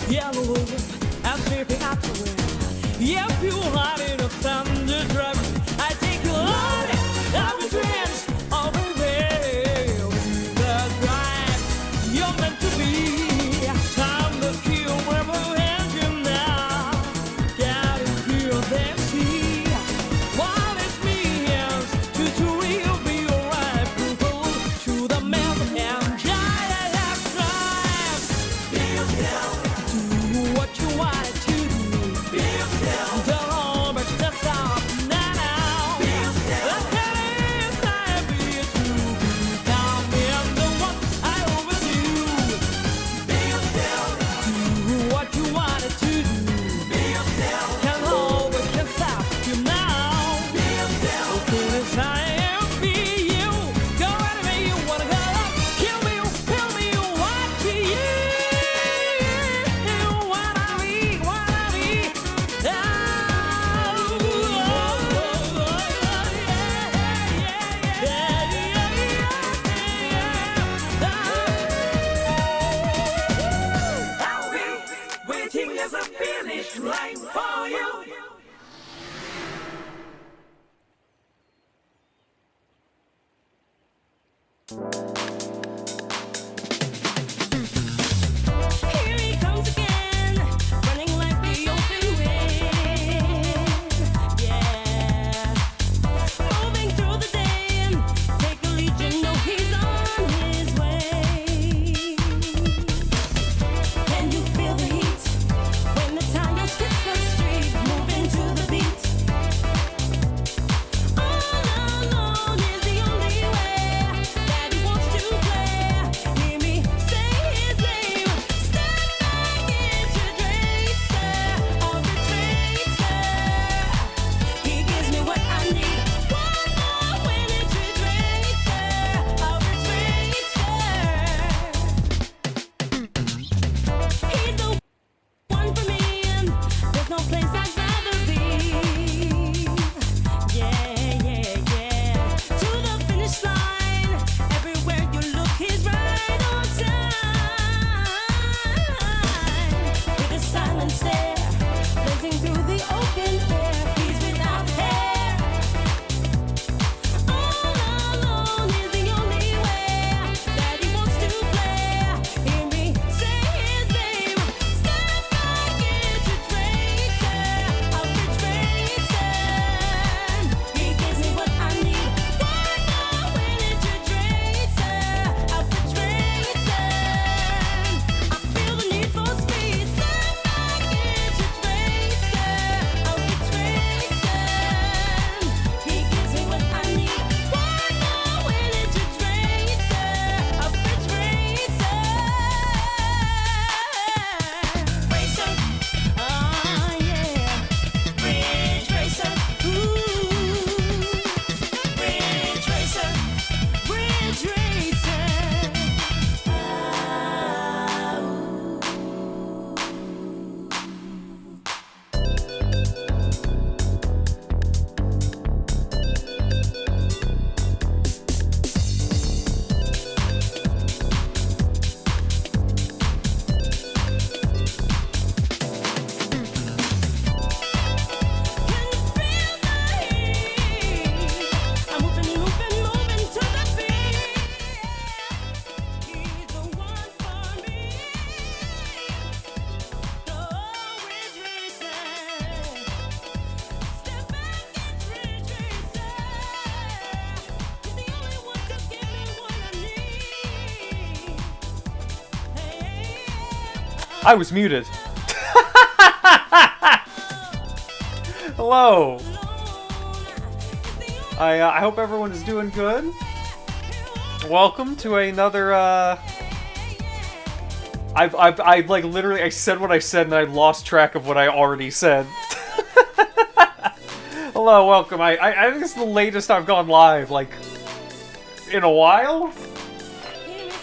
Yellow and sleeping afterward. Yeah, you hide in a thunder drive. I take you on it. I will dance over there. The drive you're meant to be. Time to kill wherever engine now. Gotta feel them see. What is me else to real be alright. People to the man and giant drive. Feel down. What you wanted to do. Feel down. Don't hold back, just stop now. Feel down. Let's get inside, be a true. Down in the one I overdo. Feel down. Do what you wanted to do. Feel down. Can't hold back, can't stop you now. Feel down. Open inside and be you. Go anywhere you wanna go. Kill me, what you waiting as a finish line for you. Here he comes again, running like the open wind. Yeah, moving through the day, take a lead, you know he's on his way. Can you feel the heat when the tires hit the street, moving to the beat? All alone is the only way that he wants to play. Hear me say his name. Step back into tracer of the tracer. He gives me what I need. One more winning tracer of the tracer. He's the one for me, and there's no place I'd rather be. Yeah. To the finish line, everywhere you look, he's right on time. With a silent stare, blazing through the open air, he's without hair. All alone is the only way that he wants to play. Hear me say his name. Step back into tracer of the tracer. He gives me what I need. One more winning tracer of the tracer. I feel the need for speed. Step back into tracer of the tracer. He gives me what I need. One more winning tracer of the tracer. Racer, oh yeah, Ridge Racer, ooh, Ridge Racer, Ridge Racer. Can you feel the heat? I'm moving to the beat. He's the one for me. The Ridge Racer. Step back, it's Ridge Racer. He's the only one to give me what I need. Hey, I was muted. Hello. I hope everyone is doing good. Welcome to another I've like literally I said what I said and I lost track of what I already said. Hello, welcome. I think this is the latest I've gone live, like, in a while.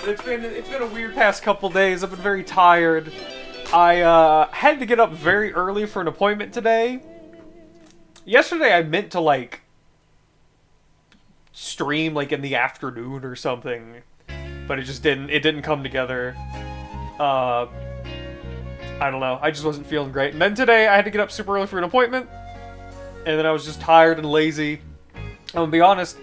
It's been a weird past couple days. I've been very tired. I had to get up very early for an appointment today. Yesterday I meant to like stream like in the afternoon or something, but it just didn't come together. I don't know. I just wasn't feeling great. And then today I had to get up super early for an appointment. And then I was just tired and lazy. I'm gonna be honest.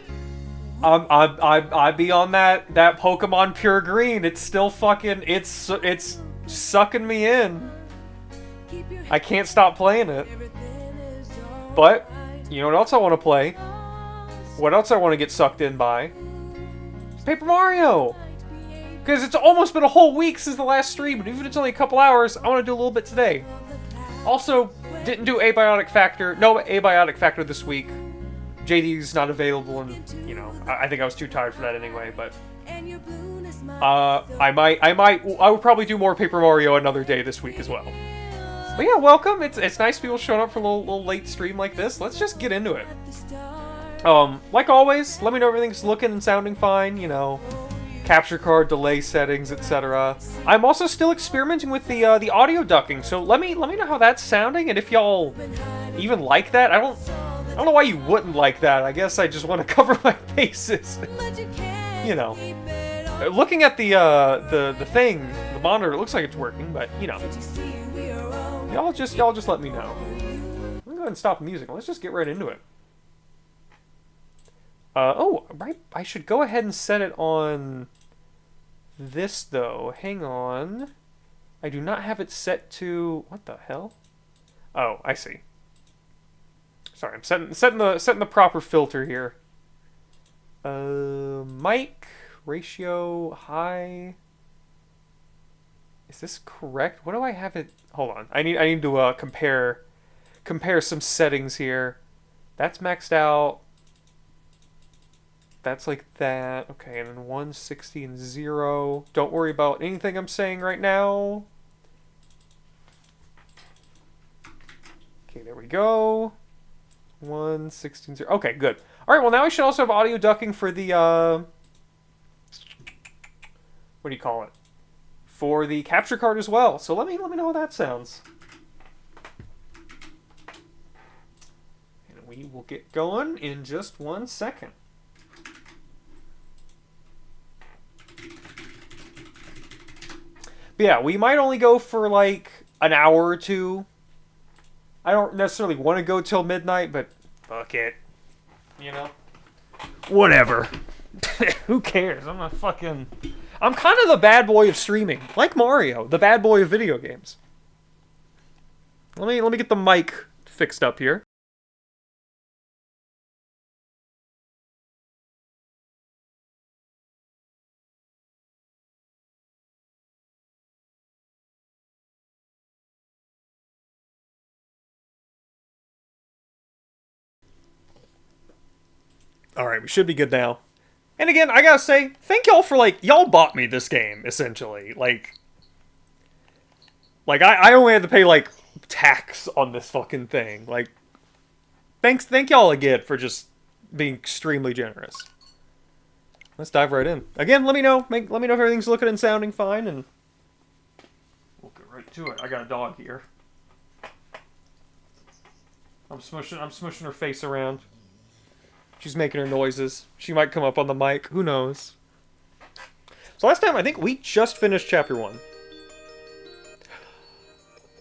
I be on that Pokemon Pure Green. It's still fucking. It's sucking me in. I can't stop playing it. But you know what else I want to play? What else I want to get sucked in by? Paper Mario. Because it's almost been a whole week since the last stream, but even if it's only a couple hours, I want to do a little bit today. Also, didn't do Abiotic Factor. No Abiotic Factor this week. JD's not available, and you know, I think I was too tired for that anyway. But I would probably do more Paper Mario another day this week as well. But yeah, welcome. It's nice people showing up for a little late stream like this. Let's just get into it. Like always, let me know everything's looking and sounding fine. You know, capture card, delay settings, etc. I'm also still experimenting with the audio ducking, so let me know how that's sounding and if y'all even like that. I don't know why you wouldn't like that. I guess I just want to cover my bases. You know, looking at the thing, the monitor, it looks like it's working, but you know, y'all just let me know. I'm gonna go ahead and stop the music. Let's just get right into it. Oh, right. I should go ahead and set it on this, though. Hang on. I do not have it set to... What the hell? Oh, I see. Sorry, I'm setting the proper filter here. Mic ratio high. Is this correct? What do I have it? Hold on. I need to compare some settings here. That's maxed out. That's like that. Okay, and then 160 and 0. Don't worry about anything I'm saying right now. Okay, there we go. 160 and 0. Okay, good. Alright, well now I should also have audio ducking for the, what do you call it? For the capture card as well. So let me know how that sounds. And we will get going in just 1 second. But yeah, we might only go for like an hour or two. I don't necessarily want to go till midnight, but fuck it. You know? Whatever. Who cares? I'm kind of the bad boy of streaming. Like Mario, the bad boy of video games. Let me get the mic fixed up here. Alright, we should be good now. And again, I gotta say, thank y'all for, like, y'all bought me this game, essentially. Like I only had to pay, like, tax on this fucking thing. Like, thank y'all again for just being extremely generous. Let's dive right in. Again, let me know if everything's looking and sounding fine, and we'll get right to it. I got a dog here. I'm smushing her face around. She's making her noises. She might come up on the mic. Who knows? So last time, I think we just finished Chapter 1.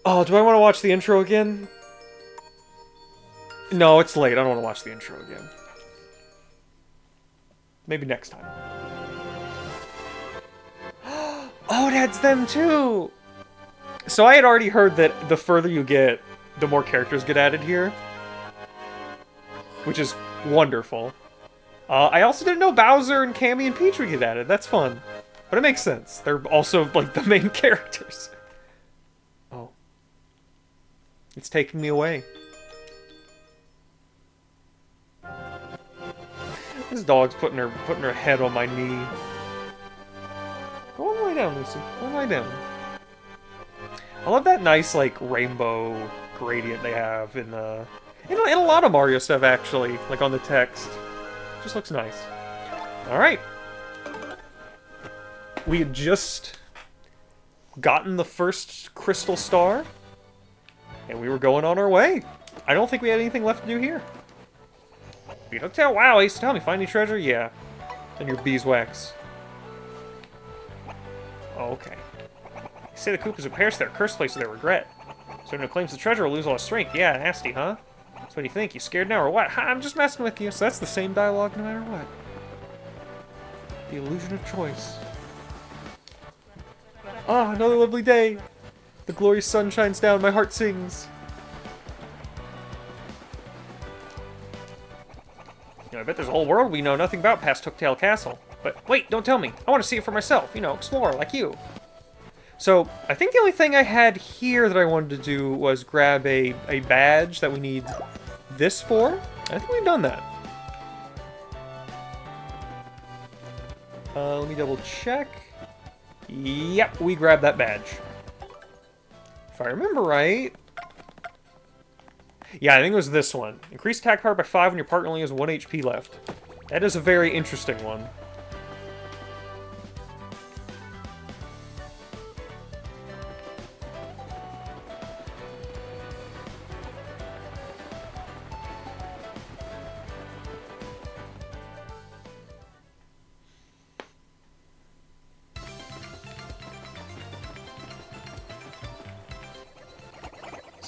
Oh, do I want to watch the intro again? No, it's late. I don't want to watch the intro again. Maybe next time. Oh, that's them too! So I had already heard that the further you get, the more characters get added here. Which is wonderful. I also didn't know Bowser and Cammy and Peach would get added. That's fun. But it makes sense. They're also, like, the main characters. Oh. It's taking me away. This dog's putting her head on my knee. Go and lie down, Lucy. Go and lie down. I love that nice, like, rainbow gradient they have in a lot of Mario stuff, actually. Like, on the text. Just looks nice. Alright. We had just gotten the first crystal star, and we were going on our way. I don't think we had anything left to do here. Be hooked out? Wow, Ace, tell me, find any treasure? Yeah. And your beeswax. Oh, okay. They say the Koopas who perish there, cursed place of their regret. So who claims the treasure will lose all his strength. Yeah, nasty, huh? So what do you think? You scared now or what? Ha, I'm just messing with you. So that's the same dialogue no matter what. The illusion of choice. Ah, another lovely day. The glorious sun shines down, my heart sings. You know, I bet there's a whole world we know nothing about past Hooktail Castle. But wait, don't tell me. I want to see it for myself. You know, explore like you. So, I think the only thing I had here that I wanted to do was grab a badge that we need this for. I think we've done that. Let me double check. Yep, we grabbed that badge. If I remember right... Yeah, I think it was this one. Increase attack power by 5 when your partner only has 1 HP left. That is a very interesting one.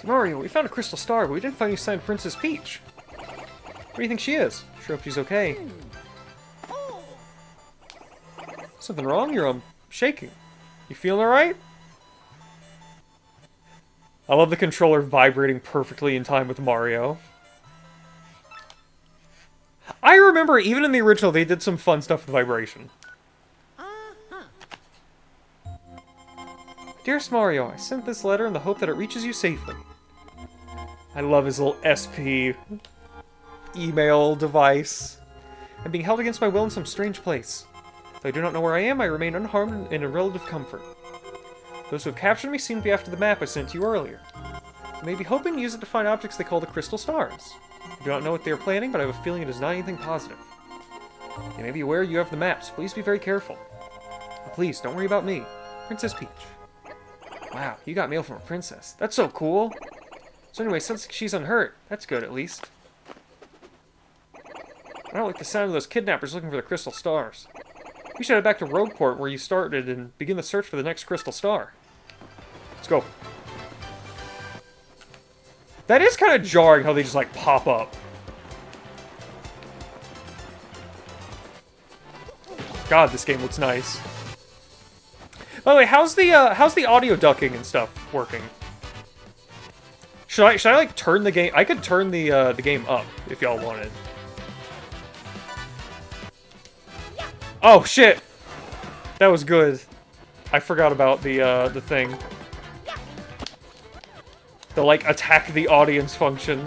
Mario, we found a crystal star, but we didn't find any sign of Princess Peach. Where do you think she is? Sure hope she's okay. Something wrong? You're, shaking. You feeling alright? I love the controller vibrating perfectly in time with Mario. I remember, even in the original, they did some fun stuff with vibration. Dearest Mario, I sent this letter in the hope that it reaches you safely. I love his little SP email device. I'm being held against my will in some strange place. Though I do not know where I am, I remain unharmed and in relative comfort. Those who have captured me seem to be after the map I sent to you earlier. I may be hoping to use it to find objects they call the crystal stars. I do not know what they are planning, but I have a feeling it is not anything positive. You may be aware you have the map, so please be very careful. But please, don't worry about me. Princess Peach. Wow, you got mail from a princess. That's so cool! So anyway, since she's unhurt, that's good at least. I don't like the sound of those kidnappers looking for the crystal stars. We should head back to Rogueport where you started and begin the search for the next crystal star. Let's go. That is kind of jarring how they just like pop up. God, this game looks nice. By the way, how's the audio ducking and stuff working? Should I like turn the game? I could turn the game up if y'all wanted. Oh shit, that was good. I forgot about the thing. The like attack the audience function.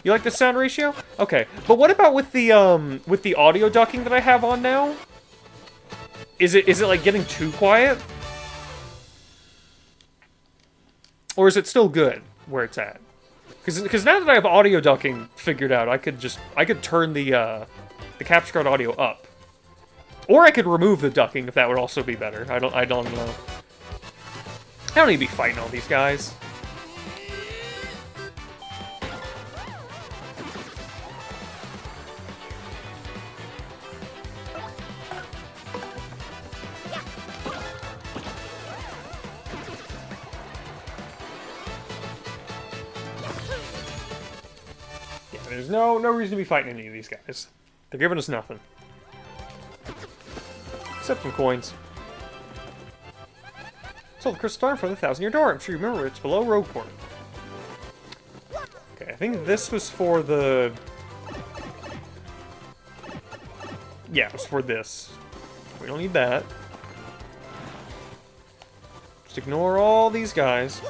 You like the sound ratio? Okay, but what about with the audio ducking that I have on now? Is it like getting too quiet? Or is it still good where it's at? Because now that I have audio ducking figured out, I could turn the capture card audio up, or I could remove the ducking if that would also be better. I don't know. I don't need to be fighting all these guys. There's no reason to be fighting any of these guys. They're giving us nothing. Except some coins. Sold the crystal star in front of the 1,000-year door. I'm sure you remember it's below Rogueport. Okay, I think this was for the... Yeah, it was for this. We don't need that. Just ignore all these guys.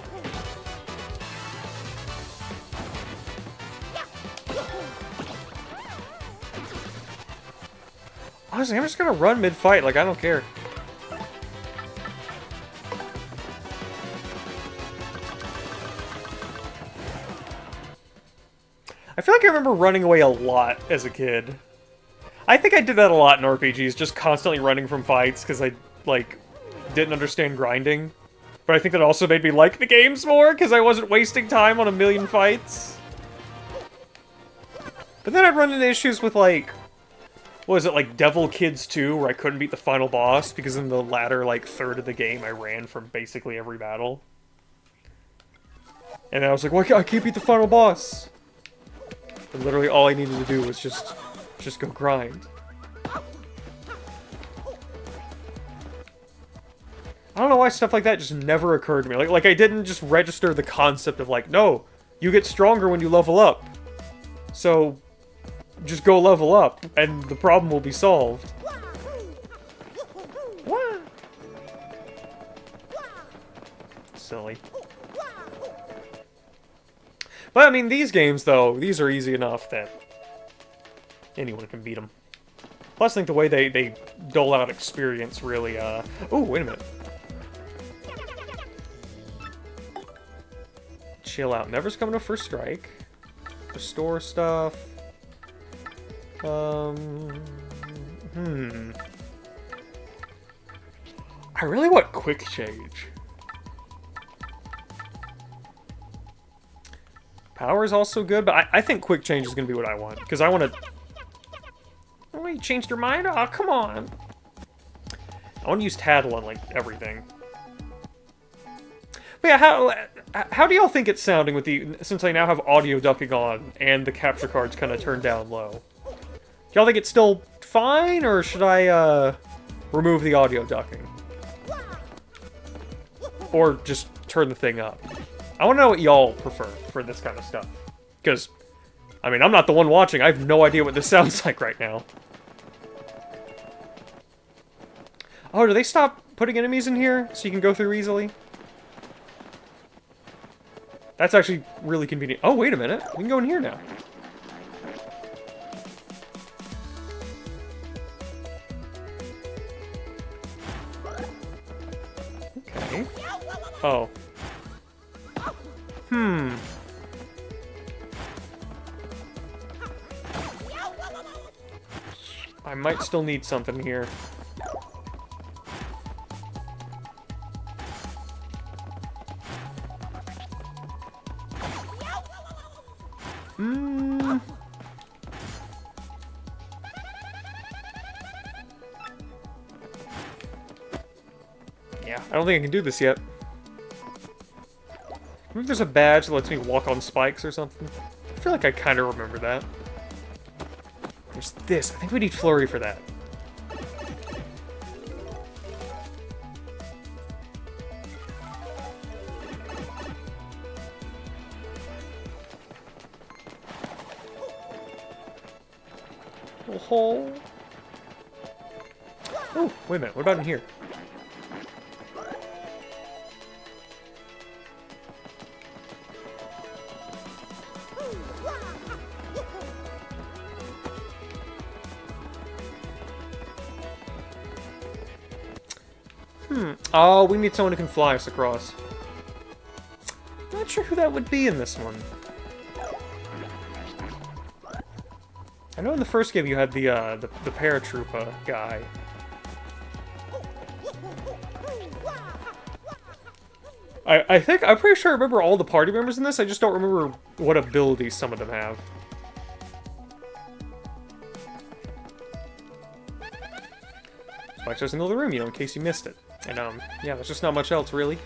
Honestly, I'm just gonna run mid-fight, like, I don't care. I feel like I remember running away a lot as a kid. I think I did that a lot in RPGs, just constantly running from fights, because I, like, didn't understand grinding. But I think that also made me like the games more, because I wasn't wasting time on a million fights. But then I'd run into issues with, like... What was it, like Devil Kids 2, where I couldn't beat the final boss, because in the latter, like, third of the game, I ran from basically every battle. And I was like, well, I can't beat the final boss! And literally all I needed to do was just go grind. I don't know why stuff like that just never occurred to me. Like I didn't just register the concept of, like, no, you get stronger when you level up. So... just go level up, and the problem will be solved. What? Silly. But, I mean, these games, though, these are easy enough that anyone can beat them. Plus, I think the way they dole out experience really, Oh, wait a minute. Chill out. Never's coming to first strike. Restore stuff. I really want quick change. Power is also good, but I think quick change is going to be what I want. Because I want to... Oh, you changed your mind? Oh, come on. I want to use Tattle on, like, everything. But yeah, how do y'all think it's sounding with the... Since I now have audio ducking on, and the capture card's kind of turned down low? Y'all think it's still fine, or should I, remove the audio ducking? Or just turn the thing up? I want to know what y'all prefer for this kind of stuff. Because, I mean, I'm not the one watching. I have no idea what this sounds like right now. Oh, do they stop putting enemies in here so you can go through easily? That's actually really convenient. Oh, wait a minute. We can go in here now. Okay. Oh. I might still need something here. Yeah, I don't think I can do this yet. Maybe there's a badge that lets me walk on spikes or something. I feel like I kind of remember that. There's this. I think we need Flurry for that. Little hole. Oh, wait a minute. What about in here? Oh, we need someone who can fly us across. Not sure who that would be in this one. I know in the first game you had the paratrooper guy. I'm pretty sure I remember all the party members in this, I just don't remember what abilities some of them have. Spike's just in the other room, you know, in case you missed it. And, yeah, there's just not much else, really.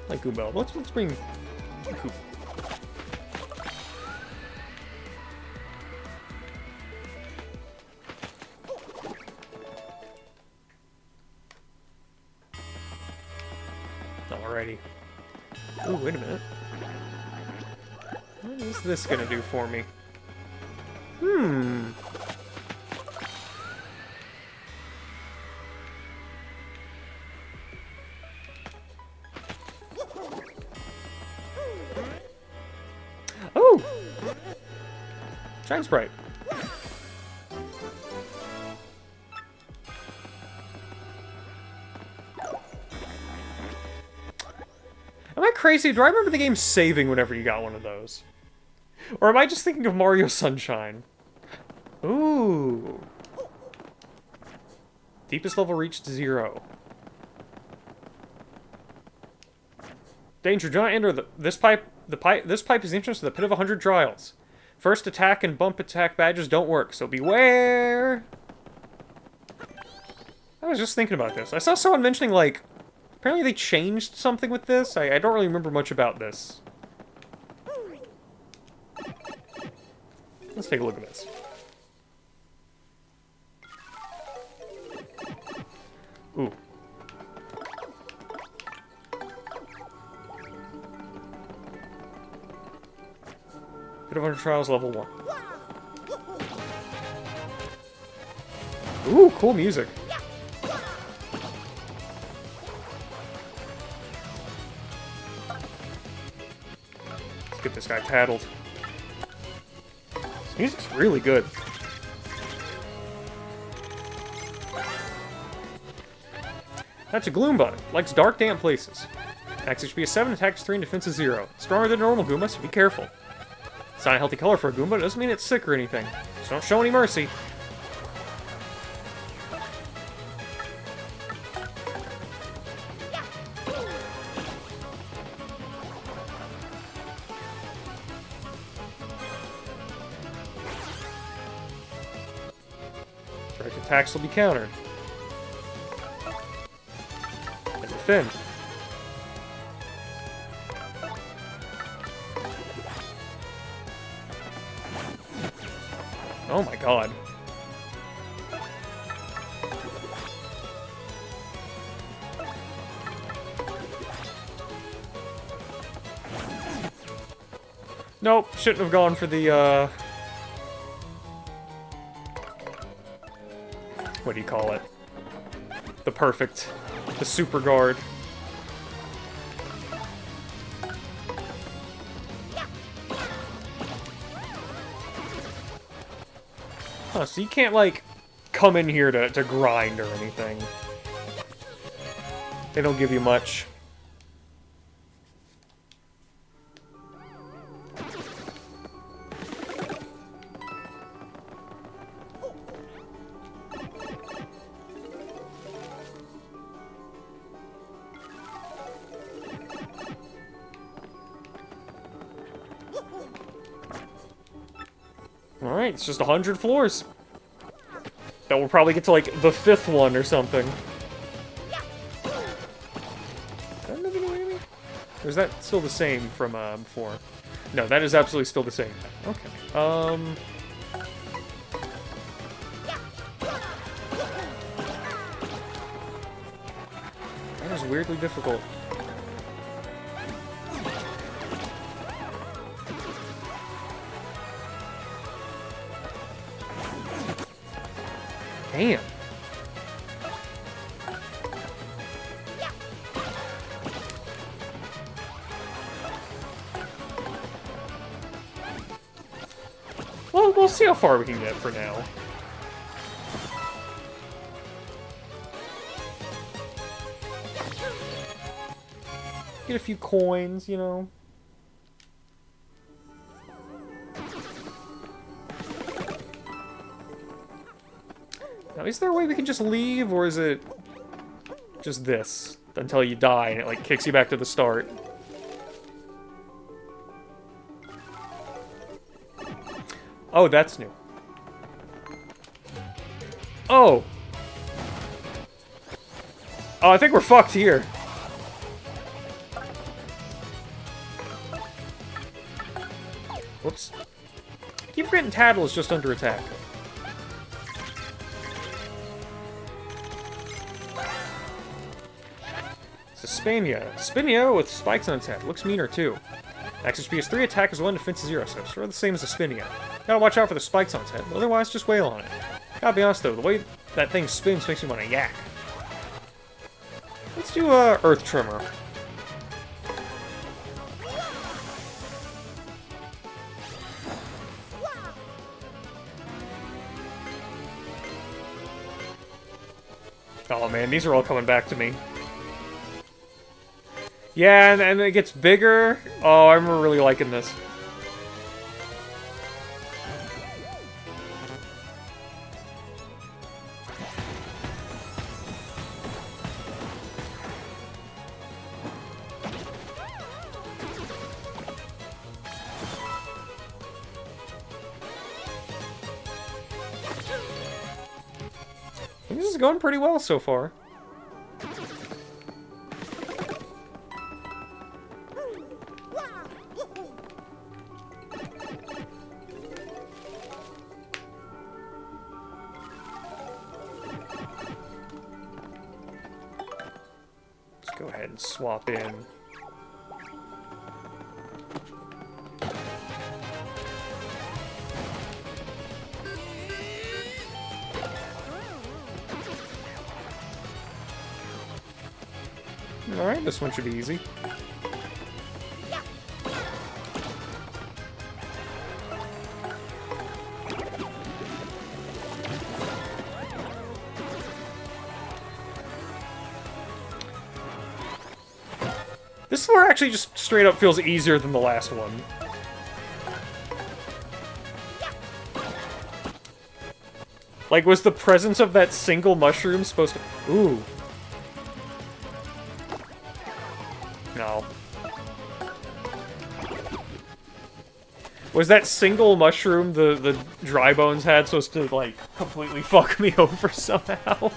Like Goombell. Let's bring Goomba. Alrighty. Ooh, wait a minute. What is this gonna do for me? Hmm. Oh! Giant Sprite. Am I crazy? Do I remember the game saving whenever you got one of those? Or am I just thinking of Mario Sunshine? Ooh. Deepest level reached 0. Danger, do not enter this pipe. This pipe is the entrance to the pit of 100 trials. First attack and bump attack badges don't work, so beware. I was just thinking about this. I saw someone mentioning, like, apparently they changed something with this. I don't really remember much about this. Let's take a look at this. Ooh. Pit of 100 Trials, level 1. Ooh, cool music. Let's get this guy paddled. This music's really good. That's a Gloombot. Likes dark, damp places. Max HP is 7, attacks 3, and defense is 0. Stronger than normal Goomba, so be careful. It's not a healthy color for a Goomba, it doesn't mean it's sick or anything. So don't show any mercy. Direct attacks will be countered. And defend. Oh my god. Nope, shouldn't have gone for the, what do you call it? The super guard. Huh, so you can't, like, come in here to grind or anything. They don't give you much. Alright, it's just 100 floors. That will probably get to, like, the 5th one or something. Or is that still the same from, before? No, that is absolutely still the same. Okay. That is weirdly difficult. Damn. Well, we'll see how far we can get for now. Get a few coins, you know. Now, is there a way we can just leave, or is it just this until you die and it, like, kicks you back to the start? Oh, that's new. Oh! Oh, I think we're fucked here. Whoops. I keep forgetting Tattle is just under attack. Spinia. Spinia with spikes on its head. Looks meaner, too. Max HP is 3, attack is 1, defense is 0, so it's sort of the same as the spinning out. Gotta watch out for the spikes on its head, otherwise just wail on it. Gotta be honest though, the way that thing spins makes me want to yak. Let's do Earth Tremor. Oh man, these are all coming back to me. Yeah, and it gets bigger. Oh, I'm really liking this. This is going pretty well so far. Let's go ahead and swap in. Alright, this one should be easy. This floor actually just straight up feels easier than the last one. Like, was the presence of that single mushroom supposed to... Ooh. No. Was that single mushroom the dry bones had supposed to, like, completely fuck me over somehow?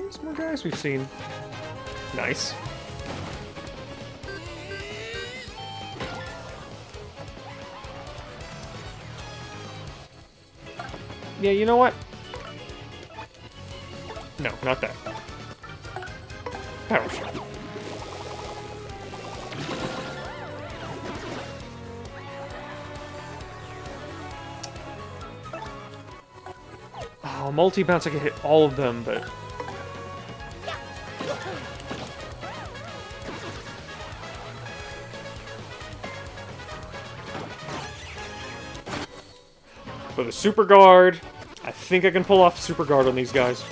Some more guys we've seen. Nice. Yeah, you know what? No, not that. Power shot. Oh, multi-bounce, I can hit all of them, but... With a super guard, I think I can pull off super guard on these guys.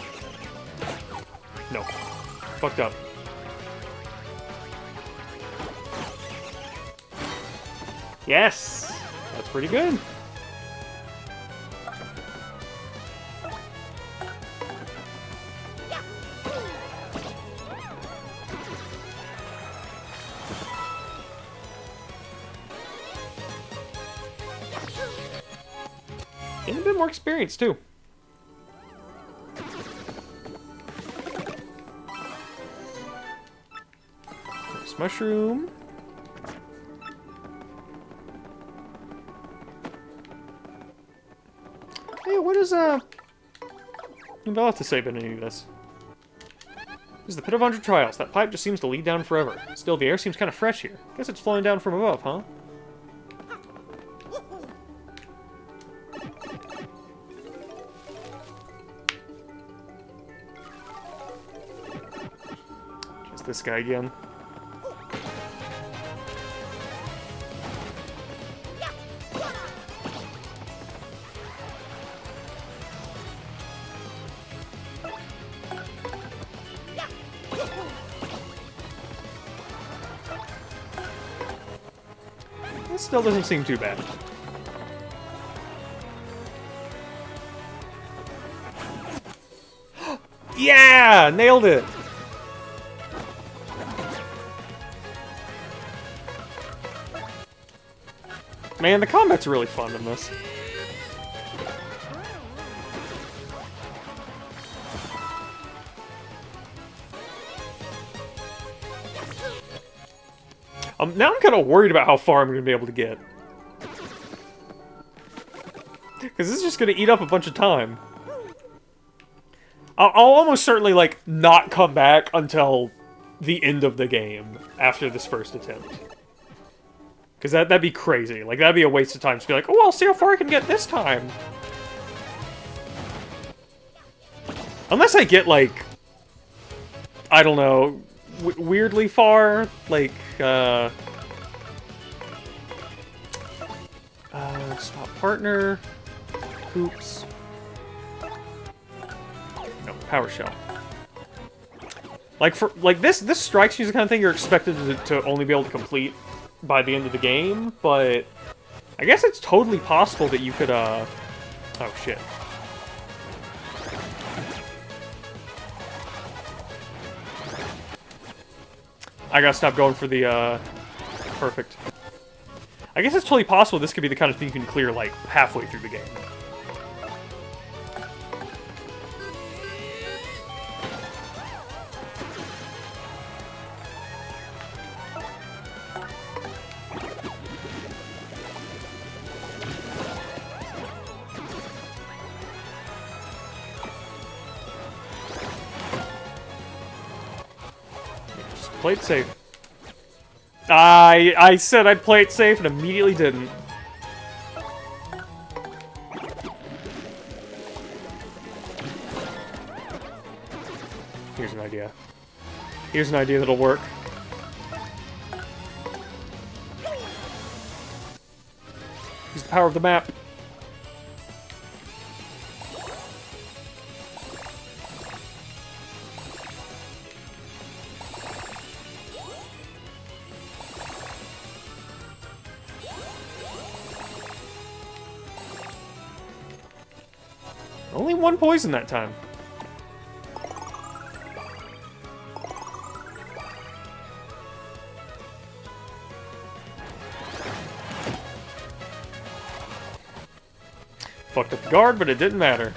No. Fucked up. Yes! That's pretty good. And a bit more experience, too. Nice mushroom. Hey, what is, Bella to say about any of this? This is the Pit of 100 Trials. That pipe just seems to lead down forever. Still, the air seems kind of fresh here. Guess it's flowing down from above, huh? This guy again. This still doesn't seem too bad. Yeah! Nailed it! Man, the combat's really fun in this. Now I'm kind of worried about how far I'm going to be able to get. Because this is just going to eat up a bunch of time. I'll almost certainly, like, not come back until the end of the game after this first attempt. Because that'd be crazy. Like, that'd be a waste of time to be like, oh, I'll see how far I can get this time. Unless I get, like, I don't know, weirdly far, like, swap partner, oops, no, power shell. Like, this strikes me as the kind of thing you're expected to only be able to complete by the end of the game, but I guess it's totally possible that you could, oh shit. I gotta stop going for the, perfect. I guess it's totally possible this could be the kind of thing you can clear, like, halfway through the game. Play it safe. I said I'd play it safe and immediately didn't. Here's an idea. Here's an idea that'll work. Use the power of the map. Only one poison that time. Fucked up the guard, but it didn't matter.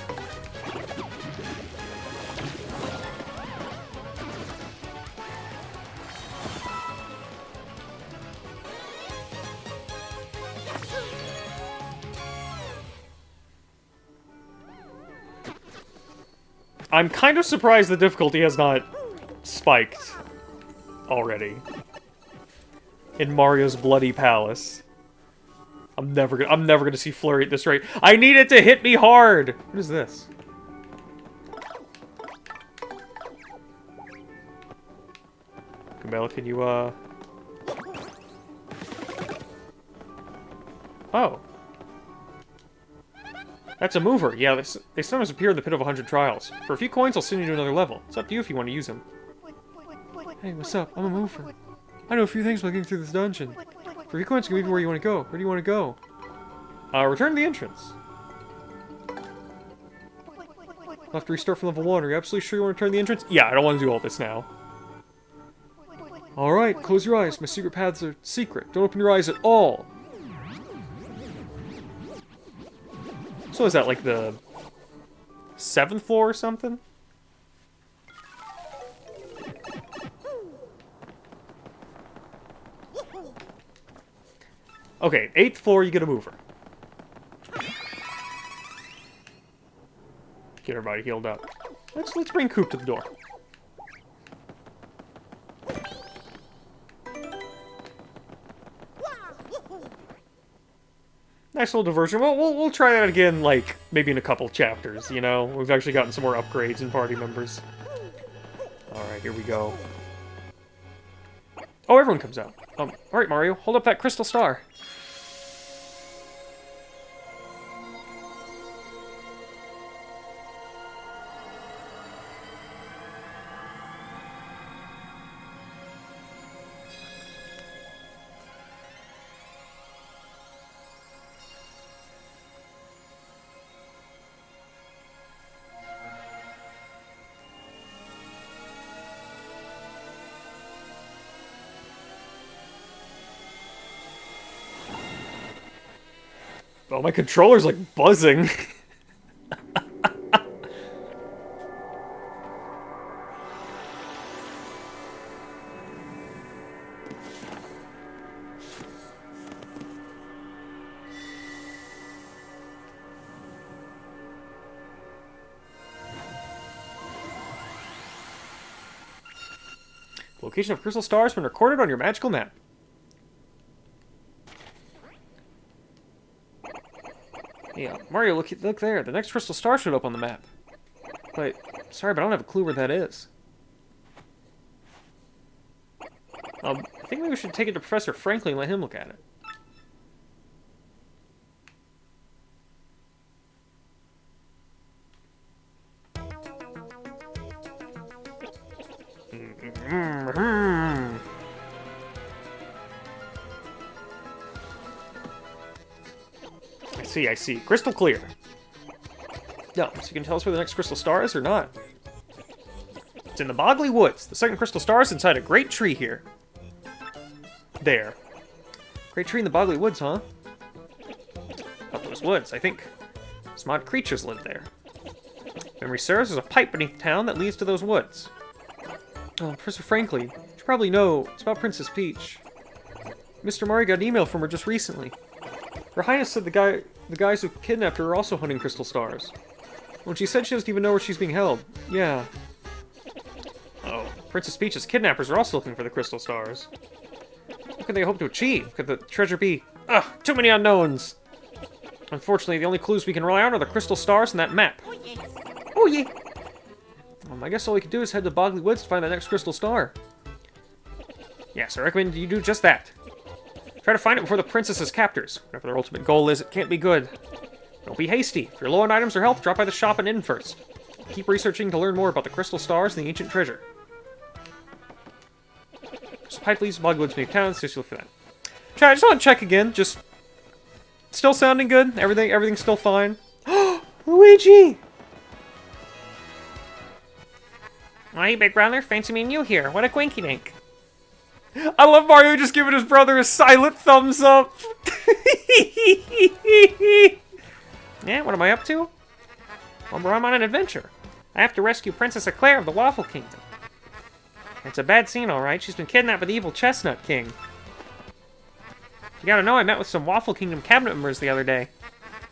I'm kind of surprised the difficulty has not spiked already in Mario's Bloody Palace. I'm never gonna see Flurry at this rate. I need it to hit me hard. What is this? Camilla, can you Oh. That's a mover. Yeah, they sometimes appear in the Pit of 100 Trials. For a few coins, I'll send you to another level. It's up to you if you want to use them. Hey, what's up? I'm a mover. I know a few things about getting through this dungeon. For a few coins, I can leave you where you want to go. Where do you want to go? Return to the entrance. I'll have to restart from level 1. Are you absolutely sure you want to return to the entrance? Yeah, I don't want to do all this now. Alright, close your eyes. My secret paths are secret. Don't open your eyes at all. So is that like the 7th floor or something? Okay, 8th floor, you get a mover. Get everybody healed up. Let's bring Coop to the door. Nice little diversion. We'll try that again, like, maybe in a couple chapters, you know? We've actually gotten some more upgrades in party members. Alright, here we go. Oh, everyone comes out. Alright, Mario, hold up that crystal star. Oh, my controller's like buzzing. Location of crystal stars when recorded on your magical map. Yeah, Mario, look there. The next crystal star showed up on the map. But, sorry, but I don't have a clue where that is. I think maybe we should take it to Professor Franklin and let him look at it. I see. Crystal clear. No, so you can tell us where the next crystal star is or not. It's in the Boggly Woods. The second crystal star is inside a great tree here. There. Great tree in the Boggly Woods, huh? Up those woods, I think some odd creatures live there. Memory serves, there's a pipe beneath town that leads to those woods. Oh, Professor Franklin, you should probably know. It's about Princess Peach. Mr. Mario got an email from her just recently. Her Highness said the guys who kidnapped her are also hunting crystal stars. When she said she doesn't even know where she's being held. Yeah. Oh, Princess Peach's kidnappers are also looking for the crystal stars. What could they hope to achieve? Could the treasure be... Ugh, too many unknowns! Unfortunately, the only clues we can rely on are the crystal stars and that map. Oh yeah! I guess all we can do is head to Boggly Woods to find the next crystal star. Yes, I recommend you do just that. Try to find it before the princess's captors. Whatever their ultimate goal is, it can't be good. Don't be hasty. If you're low on items or health, drop by the shop and inn first. Keep researching to learn more about the crystal stars and the ancient treasure. So pipe leads to Boggly Woods beneath town, so just look for that. Chat, I just want to check again. Just still sounding good. Everything's still fine. Luigi! Oh, hey, big brother. Fancy meeting you here. What a quinky dink. I love Mario just giving his brother a silent thumbs up. Yeah, what am I up to? Well, I'm on an adventure. I have to rescue Princess Eclair of the Waffle Kingdom. It's a bad scene, alright. She's been kidnapped by the evil Chestnut King. You gotta know, I met with some Waffle Kingdom cabinet members the other day.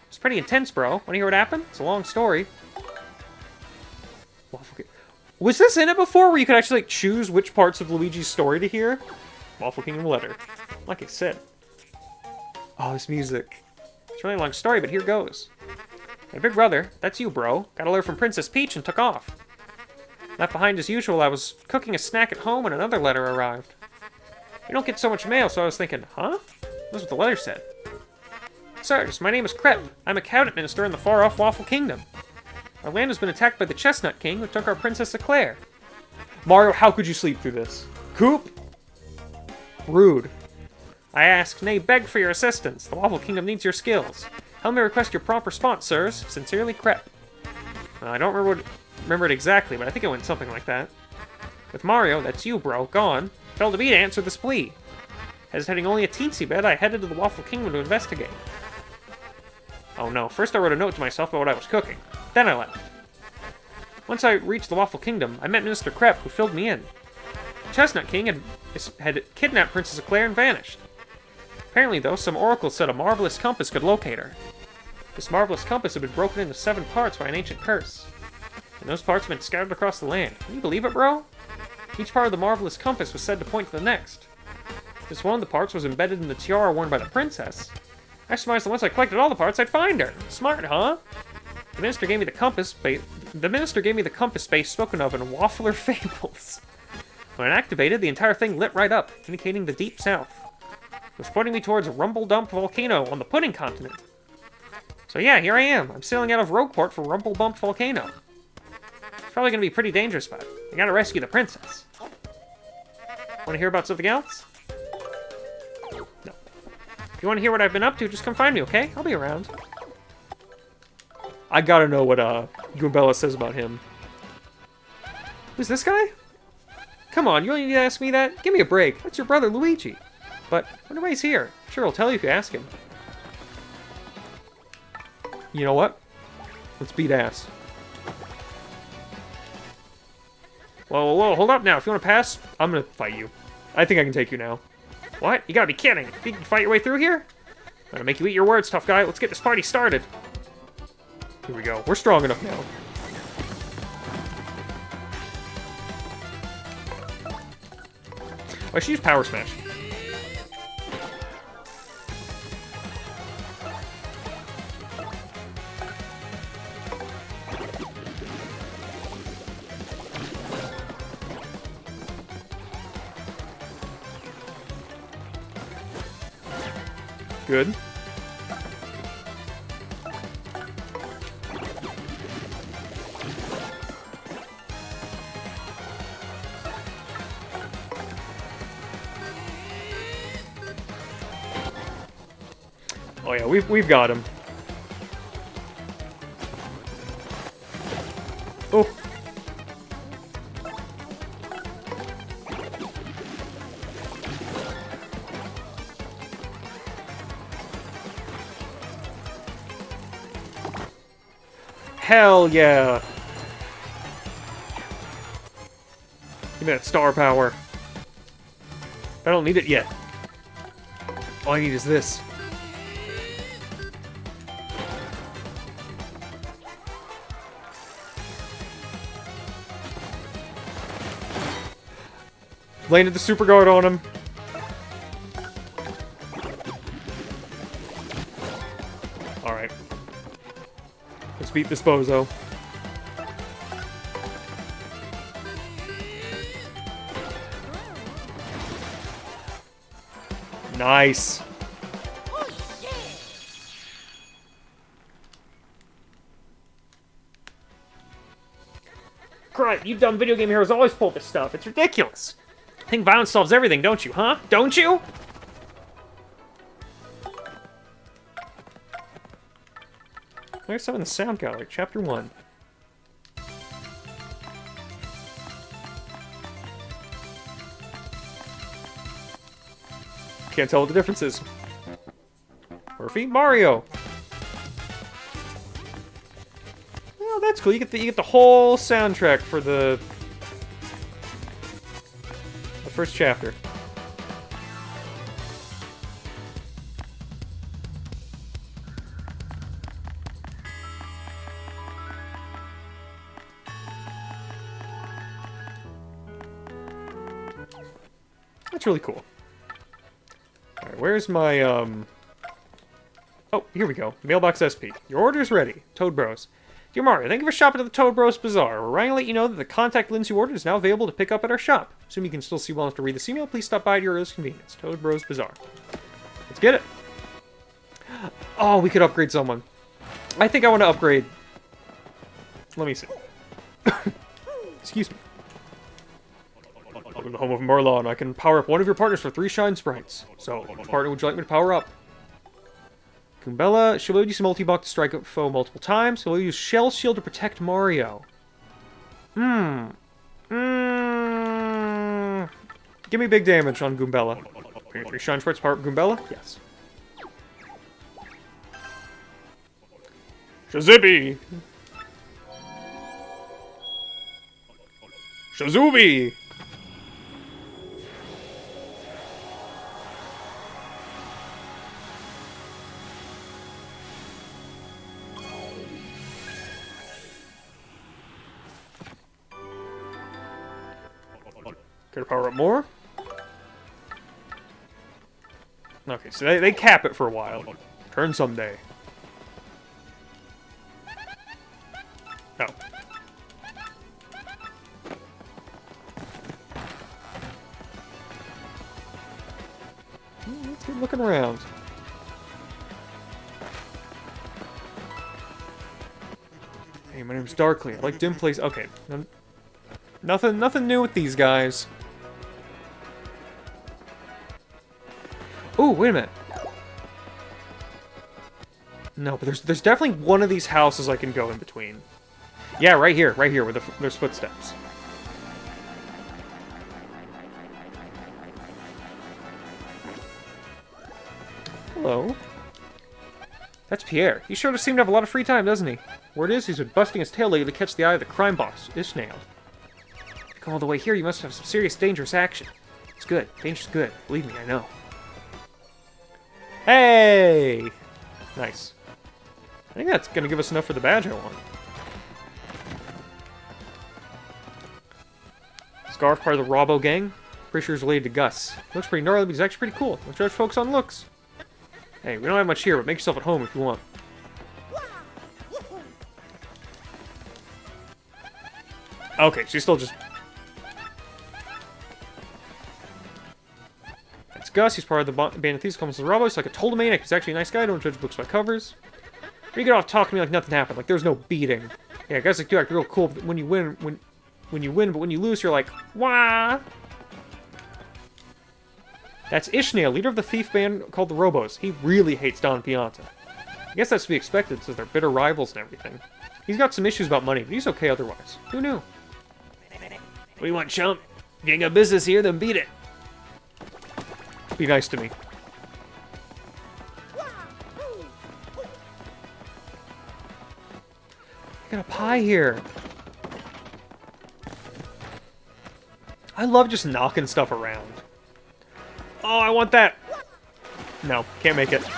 It's pretty intense, bro. Wanna hear what happened? It's a long story. Waffle Kingdom. Was this in it before, where you could actually, like, choose which parts of Luigi's story to hear? Waffle Kingdom letter. Like I said. Oh, this music. It's a really long story, but here goes. Hey, big brother, that's you, bro. Got a letter from Princess Peach and took off. Left behind as usual, I was cooking a snack at home when another letter arrived. We don't get so much mail, so I was thinking, huh? That's what the letter said. Sirs, my name is Crep. I'm a cabinet minister in the far-off Waffle Kingdom. Our land has been attacked by the Chestnut King, who took our Princess Eclair. Mario, how could you sleep through this? Coop? Rude. I ask, nay, beg for your assistance. The Waffle Kingdom needs your skills. Help me request your prompt response, sirs. Sincerely, Crep. I don't remember it exactly, but I think it went something like that. With Mario, that's you, bro, gone, fell to me to answer this plea. Hesitating only a teensy bit, I headed to the Waffle Kingdom to investigate. Oh no, first I wrote a note to myself about what I was cooking. Then I left. Once I reached the Waffle Kingdom, I met Minister Crep, who filled me in. The Chestnut King had kidnapped Princess Eclair and vanished. Apparently, though, some oracles said a marvelous compass could locate her. This marvelous compass had been broken into 7 parts by an ancient curse. And those parts have been scattered across the land. Can you believe it, bro? Each part of the marvelous compass was said to point to the next. This one of the parts was embedded in the tiara worn by the princess. I surmised that once I collected all the parts, I'd find her. Smart, huh? The minister gave me the compass base spoken of in Waffler Fables. When it activated, the entire thing lit right up, indicating the deep south. It was pointing me towards a Rumble Dump volcano on the Pudding Continent. So yeah, here I am. I'm sailing out of Rogueport for Rumble Bump Volcano. It's probably going to be pretty dangerous, but I gotta rescue the princess. Want to hear about something else? No. If you want to hear what I've been up to, just come find me, okay? I'll be around. I gotta know what Goombella says about him. Who's this guy? Come on, you only need to ask me that? Give me a break. That's your brother, Luigi. But, I wonder why he's here. Sure, he'll tell you if you ask him. You know what? Let's beat ass. Whoa, hold up now. If you want to pass, I'm gonna fight you. I think I can take you now. What? You gotta be kidding. Think you can fight your way through here? I'm gonna make you eat your words, tough guy. Let's get this party started. Here we go. We're strong enough now. I should use Power Smash. Good. Oh yeah, we've got him. Oh. Hell yeah! Give me that star power. I don't need it yet. All I need is this. Landed the super guard on him. Alright. Let's beat this bozo. Nice. Crap, you dumb video game heroes always pull this stuff. It's ridiculous. Think violence solves everything, don't you, huh? Don't you? There's some in the sound gallery, chapter 1. Can't tell what the difference is. Murphy? Mario! Oh, that's cool. You get the whole soundtrack for the first chapter. That's really cool. Alright, where's my, Oh, here we go. Mailbox SP. Your order is ready. Toad Bros. Dear Mario, thank you for shopping at the Toad Bros Bazaar. We're writing to let you know that the contact lens you ordered is now available to pick up at our shop. Assuming you can still see well enough to read this email, please stop by at your earliest convenience. Toad Bros Bazaar. Let's get it. Oh, we could upgrade someone. I think I want to upgrade. Let me see. Excuse me. Welcome to the home of Merlon. I can power up one of your partners for 3 shine sprites. So, which partner would you like me to power up? Goombella, she'll use multi-buck to strike a foe multiple times. She'll use Shell Shield to protect Mario. Give me big damage on Goombella. 3 shine sprites power up Goombella? Yes. Shazibi! Shazubi! Care to power up more? Okay, so they cap it for a while. Turn someday. No. Let's get looking around. Hey, my name's Darkly. I like dim plays. Okay. Nothing new with these guys. Ooh, wait a minute. No, but there's definitely one of these houses I can go in between. Yeah, right here, where there's footsteps. Hello. That's Pierre. He sure does seem to have a lot of free time, doesn't he? Word is, he's been busting his tail lately to catch the eye of the crime boss, Ishnail. To come all the way here, you must have some serious dangerous action. It's good. Dangerous good. Believe me, I know. Hey! Nice. I think that's gonna give us enough for the badge I want. Scarf, part of the Robbo gang. Pretty sure it's related to Gus. Looks pretty gnarly, but he's actually pretty cool. Don't judge folks on looks. Hey, we don't have much here, but make yourself at home if you want. Okay, she's still just... That's Gus. He's part of the band of thieves. Comes to the Robo. He's like a total maniac. He's actually a nice guy. Don't judge books by covers. Or you get off talking to me like nothing happened. Like there's no beating. Yeah, guys like you act real cool. But when you win, but when you lose, you're like, wah. That's Ishmael, leader of the thief band called the Robos. He really hates Don Pianta. I guess that's to be expected, since they're bitter rivals and everything. He's got some issues about money, but he's okay otherwise. Who knew? What do you want, chump? If you ain't got business here, then beat it. Be nice to me. I got a pie here. I love just knocking stuff around. Oh, I want that. No, can't make it. Let's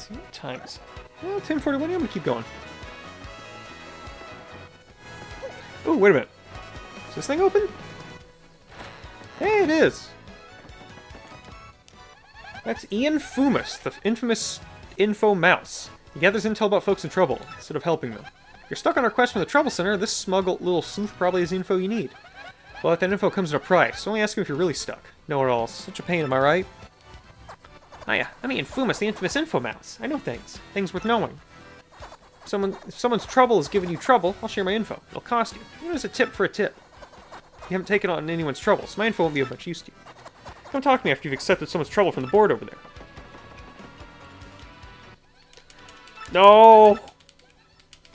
see what time is. Well, 10:41. I'm gonna keep going. Ooh, wait a minute. Is this thing open? Hey, it is. That's Ian Fumus, the infamous info mouse. He gathers intel about folks in trouble, instead of helping them. If you're stuck on our quest from the Trouble Center, this smug little sleuth probably has the info you need. Well, if that info comes at a price, only ask him if you're really stuck. Know it all. Such a pain, am I right? Oh yeah, I'm Ian Fumus, the infamous info mouse. I know things. Things worth knowing. If someone's trouble is giving you trouble, I'll share my info. It'll cost you. It's a tip for a tip. You haven't taken on anyone's trouble, so my info won't be of much use to you. Don't talk to me after you've accepted someone's trouble from the board over there. No!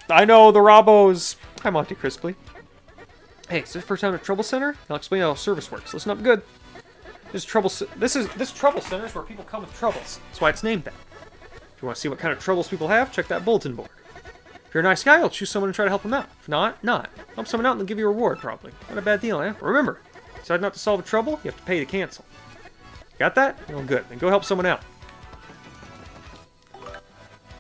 I know, the Robos! Hi, Monty Crisply. Hey, is this first time at Trouble Center? I'll explain how service works. Listen up good. This Trouble Center is where people come with troubles. That's why it's named that. If you want to see what kind of troubles people have, check that bulletin board. If you're a nice guy, I'll choose someone and try to help them out. If not, not. Help someone out and they'll give you a reward, probably. Not a bad deal, eh? Remember, decide not to solve a trouble, you have to pay to cancel. Got that? Oh, good. Then go help someone out.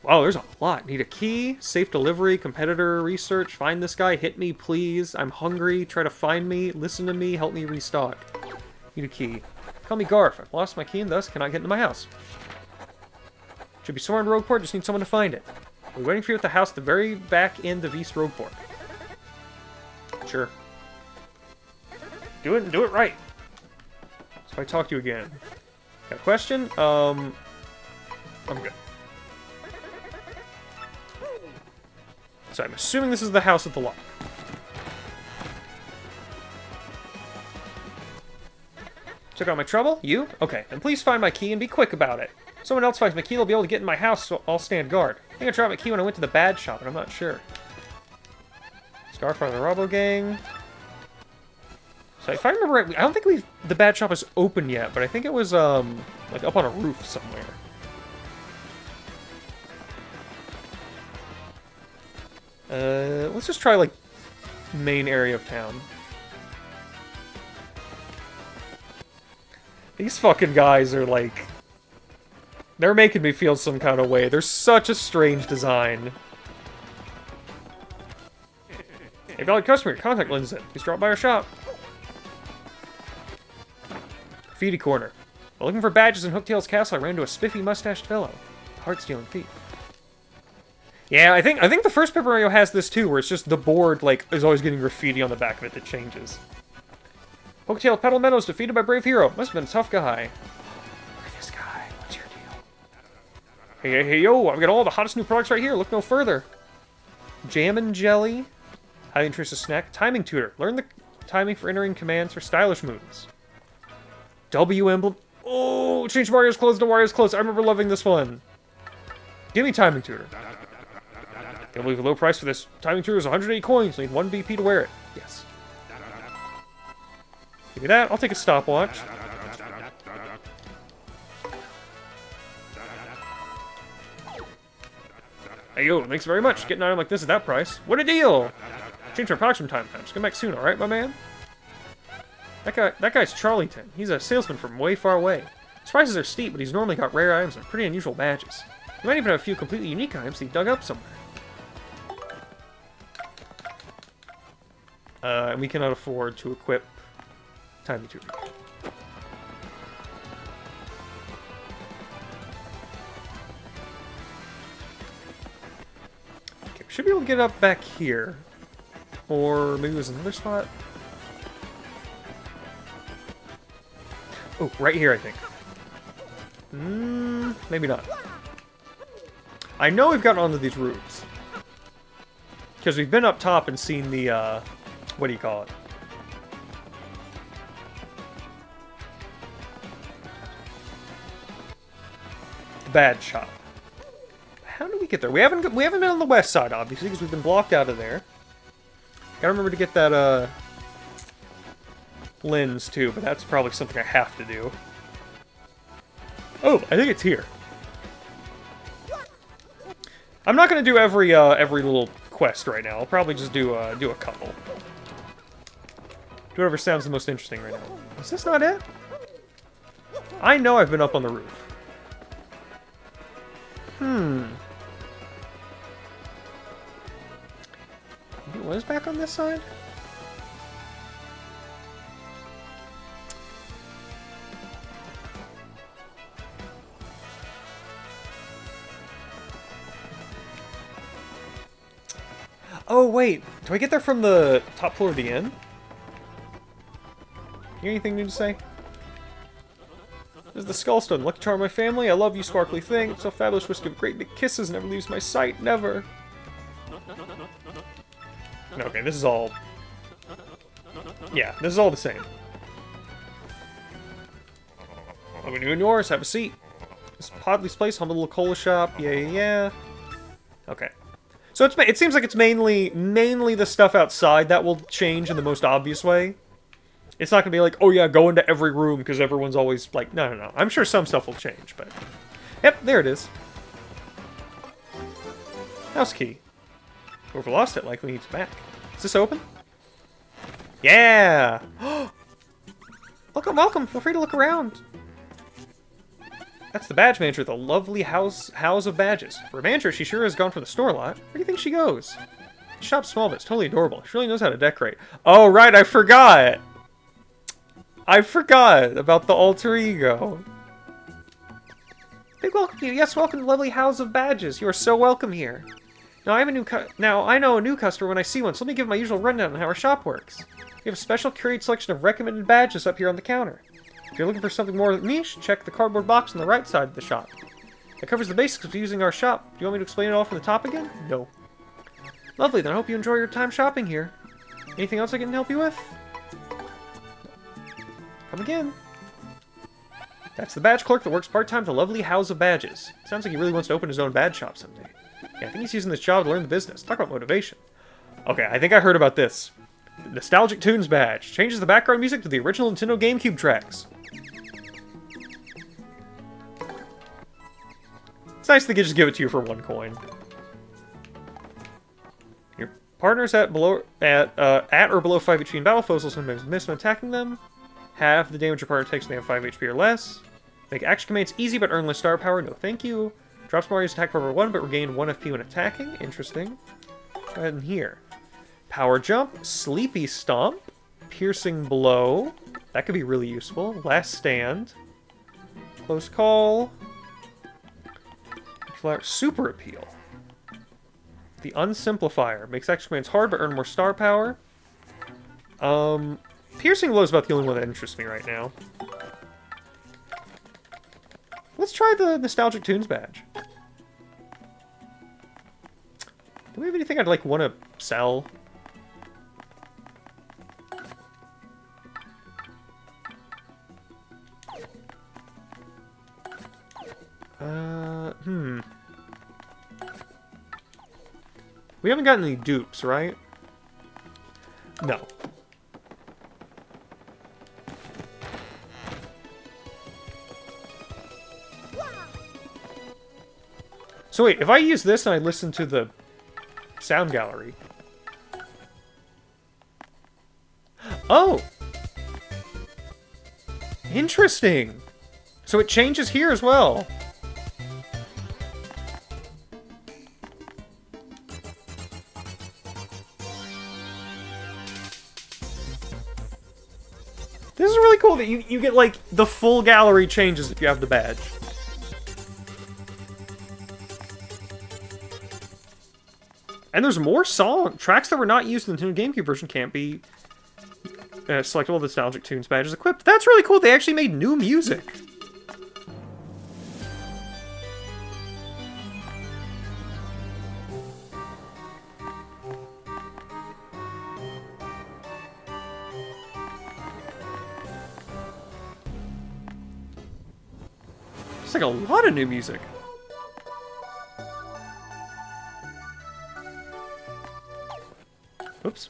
Wow, there's a lot. Need a key, safe delivery, competitor research, find this guy, hit me, please. I'm hungry, try to find me, listen to me, help me restock. Need a key. Call me Garf. I've lost my key and thus cannot get into my house. Should be somewhere in Rogueport, just need someone to find it. We're waiting for you at the house at the very back end of East Rogueport. Sure. Do it and do it right. So if I talk to you again. Got a question? I'm good. So I'm assuming this is the house with the lock. Check out my trouble? You? Okay, then please find my key and be quick about it. If someone else finds my key, they'll be able to get in my house, so I'll stand guard. I think I dropped my key when I went to the bad shop, but I'm not sure. Scarf part of the Robo Gang. So if I remember right, I don't think the bad shop is open yet, but I think it was, like up on a roof somewhere. Let's just try, like, main area of town. These fucking guys are, like... They're making me feel some kind of way. They're such a strange design. Hey, valued customer, your contact lens in. Please drop by our shop. Graffiti corner. While looking for badges in Hooktail's castle, I ran into a spiffy mustached fellow. Heart-stealing thief. Yeah, I think the first Paper Mario has this too, where it's just the board, like, is always getting graffiti on the back of it that changes. Hooktail Petal Meadows defeated by brave hero. Must have been a tough guy. Look at this guy. What's your deal? Hey, yo, I've got all the hottest new products right here. Look no further. Jam and Jelly. Highly intrusive snack. Timing tutor. Learn the timing for entering commands for stylish moves. W emblem. Oh, change Mario's clothes to Wario's clothes. I remember loving this one. Give me timing tutor. Can't believe the low price for this timing tutor is 180 coins. Need 1 BP to wear it. Yes. Give me that. I'll take a stopwatch. Hey, yo, thanks very much. Getting an item like this at that price. What a deal! Change our products from time to time. Just come back soon, alright, my man? That guy's Charlieton. He's a salesman from way far away. His prices are steep, but he's normally got rare items and pretty unusual badges. He might even have a few completely unique items that he dug up somewhere. And we cannot afford to equip Tiny Tutor. Okay, we should be able to get up back here. Or maybe it was another spot. Oh, right here, I think. Maybe not. I know we've gotten onto these roofs. Because we've been up top and seen the, what do you call it? The badge shop. How do we get there? We haven't been on the west side, obviously, because we've been blocked out of there. Gotta remember to get that, lens, too, but that's probably something I have to do. Oh, I think it's here. I'm not gonna do every little quest right now. I'll probably just do a couple. Do whatever sounds the most interesting right now. Is this not it? I know I've been up on the roof. It was back on this side? Oh, wait. Do I get there from the top floor of the inn? You got anything new to say? This is the Skullstone. Lucky charm of my family. I love you, sparkly thing. It's so fabulous. Wish to give great big kisses. Never leaves my sight. Never. Okay, this is all... Yeah, this is all the same. Over to yours. Have a seat. This is Podley's place. Humble little cola shop. Yeah. Okay. So it seems like it's mainly the stuff outside that will change in the most obvious way. It's not going to be like, oh yeah, go into every room, because everyone's always like, no. I'm sure some stuff will change, but... Yep, there it is. House key. Whoever lost it likely needs it back. Is this open? Yeah! Welcome! Feel free to look around. That's the badge manager, the lovely house of badges. For a manager, she sure has gone for the store lot. Where do you think she goes? The shop's small, but it's totally adorable. She really knows how to decorate. Oh, right, I forgot! I forgot about the alter ego. Big welcome to you. Yes, welcome to the lovely house of badges. You are so welcome here. Now, I know a new customer when I see one, so let me give my usual rundown on how our shop works. We have a special curated selection of recommended badges up here on the counter. If you're looking for something more niche, check the cardboard box on the right side of the shop. That covers the basics of using our shop. Do you want me to explain it all from the top again? No. Lovely, then I hope you enjoy your time shopping here. Anything else I can help you with? Come again. That's the badge clerk that works part-time at the lovely house of badges. Sounds like he really wants to open his own badge shop someday. Yeah, I think he's using this job to learn the business. Talk about motivation. Okay, I think I heard about this. The Nostalgic Tunes badge. Changes the background music to the original Nintendo GameCube tracks. It's nice they could just give it to you for 1 coin. Your partners at or below 5 HP in battle foes will sometimes miss when attacking them. Half the damage your partner takes when they have 5 HP or less. Make action commands easy but earn less star power. No thank you. Drops Mario's attack power 1 but regain 1 FP when attacking. Interesting. Go ahead and here. Power Jump, Sleepy Stomp, Piercing Blow. That could be really useful. Last Stand. Close Call. Super Appeal. The Unsimplifier. Makes action commands hard but earn more star power. Piercing Blow is about the only one that interests me right now. Let's try the Nostalgic Tunes badge. Do we have anything I'd want to sell? We haven't gotten any dupes, right? No. So wait, if I use this and I listen to the sound gallery... Oh! Interesting. So it changes here as well. This is really cool that you get, like, the full gallery changes if you have the badge. And there's more tracks that were not used in the GameCube version can't be selectable nostalgic tunes badges equipped. That's really cool. They actually made new music. It's like a lot of new music. Oops.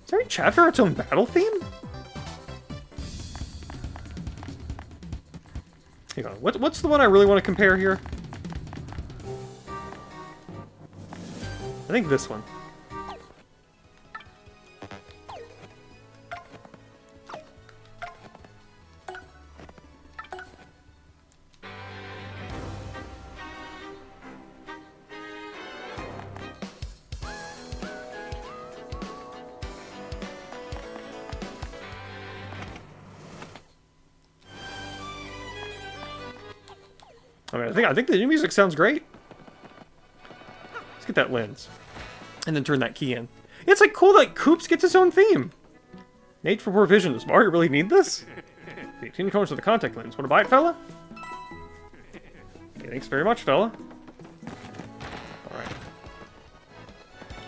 Is every chapter its own battle theme? Hang on, what's the one I really want to compare here? I think this one. I think the new music sounds great. Let's get that lens. And then turn that key in. It's like cool that Koops gets his own theme. Nate for poor vision. Does Mario really need this? 18 coins for the contact lens. Want to buy it, fella? Okay, thanks very much, fella. Alright.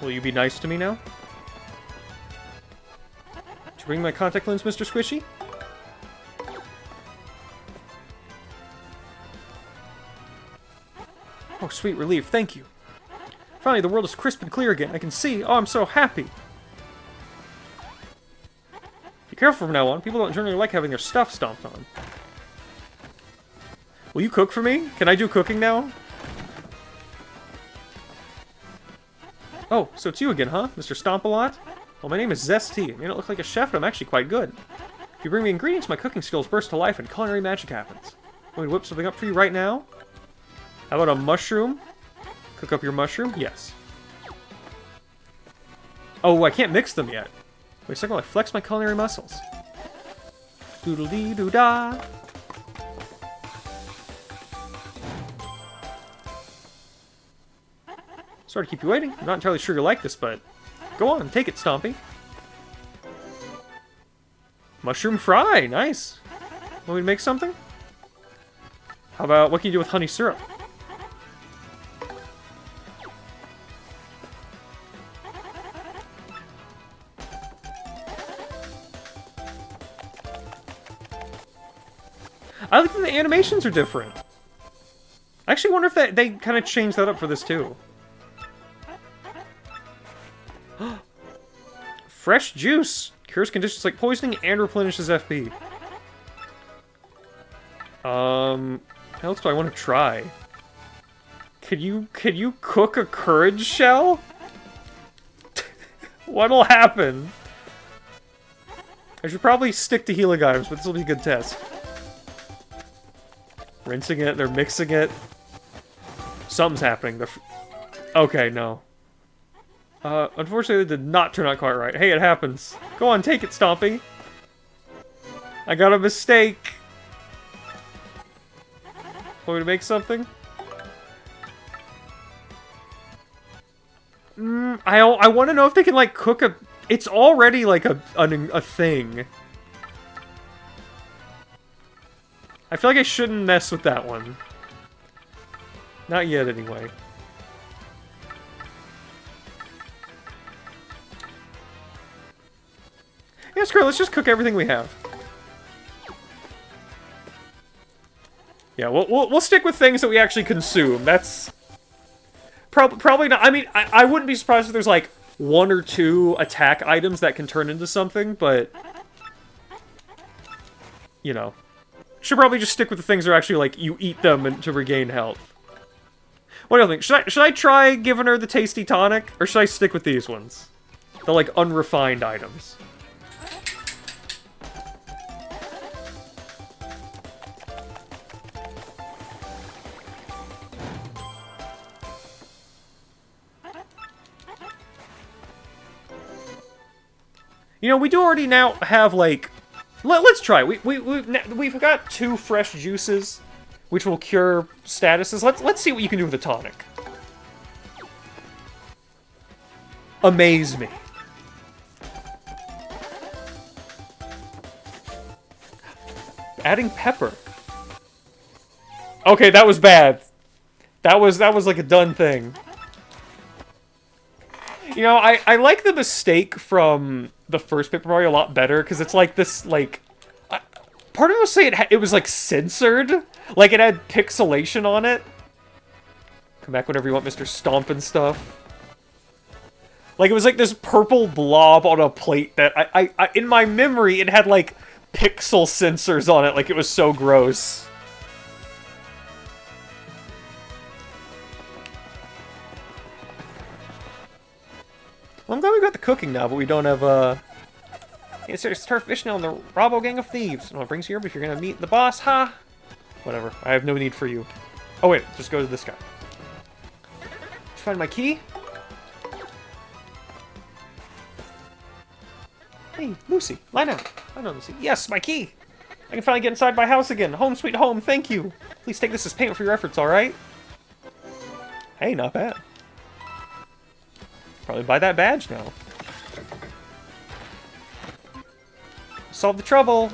Will you be nice to me now? Did you bring my contact lens, Mr. Squishy? Oh, sweet relief, thank you. Finally, the world is crisp and clear again. I can see. Oh, I'm so happy. Be careful from now on. People don't generally like having their stuff stomped on. Will you cook for me? Can I do cooking now? Oh, so it's you again, huh? Mr. Stomp-A-Lot? Well, my name is Zesty. You don't look like a chef, but I'm actually quite good. If you bring me ingredients, my cooking skills burst to life and culinary magic happens. Want me to whip something up for you right now? How about a mushroom? Cook up your mushroom? Yes. Oh, I can't mix them yet. Wait a second while I flex my culinary muscles. Doodle-dee-doo-dah. Sorry to keep you waiting. I'm not entirely sure you like this, but go on, take it, Stompy. Mushroom fry, nice. Want me to make something? How about, what can you do with honey syrup? I like that the animations are different. I actually wonder if they kind of changed that up for this too. Fresh juice! Cures conditions like poisoning and replenishes FP. How else do I want to try? Could you cook a courage shell? What'll happen? I should probably stick to healing items, but this will be a good test. Rinsing it, they're mixing it. Something's happening. Okay, no. Unfortunately, it did not turn out quite right. Hey, it happens. Go on, take it, Stompy. I got a mistake. Want me to make something? I want to know if they can, like, cook a... It's already, like, a thing. I feel like I shouldn't mess with that one. Not yet, anyway. Yeah, screw it, let's just cook everything we have. Yeah, we'll stick with things that we actually consume. That's... Probably not... I mean, I wouldn't be surprised if there's, like, 1 or 2 attack items that can turn into something, but... You know. Should probably just stick with the things that are actually, like, you eat them to regain health. What do you think? Should I try giving her the tasty tonic? Or should I stick with these ones? The, like, unrefined items. You know, we do already now have, like... Let's try. We've got 2 fresh juices, which will cure statuses. Let's see what you can do with a tonic. Amaze me. Adding pepper. Okay, that was bad. That was like a done thing. You know, I like the mistake from the first Paper Mario a lot better, because it's like this, like... part of me was saying it was, like, censored. Like, it had pixelation on it. Come back whenever you want, Mr. Stomp and stuff. Like, it was like this purple blob on a plate that I in my memory, it had, like, pixel sensors on it. Like, it was so gross. Well, I'm glad we got the cooking now, but we don't have, Hey, sir, it's Turf Vishnu and the Robo Gang of Thieves. Well, it brings you here, but if you're gonna meet the boss, ha! Whatever. I have no need for you. Oh, wait. Just go to this guy. Did you find my key? Hey, Lucy. Lie down. Lie down, Lucy. Yes, my key! I can finally get inside my house again. Home sweet home, thank you! Please take this as payment for your efforts, alright? Hey, not bad. Probably buy that badge now. Solve the trouble.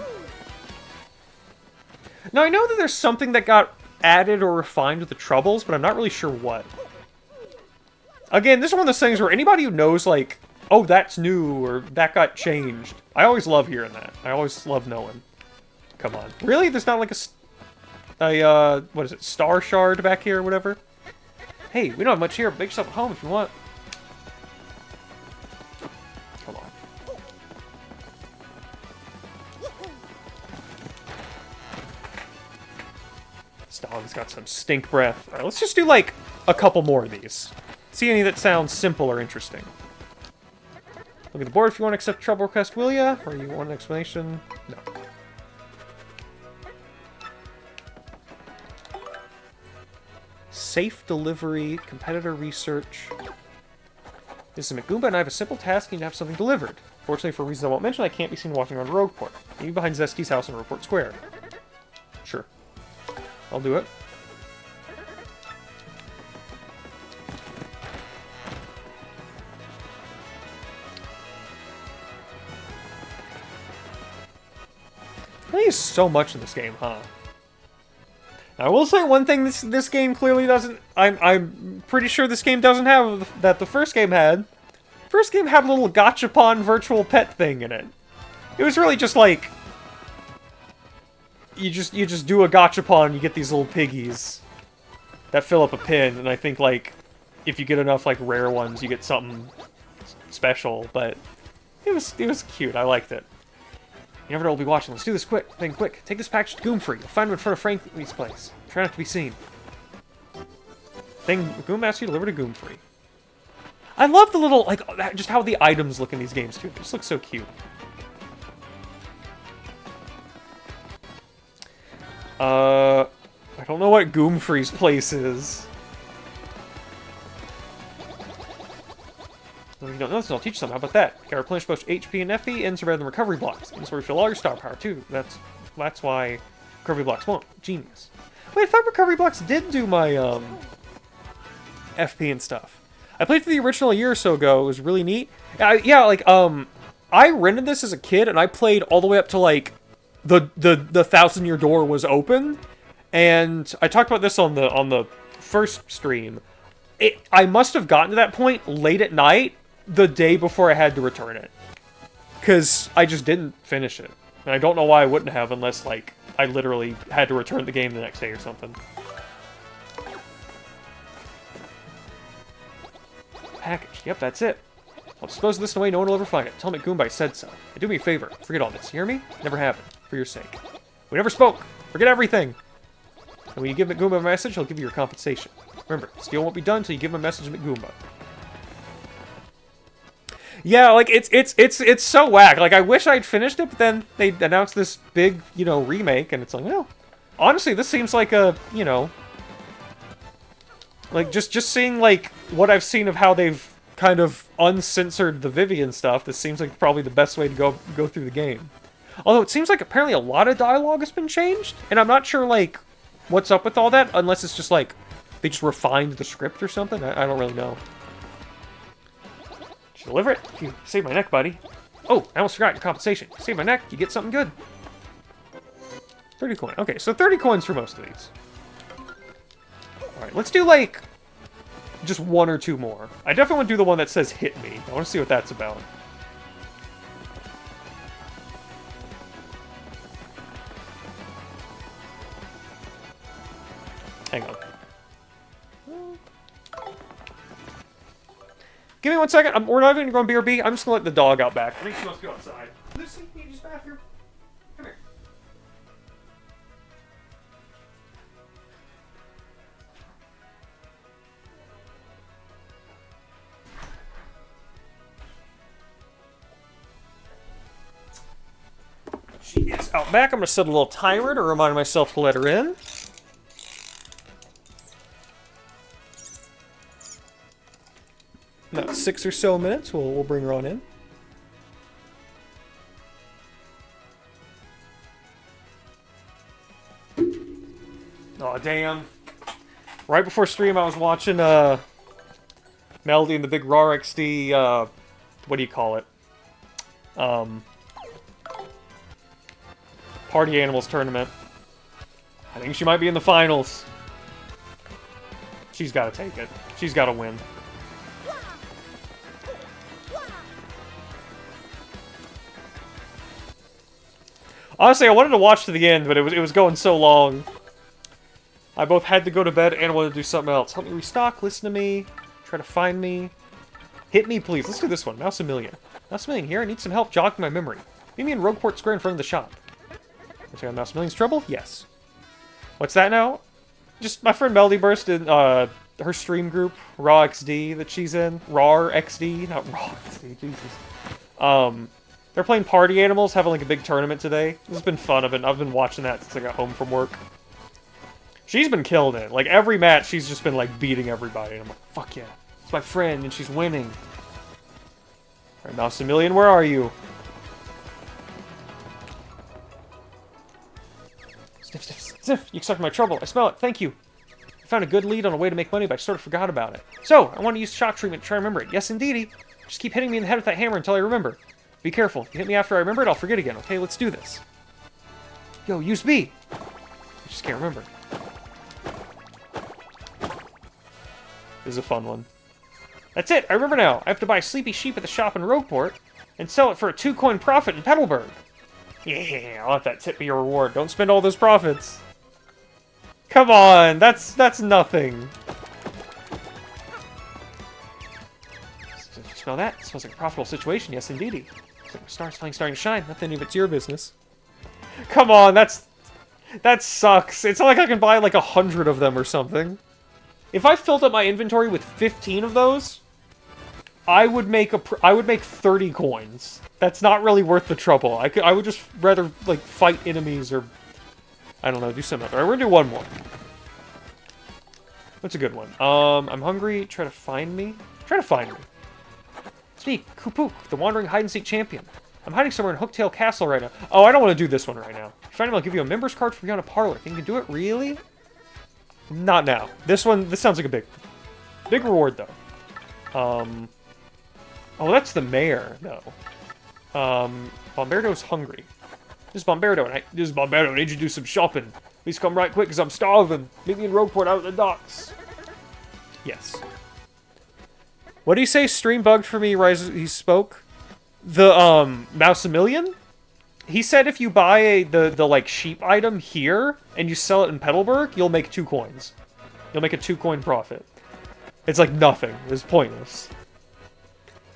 Now, I know that there's something that got added or refined with the troubles, but I'm not really sure what. Again, this is one of those things where anybody who knows, like, oh, that's new, or that got changed. I always love hearing that. I always love knowing. Come on. Really? There's not like what is it, Star Shard back here or whatever? Hey, we don't have much here, but make yourself at home if you want. Come on. This dog's got some stink breath. Alright, let's just do, like, a couple more of these. See any that sounds simple or interesting. Look at the board if you want to accept trouble request, will ya? Or you want an explanation? No. Safe delivery, competitor research. This is McGoomba and I have a simple task and to have something delivered. Fortunately, for reasons I won't mention, I can't be seen walking around Rogueport. Maybe behind Zesky's house in Rogueport Square. Sure. I'll do it. I think there's so much in this game, huh? Now, I will say one thing this game clearly doesn't... I'm pretty sure this game doesn't have that the first game had. First game had a little gachapon virtual pet thing in it. It was really just like... You just do a gachapon and you get these little piggies that fill up a pin, and I think, like, if you get enough, like, rare ones, you get something special, but it was cute. I liked it. You never know we'll be watching. Let's do this quick. Quick. Take this package to Goomfree. You'll find him in front of Frankie's place. Try not to be seen. Goom asks you to deliver to Goomfree. I love the little, like, just how the items look in these games, too. They just look so cute. I don't know what Goomfree's place is. Well, if you don't know this, I'll teach you something. How about that? You gotta replenish both HP and FP, and survive the recovery blocks. And that's where you feel all your star power, too. That's why recovery blocks won't. Genius. Wait, I thought recovery blocks did do my, FP and stuff. I played through the original a year or so ago. It was really neat. Yeah, like, I rented this as a kid, and I played all the way up to, like, the 1,000-year door was open. And I talked about this on the first stream. I must have gotten to that point late at night, the day before I had to return it. Because I just didn't finish it. And I don't know why I wouldn't have unless, like, I literally had to return the game the next day or something. Package. Yep, that's it. I'll dispose of this in a way no one will ever find it. Tell McGoomba I said so. And do me a favor. Forget all this. You hear me? Never happened. For your sake. We never spoke. Forget everything. And when you give McGoomba a message, he'll give you your compensation. Remember, the deal won't be done until you give him a message to McGoomba. Yeah, like, it's so whack. Like, I wish I'd finished it, but then they announced this big, you know, remake, and it's like, well, honestly, this seems like a, you know, like, just seeing, like, what I've seen of how they've kind of uncensored the Vivian stuff, this seems like probably the best way to go through the game. Although it seems like apparently a lot of dialogue has been changed, and I'm not sure, like, what's up with all that, unless it's just, like, they just refined the script or something? I don't really know. Did you deliver it? You saved my neck, buddy. Oh, I almost forgot your compensation. Save my neck, you get something good. 30 coin. Okay, so 30 coins for most of these. Alright, let's do, like, just one or two more. I definitely want to do the one that says hit me. I want to see what that's about. Hang on. Give me 1 second. We're not even going to go on BRB. I'm just going to let the dog out back. I think she wants to go outside. Lucy, can you use the bathroom? Come here. She is out back. I'm going to set a little timer to remind myself to let her in. About 6 or so minutes, we'll bring her on in. Oh damn. Right before stream I was watching Melody and the big RAR XD, what do you call it? Party Animals tournament. I think she might be in the finals. She's gotta take it. She's gotta win. Honestly, I wanted to watch to the end, but it was going so long. I both had to go to bed and wanted to do something else. Help me restock, listen to me, try to find me. Hit me, please. Let's do this one. Mouse Amelia. Mouse Amelia here. I need some help jogging my memory. Meet me in Rogueport Square in front of the shop. What's on Mouse Amelia's trouble? Yes. What's that now? Just my friend Melody burst in her stream group, Raw XD, that she's in. RAR XD, not Raw XD, Jesus. They're playing Party Animals, having like a big tournament today. This has been fun. I've been watching that since I got home from work. She's been killing it. Like every match, she's just been like beating everybody. And I'm like, fuck yeah, it's my friend, and she's winning. All right, Mouse Emilian, where are you? Sniff, sniff, sniff. You sucked my trouble. I smell it. Thank you. I found a good lead on a way to make money, but I sort of forgot about it. So I want to use shock treatment to try to remember it. Yes, indeedy. Just keep hitting me in the head with that hammer until I remember. Be careful. If you hit me after I remember it, I'll forget again. Okay, let's do this. Yo, use B. I just can't remember. This is a fun one. That's it. I remember now. I have to buy a sleepy sheep at the shop in Rogueport and sell it for a 2-coin profit in Petalburg. Yeah, I'll let that tip be your reward. Don't spend all those profits. Come on, that's nothing. Did you smell that? It smells like a profitable situation. Yes, indeedy. Stars finally starting to shine. Nothing if it's your business. Come on, that sucks. It's not like I can buy like 100 of them or something. If I filled up my inventory with 15 of those, I would make 30 coins. That's not really worth the trouble. I would just rather like fight enemies or I don't know, do something. Alright, we're gonna do one more. What's a good one? I'm hungry. Try to find me. Try to find me. It's me, Kupook, the wandering hide-and-seek champion. I'm hiding somewhere in Hooktail Castle right now. Oh, I don't want to do this one right now. If you find him, I'll give you a member's card for beyond a parlor. Think you can do it? Really? Not now. This sounds like a big reward, though. Oh, that's the mayor, no. Bombardo's hungry. This is Bombardo, I need you to do some shopping. Please come right quick, because I'm starving. Meet me in Rogueport out at the docks. Yes. What do you say? Stream bugged for me, he spoke? The, Mousemillion? He said if you buy the like, sheep item here, and you sell it in Petalburg, you'll make 2 coins. You'll make a 2-coin profit. It's like nothing. It's pointless.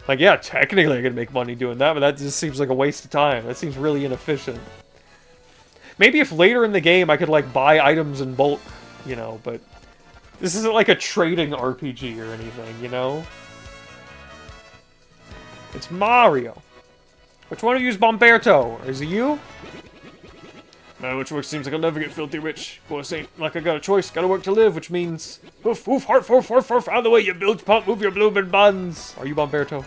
Like, yeah, technically I could make money doing that, but that just seems like a waste of time. That seems really inefficient. Maybe if later in the game I could, like, buy items in bulk, you know, but this isn't like a trading RPG or anything, you know? It's Mario. Which one of you is Bomberto? Is it you? Which work seems like I'll never get filthy rich. Of course, ain't like I got a choice. Gotta work to live, which means... Oof, oof, harf, harf, harf, harf, out of the way, you bilge pump, move your blooming buns. Are you Bomberto?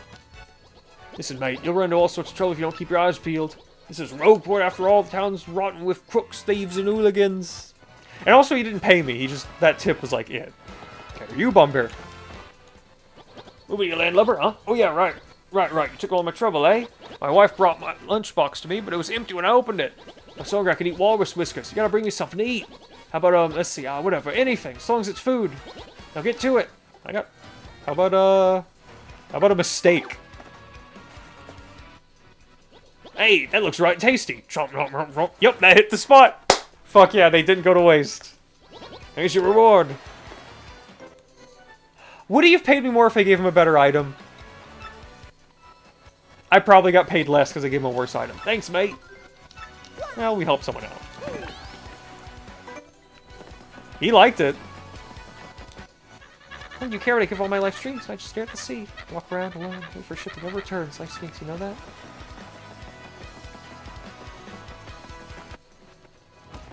Listen, mate, you'll run into all sorts of trouble if you don't keep your eyes peeled. This is Rogueport, after all. The town's rotten with crooks, thieves, and hooligans. And also, he didn't pay me. He just... That tip was like, yeah. Okay, are you Bomberto? Who be you, landlubber, huh? Oh, yeah, right. Right. You took all my trouble, eh? My wife brought my lunchbox to me, but it was empty when I opened it. I'm so hungry I could eat walrus whiskers. You gotta bring me something to eat. How about, let's see, whatever, anything, as long as it's food. Now get to it. How about a mistake? Hey, that looks right tasty. Chomp, chomp, chomp, chomp. Yep, that hit the spot. Fuck yeah, they didn't go to waste. Here's your reward. Would he have paid me more if I gave him a better item? I probably got paid less because I gave him a worse item. Thanks, mate. Well, we helped someone out. He liked it. When you care what I give all my life's dreams, I just stare at the sea. Walk around alone, wait for a ship that never returns. Life stinks, you know that?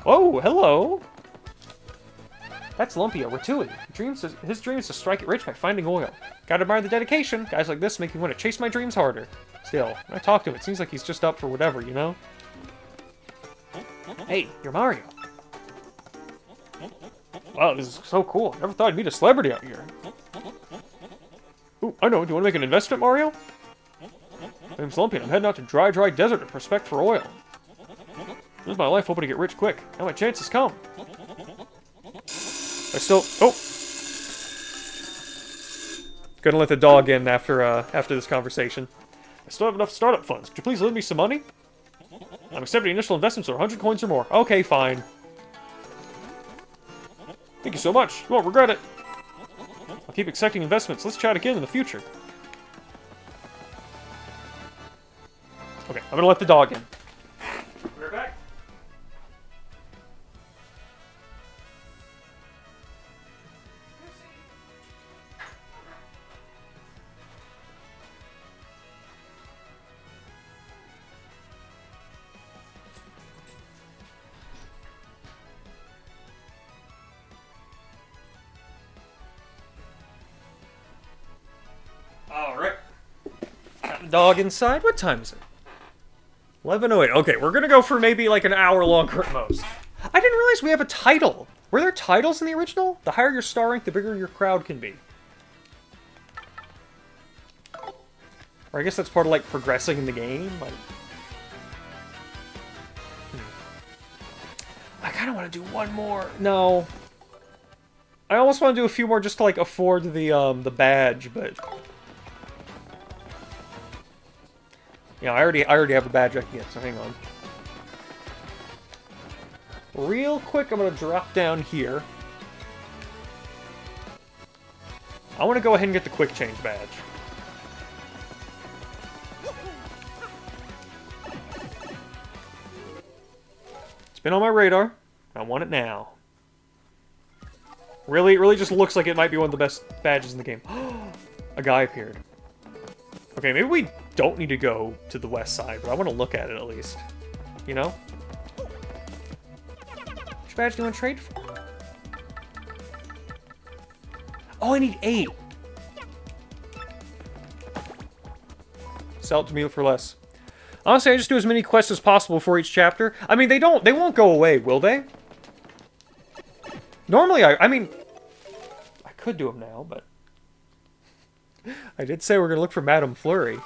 Oh, hello! That's Lumpia, Rattouille. His dream is to strike it rich by finding oil. Gotta admire the dedication. Guys like this make me want to chase my dreams harder. Still, when I talk to him, it seems like he's just up for whatever, you know? Hey, you're Mario. Wow, this is so cool. Never thought I'd meet a celebrity out here. Ooh, I know. Do you want to make an investment, Mario? My name's Lumpy, and I'm heading out to dry desert to prospect for oil. This is my life, hoping to get rich quick. Now my chance has come. Oh! Gonna let the dog in after this conversation. I still have enough startup funds. Could you please lend me some money? I'm accepting initial investments of 100 coins or more. Okay, fine. Thank you so much. You won't regret it. I'll keep accepting investments. Let's chat again in the future. Okay, I'm gonna let the dog in. We're back. Alright. Got the dog inside. What time is it? 11:08. Okay, we're gonna go for maybe like an hour longer at most. I didn't realize we have a title. Were there titles in the original? The higher your star rank, the bigger your crowd can be. Or I guess that's part of like progressing in the game. Like, I kind of want to do one more. No. I almost want to do a few more just to like afford the badge, but yeah, I already have a badge I can get, so hang on. Real quick, I'm gonna drop down here. I want to go ahead and get the quick change badge. It's been on my radar. I want it now. Really just looks like it might be one of the best badges in the game. A guy appeared. Okay, maybe we don't need to go to the west side, but I want to look at it at least. You know? Which badge do you want to trade for? Oh, I need 8. Sell it to me for less. Honestly, I just do as many quests as possible for each chapter. I mean, they won't go away, will they? Normally, I mean, I could do them now, but I did say we're gonna look for Madame Flurry.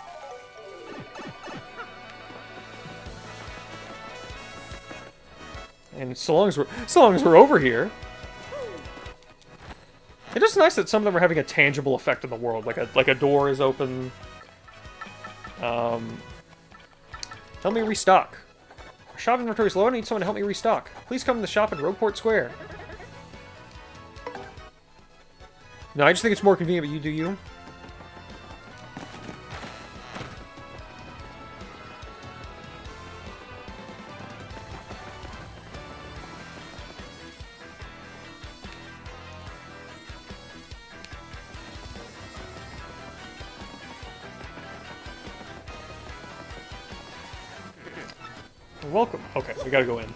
And so long as we're over here, it is nice that some of them are having a tangible effect in the world, like a door is open. Help me restock. Our shop inventory is low. I need someone to help me restock. Please come to the shop in Rogueport Square. No, I just think it's more convenient, but you do you. Welcome. Okay, we gotta go in.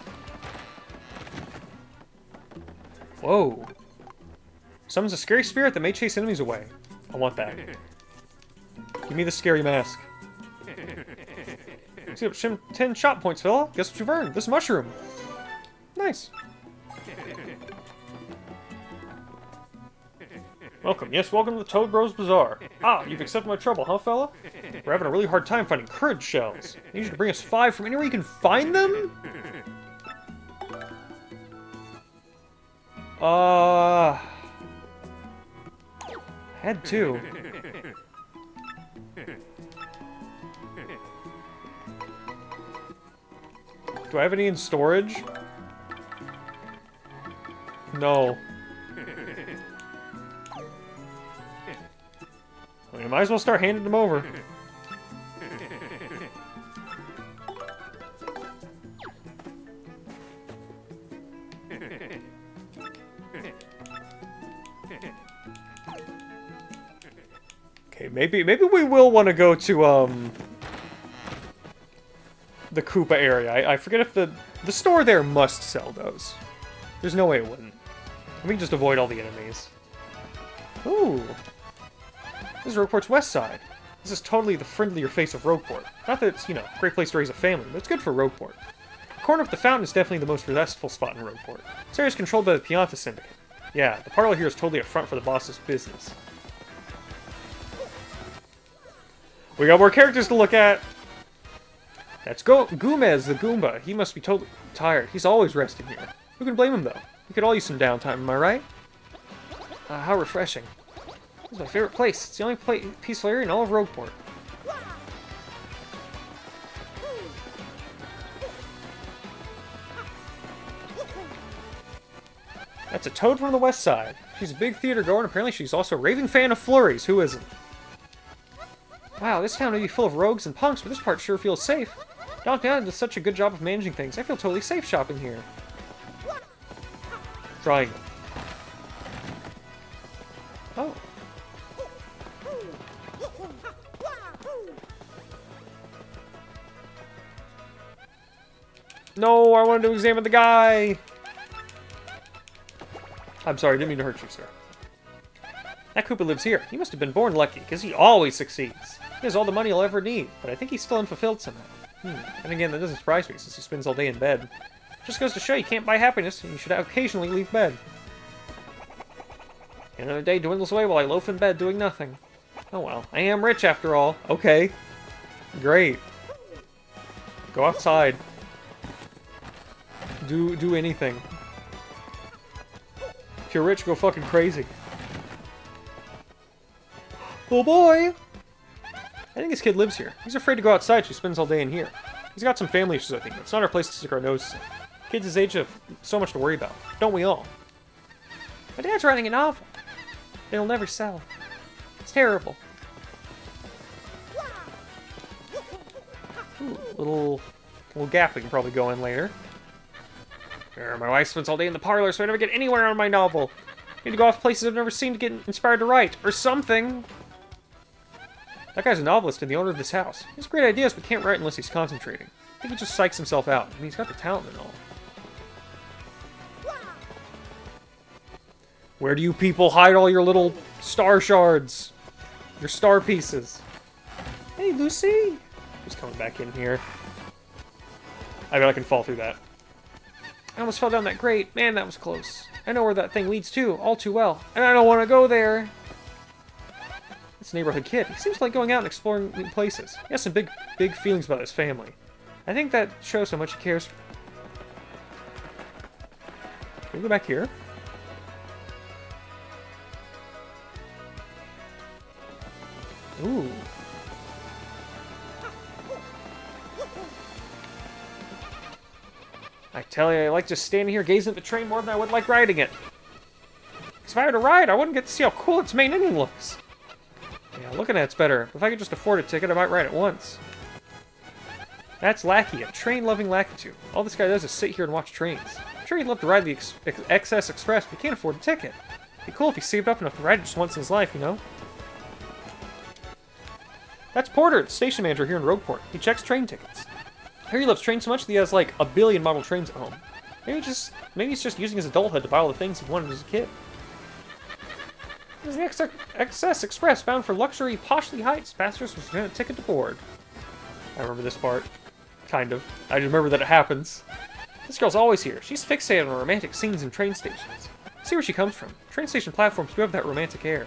Whoa. Summons a scary spirit that may chase enemies away. I want that. Give me the scary mask. See up 10 shot points, fella. Guess what you've earned? This mushroom. Nice. Welcome. Yes, welcome to the Toad Bros Bazaar. Ah, you've accepted my trouble, huh, fella? We're having a really hard time finding courage shells. I need you to bring us 5 from anywhere you can find them? Had to. Do I have any in storage? No. I mean, I might as well start handing them over. Okay, maybe we will want to go to the Koopa area. I forget if the store there must sell those. There's no way it wouldn't. We can just avoid all the enemies. Ooh. This is Rogueport's west side. This is totally the friendlier face of Rogueport. Not that it's, you know, a great place to raise a family, but it's good for Rogueport. The corner of the fountain is definitely the most restful spot in Rogueport. This area is controlled by the Pianta Syndicate. Yeah, the parlor here is totally a front for the boss's business. We got more characters to look at! That's Gomez, the Goomba. He must be totally tired. He's always resting here. Who can blame him, though? We could all use some downtime, am I right? How refreshing. This is my favorite place. It's the only peaceful area in all of Rogueport. That's a Toad from the west side. She's a big theater goer, and apparently she's also a raving fan of flurries. Who isn't? Wow, this town may be full of rogues and punks, but this part sure feels safe. Downtown does such a good job of managing things. I feel totally safe shopping here. Triangle. Oh. No, I wanted to examine the guy! I'm sorry, I didn't mean to hurt you, sir. That Koopa lives here. He must have been born lucky, because he always succeeds. He has all the money he'll ever need, but I think he's still unfulfilled somehow. And again, that doesn't surprise me, since he spends all day in bed. Just goes to show you can't buy happiness, and you should occasionally leave bed. Another day dwindles away while I loaf in bed doing nothing. Oh well, I am rich after all. Okay. Great. Go outside. Do anything. If you're rich, go fucking crazy. Oh boy! I think this kid lives here. He's afraid to go outside, so he spends all day in here. He's got some family issues, I think. It's not our place to stick our noses in. Kids his age have so much to worry about. Don't we all? My dad's writing a novel. It'll never sell. It's terrible. Ooh, little gap we can probably go in later. My wife spends all day in the parlor, so I never get anywhere on my novel. I need to go off places I've never seen to get inspired to write. Or something. That guy's a novelist and the owner of this house. He has great ideas, but can't write unless he's concentrating. I think he just psychs himself out. I mean, he's got the talent and all. Where do you people hide all your little star shards? Your star pieces? Hey, Lucy! Who's coming back in here? I bet I can fall through that. I almost fell down that grate. Man, that was close. I know where that thing leads to, all too well. And I don't want to go there. This neighborhood kid. He seems like going out and exploring new places. He has some big feelings about his family. I think that shows how much he cares. Can we go back here? Ooh. I tell you, I like just standing here gazing at the train more than I would like riding it. Because if I were to ride, I wouldn't get to see how cool its main ending looks. Yeah, looking at it's better. If I could just afford a ticket, I might ride it once. That's Lackey, a train-loving Lackitude. All this guy does is sit here and watch trains. I'm sure he'd love to ride the XS Express, but he can't afford a ticket. It'd be cool if he saved up enough to ride it just once in his life, you know? That's Porter, the station manager here in Rogueport. He checks train tickets. I hear he loves trains so much that he has like 1 billion model trains at home. Maybe he's just using his adulthood to buy all the things he wanted as a kid. There's the XS Express bound for luxury Poshly Heights. Passengers with a ticket to board. I remember this part. Kind of. I just remember that it happens. This girl's always here. She's fixated on romantic scenes in train stations. See where she comes from. Train station platforms do have that romantic air.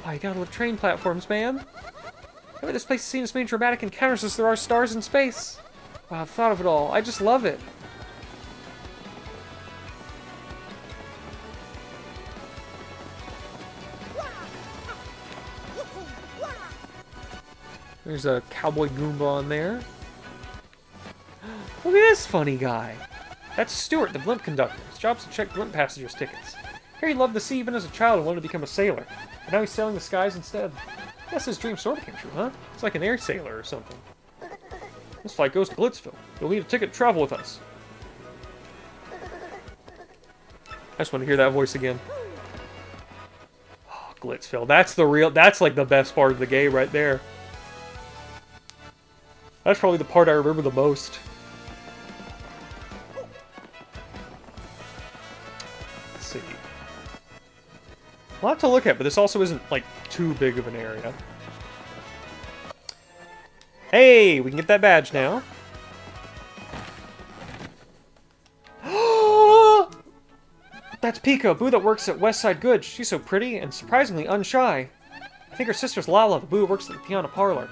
Oh, you gotta love train platforms, man. I bet this place has seen as many dramatic encounters as there are stars in space. Wow, the thought of it all. I just love it. There's a cowboy Goomba on there. Look at this funny guy. That's Stuart, the blimp conductor. His job's to check blimp passengers' tickets. Harry loved the sea even as a child and wanted to become a sailor. But now he's sailing the skies instead. I guess his dream sort of came true, huh? It's like an air sailor or something. This flight goes to Glitzville. You'll need a ticket to travel with us. I just want to hear that voice again. Oh, Glitzville. That's like the best part of the game right there. That's probably the part I remember the most. Let's see. A lot to look at, but this also isn't, like, too big of an area. Hey, we can get that badge now. That's Pika, boo that works at Westside Goods. She's so pretty and surprisingly unshy. I think her sister's Lala, the boo who works at the piano parlor.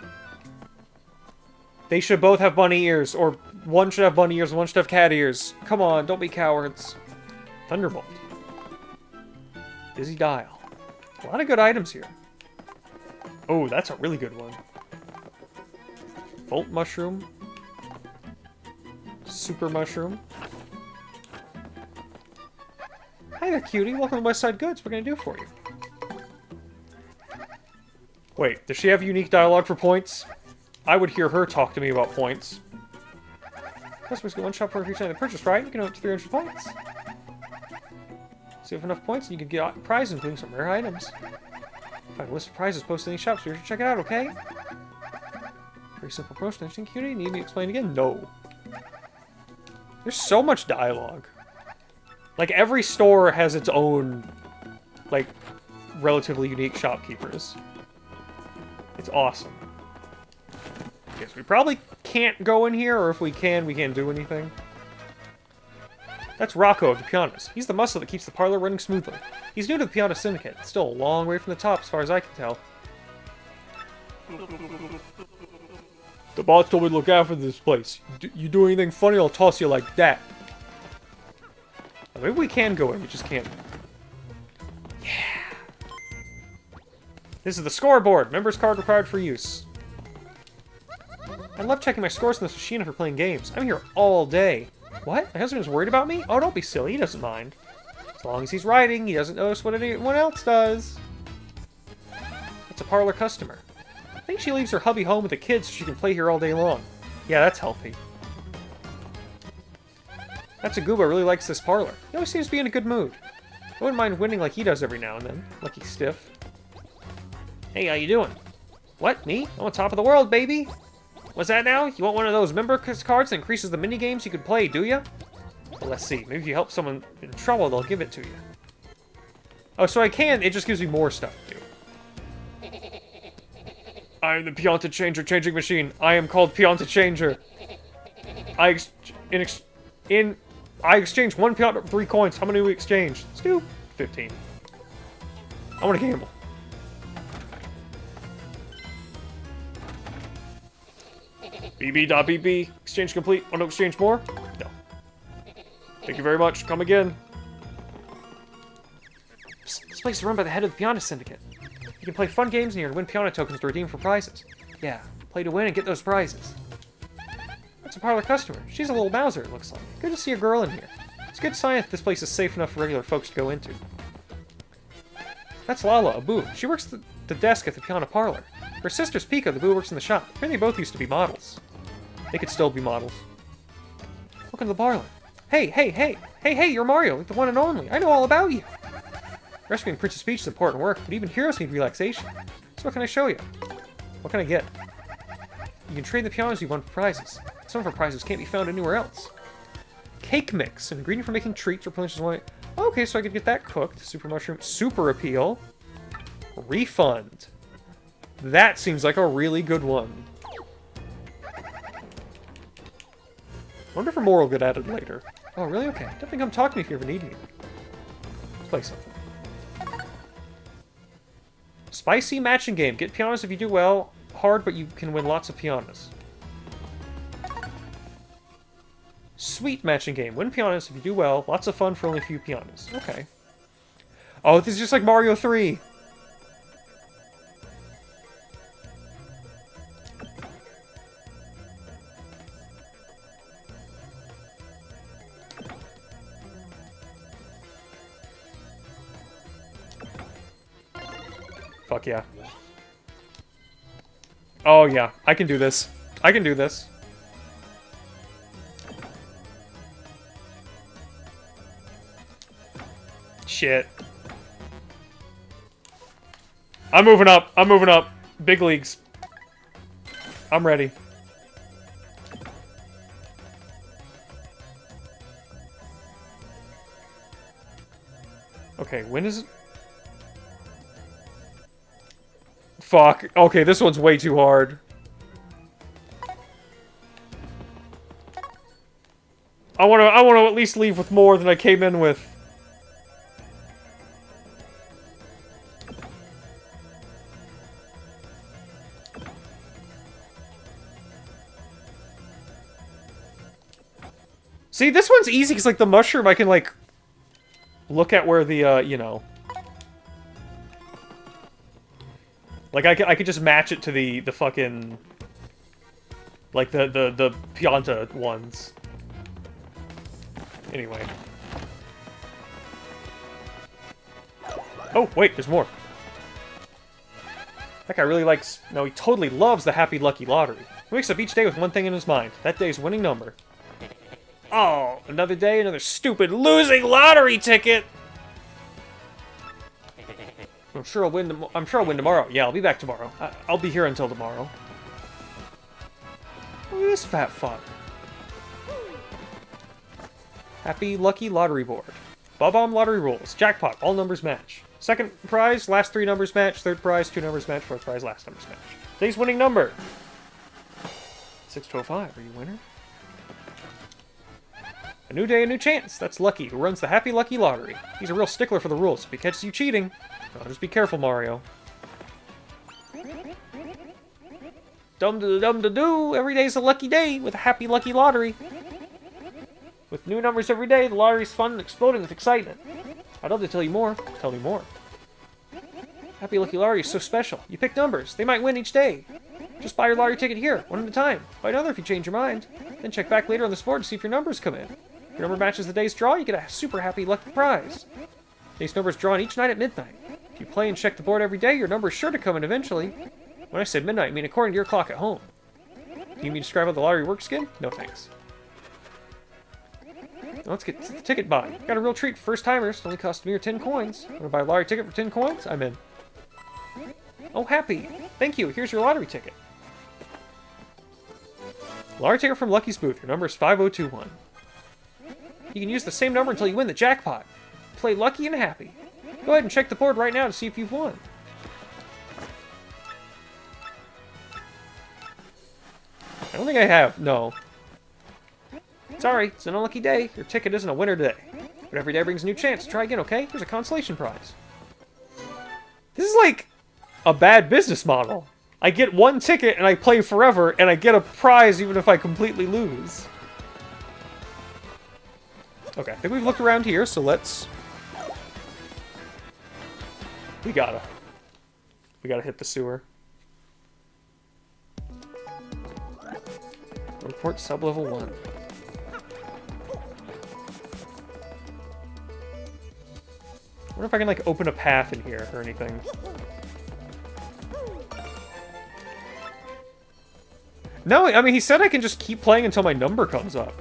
They should both have bunny ears, or one should have bunny ears and one should have cat ears. Come on, don't be cowards. Thunderbolt. Busy dial. A lot of good items here. Oh, that's a really good one. Volt mushroom. Super mushroom. Hi there, cutie. Welcome to Westside Goods. What can I do for you? Wait, does she have unique dialogue for points? I would hear her talk to me about points. Customers get one shot for each time they purchase, right? You can earn up to 300 points. So you have enough points and you can get prizes, including some rare items. Find a list of prizes posted in these shops, so you should check it out, okay? Very simple promotion. Interesting, cutie. Need me to explain again? No. There's so much dialogue. Like, every store has its own, like, relatively unique shopkeepers. It's awesome. Guess we probably can't go in here, or if we can, we can't do anything. That's Rocco of the Pianos. He's the muscle that keeps the parlor running smoothly. He's new to the Piano Syndicate. Still a long way from the top, as far as I can tell. The boss told me to look out for this place. You do anything funny, I'll toss you like that. Maybe we can go in, we just can't. Yeah! This is the scoreboard. Member's card required for use. I love checking my scores on this machine after playing games. I'm here all day. What? My husband is worried about me? Oh, don't be silly. He doesn't mind. As long as he's writing, he doesn't notice what anyone else does. That's a parlor customer. I think she leaves her hubby home with the kids so she can play here all day long. Yeah, that's healthy. That's a Gooba really likes this parlor. He always seems to be in a good mood. I wouldn't mind winning like he does every now and then. Lucky stiff. Hey, how you doing? What, me? I'm on top of the world, baby! What's that now? You want one of those member cards that increases the mini-games you could play, do ya? Well, let's see. Maybe if you help someone in trouble, they'll give it to you. Oh, so I can. It just gives me more stuff to do. I'm the Pianta Changer changing machine. I am called Pianta Changer. I exchange one Pianta for 3 coins. How many do we exchange? Let's do 15. I want to gamble. BB.BB. Exchange complete. Want to exchange more? No. Thank you very much. Come again. This place is run by the head of the Piano Syndicate. You can play fun games in here and win Piano tokens to redeem for prizes. Yeah, play to win and get those prizes. That's a parlor customer. She's a little Mauser, it looks like. Good to see a girl in here. It's a good sign if this place is safe enough for regular folks to go into. That's Lala, a boo. She works the desk at the piano parlor. Her sister's Pika, the boo works in the shop. Here they both used to be models. They could still be models. Welcome to the parlor. Hey, you're Mario, the one and only. I know all about you. Rescuing Princess Peach is important work, but even heroes need relaxation. So what can I show you? What can I get? You can trade the pianos you won for prizes. Some of our prizes can't be found anywhere else. Cake mix. An ingredient for making treats replenishes one. Okay, so I could get that cooked. Super mushroom. Super appeal. Refund. That seems like a really good one. Wonder if a more will get added later. Oh, really? Okay. Definitely come talk to me if you ever need me. Let's play something. Spicy matching game. Get pianos if you do well. Hard, but you can win lots of pianos. Sweet matching game. Win pianos if you do well. Lots of fun for only a few pianos. Okay. Oh, this is just like Mario 3. Fuck yeah. Oh yeah, I can do this. I can do this. Shit. I'm moving up. I'm moving up. Big leagues. I'm ready. Okay, when is it? Fuck. Okay, this one's way too hard. I want to at least leave with more than I came in with. See, this one's easy because, like, the mushroom, I can, like, look at where the, you know... Like, I could just match it to the fucking... Like, the Pianta ones. Anyway. Oh, wait, there's more. That guy really likes... No, he totally loves the Happy Lucky Lottery. He wakes up each day with one thing in his mind. That day's winning number. Oh, another day, another stupid losing lottery ticket! I'm sure I'll win tomorrow. Yeah, I'll be back tomorrow. I'll be here until tomorrow. Look at this fat fuck. Happy Lucky Lottery Board. Bob-omb Lottery Rules. Jackpot. All numbers match. Second prize, last 3 numbers match. Third prize, 2 numbers match. Fourth prize, last numbers match. Today's winning number. 625. Are you winner? A new day, a new chance. That's Lucky, who runs the Happy Lucky Lottery. He's a real stickler for the rules. If he catches you cheating, oh, just be careful, Mario. Dum-da-dum-da-doo. Every day's a lucky day with a Happy Lucky Lottery. With new numbers every day, the lottery's fun and exploding with excitement. I'd love to tell you more. Tell me more. Happy Lucky Lottery is so special. You pick numbers. They might win each day. Just buy your lottery ticket here, one at a time. Buy another if you change your mind. Then check back later on this board to see if your numbers come in. If your number matches the day's draw, you get a super happy lucky prize. Today's number is drawn each night at midnight. If you play and check the board every day, your number is sure to come in eventually. When I said midnight, I mean according to your clock at home. Do you need me to describe how the lottery works again? No thanks. Now let's get to the ticket buy. Got a real treat for first-timers. It only cost me or 10 coins. Want to buy a lottery ticket for 10 coins? I'm in. Oh, happy. Thank you. Here's your lottery ticket. Lottery ticket from Lucky's booth. Your number is 5021. You can use the same number until you win the jackpot. Play lucky and happy. Go ahead and check the board right now to see if you've won. I don't think I have. No. Sorry, it's an unlucky day. Your ticket isn't a winner today. But every day brings a new chance. Try again, okay? Here's a consolation prize. This is like a bad business model. I get one ticket and I play forever, and I get a prize even if I completely lose. Okay, I think we've looked around here, so let's... We gotta hit the sewer. Report sub-level 1. I wonder if I can, like, open a path in here or anything. No, I mean, he said I can just keep playing until my number comes up.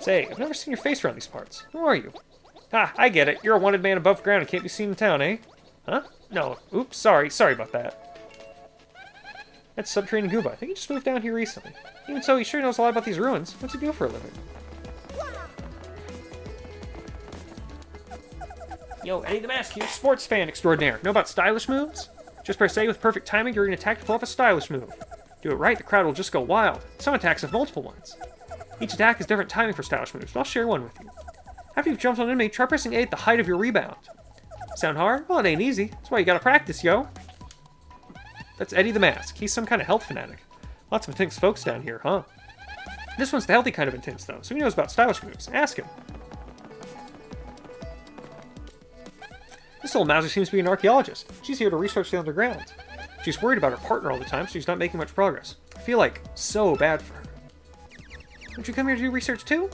Say, I've never seen your face around these parts. Who are you? Ah, I get it. You're a wanted man above ground and can't be seen in town, eh? Huh? No. Oops, sorry. Sorry about that. That's Subterranean Gooba. I think he just moved down here recently. Even so, he sure knows a lot about these ruins. What's he do for a living? Yo, Eddie the Mask here, sports fan extraordinaire. Know about stylish moves? Just press A with perfect timing during an attack to pull off a stylish move. Do it right, the crowd will just go wild. Some attacks have multiple ones. Each attack has different timing for stylish moves, but I'll share one with you. After you've jumped on an enemy, try pressing A at the height of your rebound. Sound hard? Well, it ain't easy. That's why you gotta practice, yo. That's Eddie the Mask. He's some kind of health fanatic. Lots of intense folks down here, huh? This one's the healthy kind of intense, though, so he knows about stylish moves. Ask him. This old Mauser seems to be an archaeologist. She's here to research the underground. She's worried about her partner all the time, so she's not making much progress. I feel like so bad for her. Don't you come here to do research too?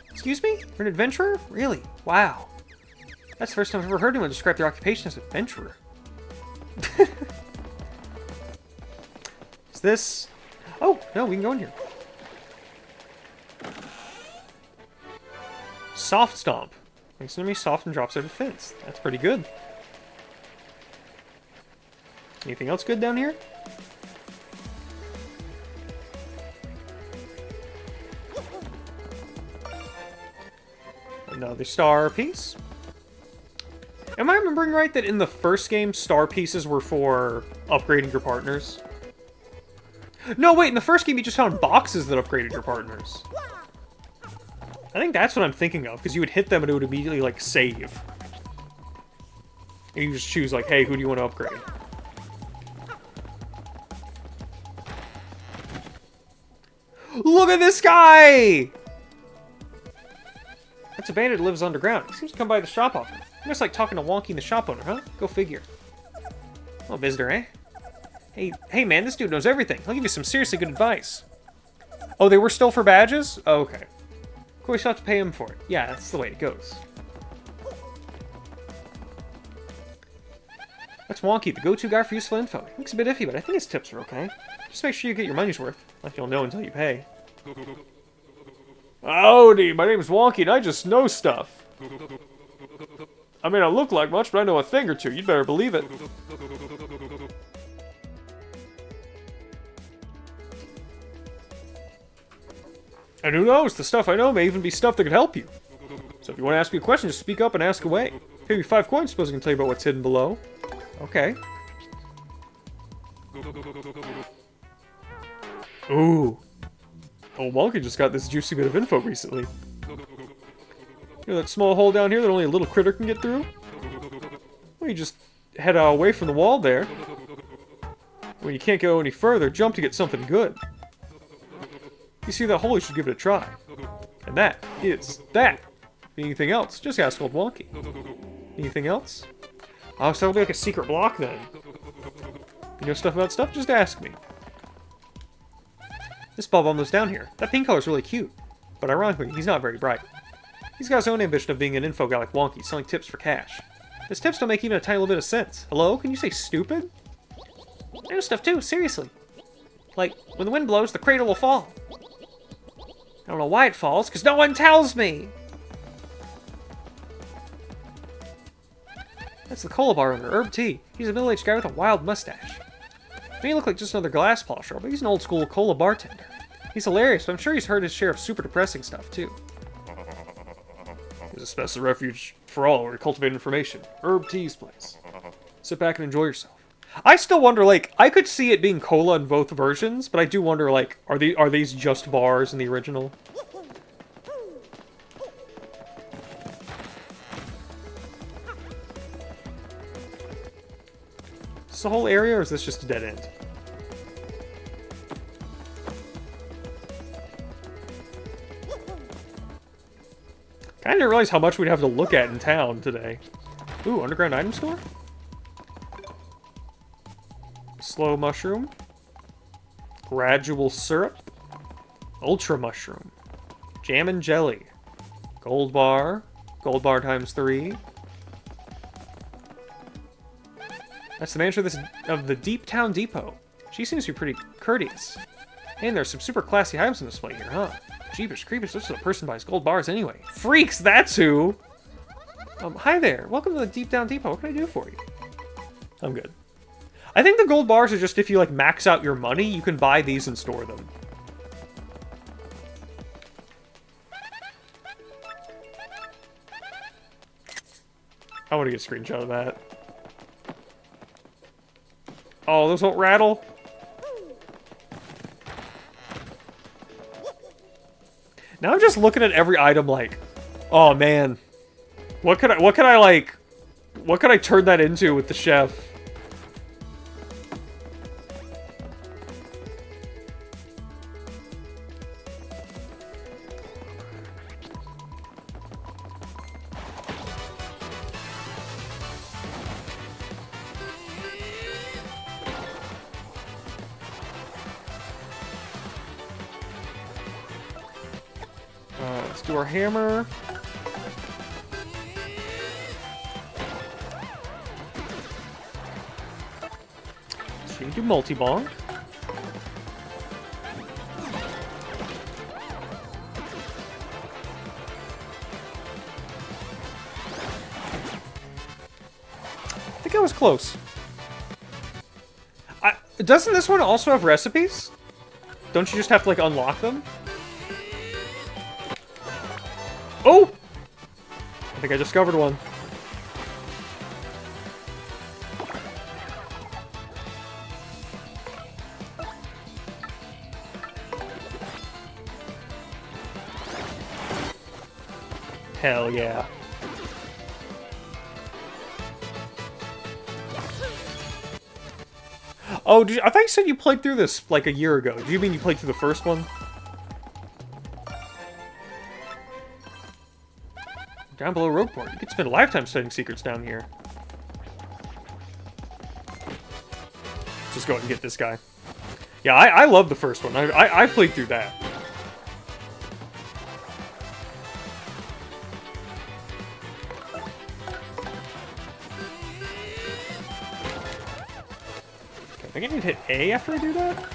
Excuse me? You're an adventurer? Really? Wow. That's the first time I've ever heard anyone describe their occupation as adventurer. Is this... Oh, no, we can go in here. Soft Stomp. Makes an enemy soft and drops their defense. That's pretty good. Anything else good down here? Another star piece. Am I remembering right that in the first game, star pieces were for upgrading your partners? No, wait, in the first game you just found boxes that upgraded your partners. I think that's what I'm thinking of, because you would hit them and it would immediately, like, save. And you just choose, like, hey, who do you want to upgrade? Look at this guy! That's a bandit that lives underground. He seems to come by the shop often. Almost like talking to Wonky, the shop owner, huh? Go figure. Oh, visitor, eh? Hey, man, this dude knows everything. I'll give you some seriously good advice. Oh, they were still for badges? Oh, okay. Of course, you'll have to pay him for it. Yeah, that's the way it goes. That's Wonky, the go-to guy for useful info. He looks a bit iffy, but I think his tips are okay. Just make sure you get your money's worth. Like you'll know until you pay. Howdy, my name's Wonky and I just know stuff. I mean, I look like much, but I know a thing or two. You'd better believe it. And who knows, the stuff I know may even be stuff that could help you. So if you want to ask me a question, just speak up and ask away. Pay me 5 coins, suppose I can tell you about what's hidden below. Okay. Ooh. Old Wonky just got this juicy bit of info recently. You know that small hole down here that only a little critter can get through? Well, you just head away from the wall there. When you can't go any further, jump to get something good. You see that hole, you should give it a try. And that is that. Anything else? Just ask Old Wonky. Anything else? Oh, so it'll be like a secret block then. You know stuff about stuff? Just ask me. This bulb almost down here. That pink color's really cute. But ironically, he's not very bright. He's got his own ambition of being an info guy like Wonky, selling tips for cash. His tips don't make even a tiny little bit of sense. Hello? Can you say stupid? I know stuff too, seriously. Like, when the wind blows, the cradle will fall. I don't know why it falls, because no one tells me! That's the cola bar owner, Herb T. He's a middle-aged guy with a wild mustache. He may look like just another glass polisher, but he's an old-school cola bartender. He's hilarious, but I'm sure he's heard his share of super depressing stuff, too. There's a special refuge for all where we cultivate information. Herb T's place. Sit back and enjoy yourself. I still wonder, like, I could see it being cola in both versions, but I do wonder, like, are these just bars in the original? Is this the whole area, or is this just a dead end? I didn't realize how much we'd have to look at in town today. Ooh, underground item store? Slow mushroom. Gradual syrup. Ultra mushroom. Jam and jelly. Gold bar. Gold bar times 3. That's the manager of the Deep Town Depot. She seems to be pretty courteous. And there's some super classy items on display here, huh? Jeepers creepers, this is a person buys gold bars anyway. Freaks, that's who! Hi there. Welcome to the Deep Town Depot. What can I do for you? I'm good. I think the gold bars are just if you, like, max out your money, you can buy these and store them. I want to get a screenshot of that. Oh, those won't rattle? Now I'm just looking at every item like, oh man, what could I turn that into with the chef? Let's do our hammer. Should we do multi-bonk? I think I was close. Doesn't this one also have recipes? Don't you just have to, like, unlock them? Oh! I think I discovered one. Hell yeah. Oh, I thought you said you played through this like a year ago. Do you mean you played through the first one? Down below Rogueport. You could spend a lifetime studying secrets down here. Just go ahead and get this guy. Yeah, I love the first one. I played through that. Okay, I think I need to hit A after I do that?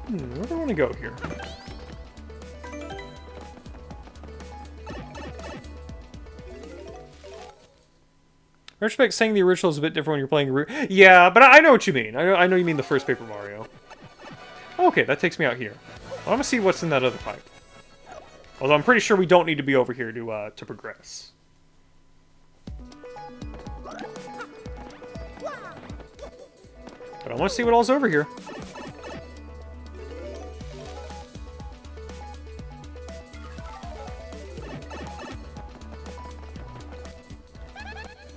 Where do I want to go here? In retrospect, saying the original is a bit different when you're playing Yeah, but I know what you mean. I know you mean the first Paper Mario. Okay, that takes me out here. I want to see what's in that other pipe. Although I'm pretty sure we don't need to be over here to progress. But I want to see what all's over here.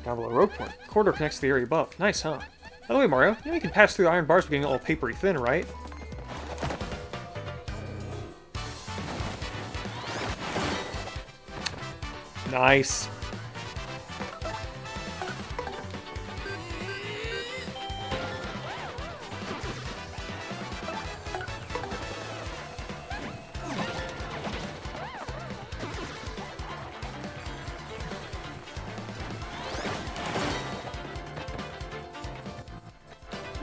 Down below Rogueport. Corridor connects to the area above. Nice, huh? By the way, Mario, you know you can pass through the iron bars by getting all papery thin, right? Nice.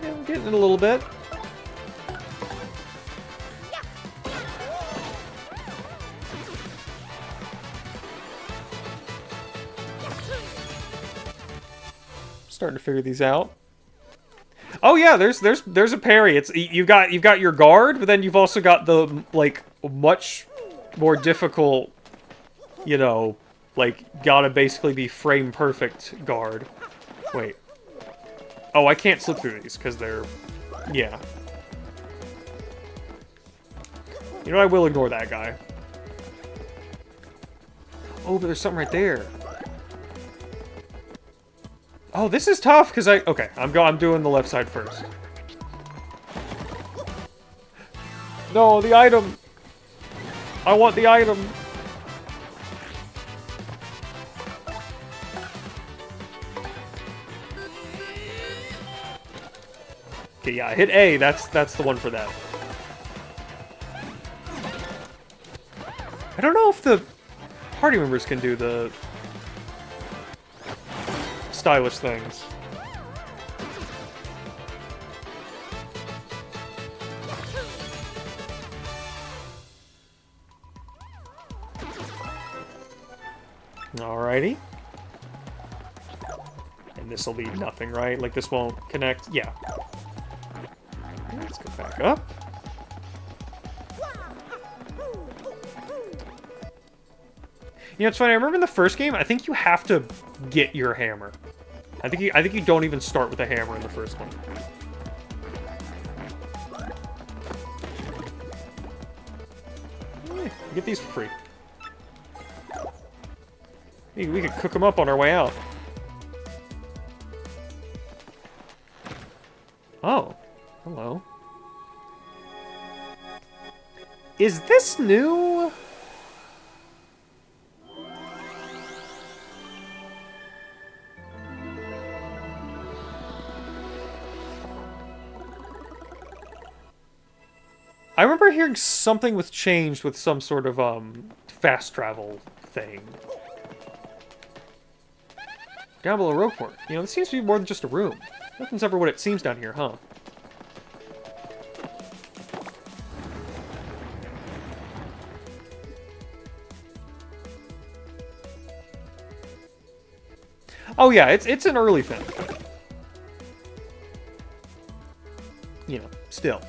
Yeah, I'm getting it a little bit. Starting to figure these out. Oh yeah, there's a parry. It's you've got your guard, but then you've also got the like much more difficult, you know, like gotta basically be frame perfect guard. Wait. Oh, I can't slip through these because they're yeah. You know, I will ignore that guy. Oh, but there's something right there. Oh, this is tough because okay, I'm doing the left side first. No, the item. I want the item. Okay, yeah, hit A. That's the one for that. I don't know if party members can do the stylish things. Alrighty. And this will be nothing, right? Like, this won't connect? Yeah. Let's go back up. You know, it's funny, I remember in the first game, I think you have to get your hammer. I think you don't even start with a hammer in the first one. Yeah, get these for free. We could cook them up on our way out. Oh. Hello. Is this new? I remember hearing something was changed with some sort of, fast travel thing. Down below Rogueport. You know, this seems to be more than just a room. Nothing's ever what it seems down here, huh? Oh yeah, it's an early thing. You know, still.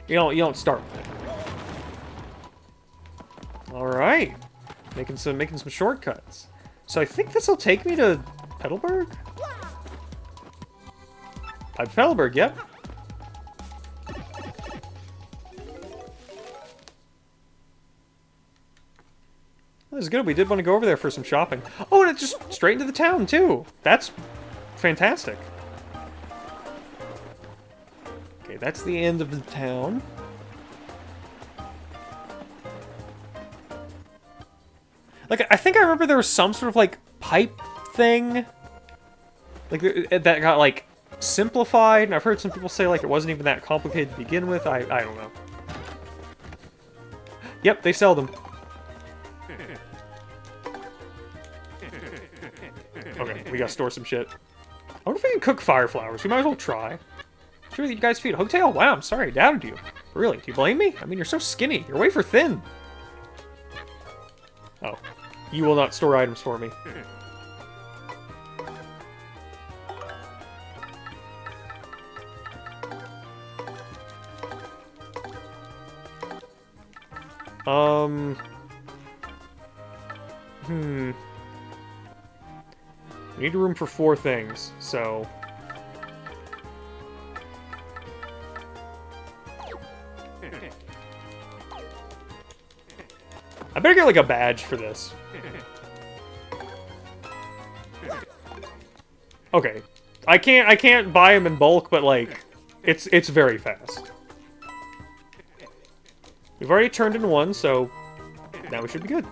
You don't start with it. Alright. Making some shortcuts. So I think this will take me to Petalburg? Petalburg, yep. This is good. We did want to go over there for some shopping. Oh, and it's just straight into the town, too. That's fantastic. Okay, that's the end of the town. Like, I think I remember there was some sort of, like, pipe thing. Like, that got, like, simplified. And I've heard some people say, like, it wasn't even that complicated to begin with. I don't know. Yep, they sell them. Okay, we gotta store some shit. I wonder if we can cook fire flowers. We might as well try. Sure that you guys feed Hotel? Wow, I'm sorry I doubted you. Really, do you blame me? I mean, you're so skinny. You're wafer thin. Oh. You will not store items for me. We need room for 4 things, so... I better get, like, a badge for this. Okay. I can't buy them in bulk, but, like, it's very fast. We've already turned in 1, so now we should be good.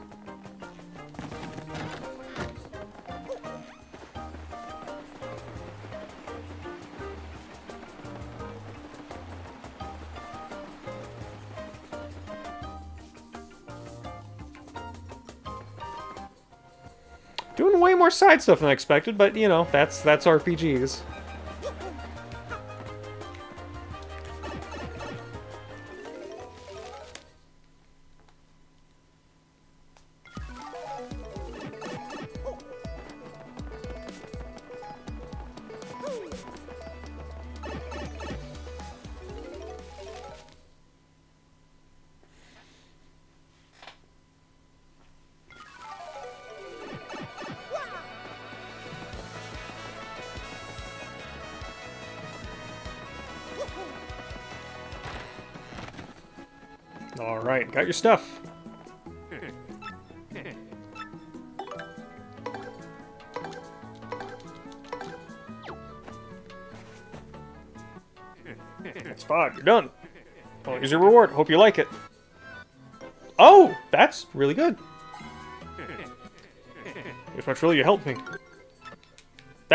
Doing way more side stuff than I expected, but, you know, that's RPGs. Alright, got your stuff. That's fine, you're done. Well, here's your reward. Hope you like it. Oh, that's really good. If I truly you helped me.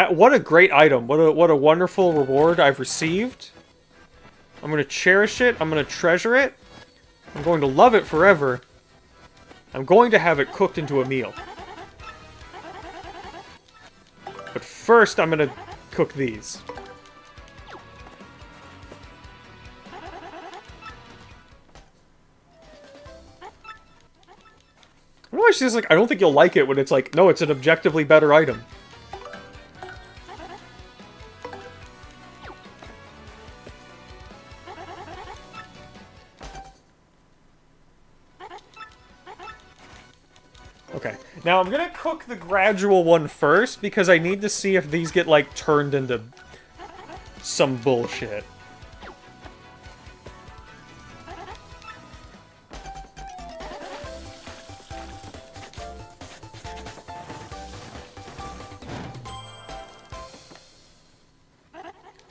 What a great item. What a wonderful reward I've received. I'm gonna cherish it. I'm gonna treasure it. I'm going to love it forever. I'm going to have it cooked into a meal. But first, I'm gonna cook these. I don't know why she's like, I don't think you'll like it when it's like, no, it's an objectively better item. Okay, now I'm gonna cook the gradual one first because I need to see if these get, like, turned into some bullshit.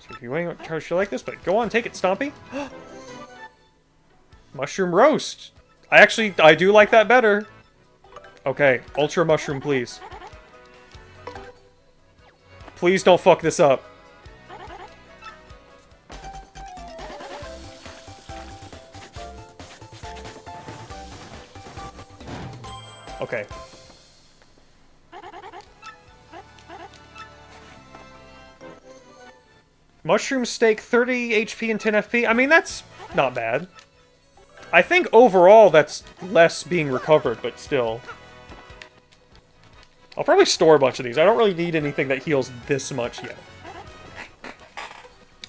So if you ain't try to like this, but go on, take it, Stompy. Mushroom roast. I do like that better. Okay, ultra mushroom, please. Please don't fuck this up. Okay. Mushroom steak, 30 HP and 10 FP. I mean, that's not bad. I think overall that's less being recovered, but still. I'll probably store a bunch of these. I don't really need anything that heals this much yet.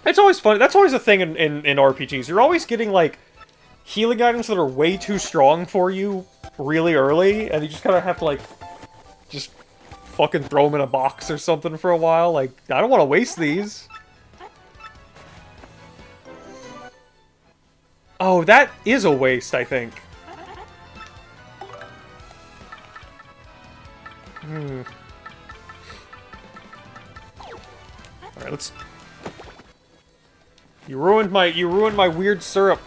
It's always fun. That's always a thing in RPGs. You're always getting, like, healing items that are way too strong for you really early, and you just kind of have to, like, just fucking throw them in a box or something for a while. Like, I don't want to waste these. Oh, that is a waste, I think. Alright, let's... You ruined my weird syrup.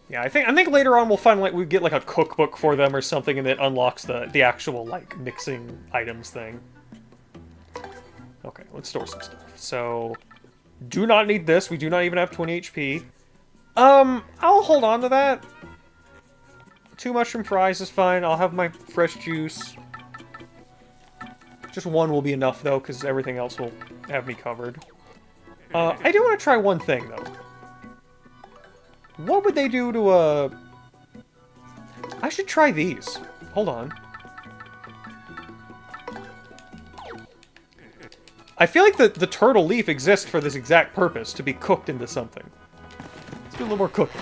Yeah, I think later on we'll find, like, we get, like, a cookbook for them or something, and it unlocks the actual, like, mixing items thing. Okay, let's store some stuff. So, do not need this. We do not even have 20 HP. I'll hold on to that. 2 mushroom fries is fine. I'll have my fresh juice. Just 1 will be enough, though, because everything else will have me covered. I do want to try one thing, though. What would they do to a... I should try these. Hold on. I feel like the turtle leaf exists for this exact purpose, to be cooked into something. Let's do a little more cooking.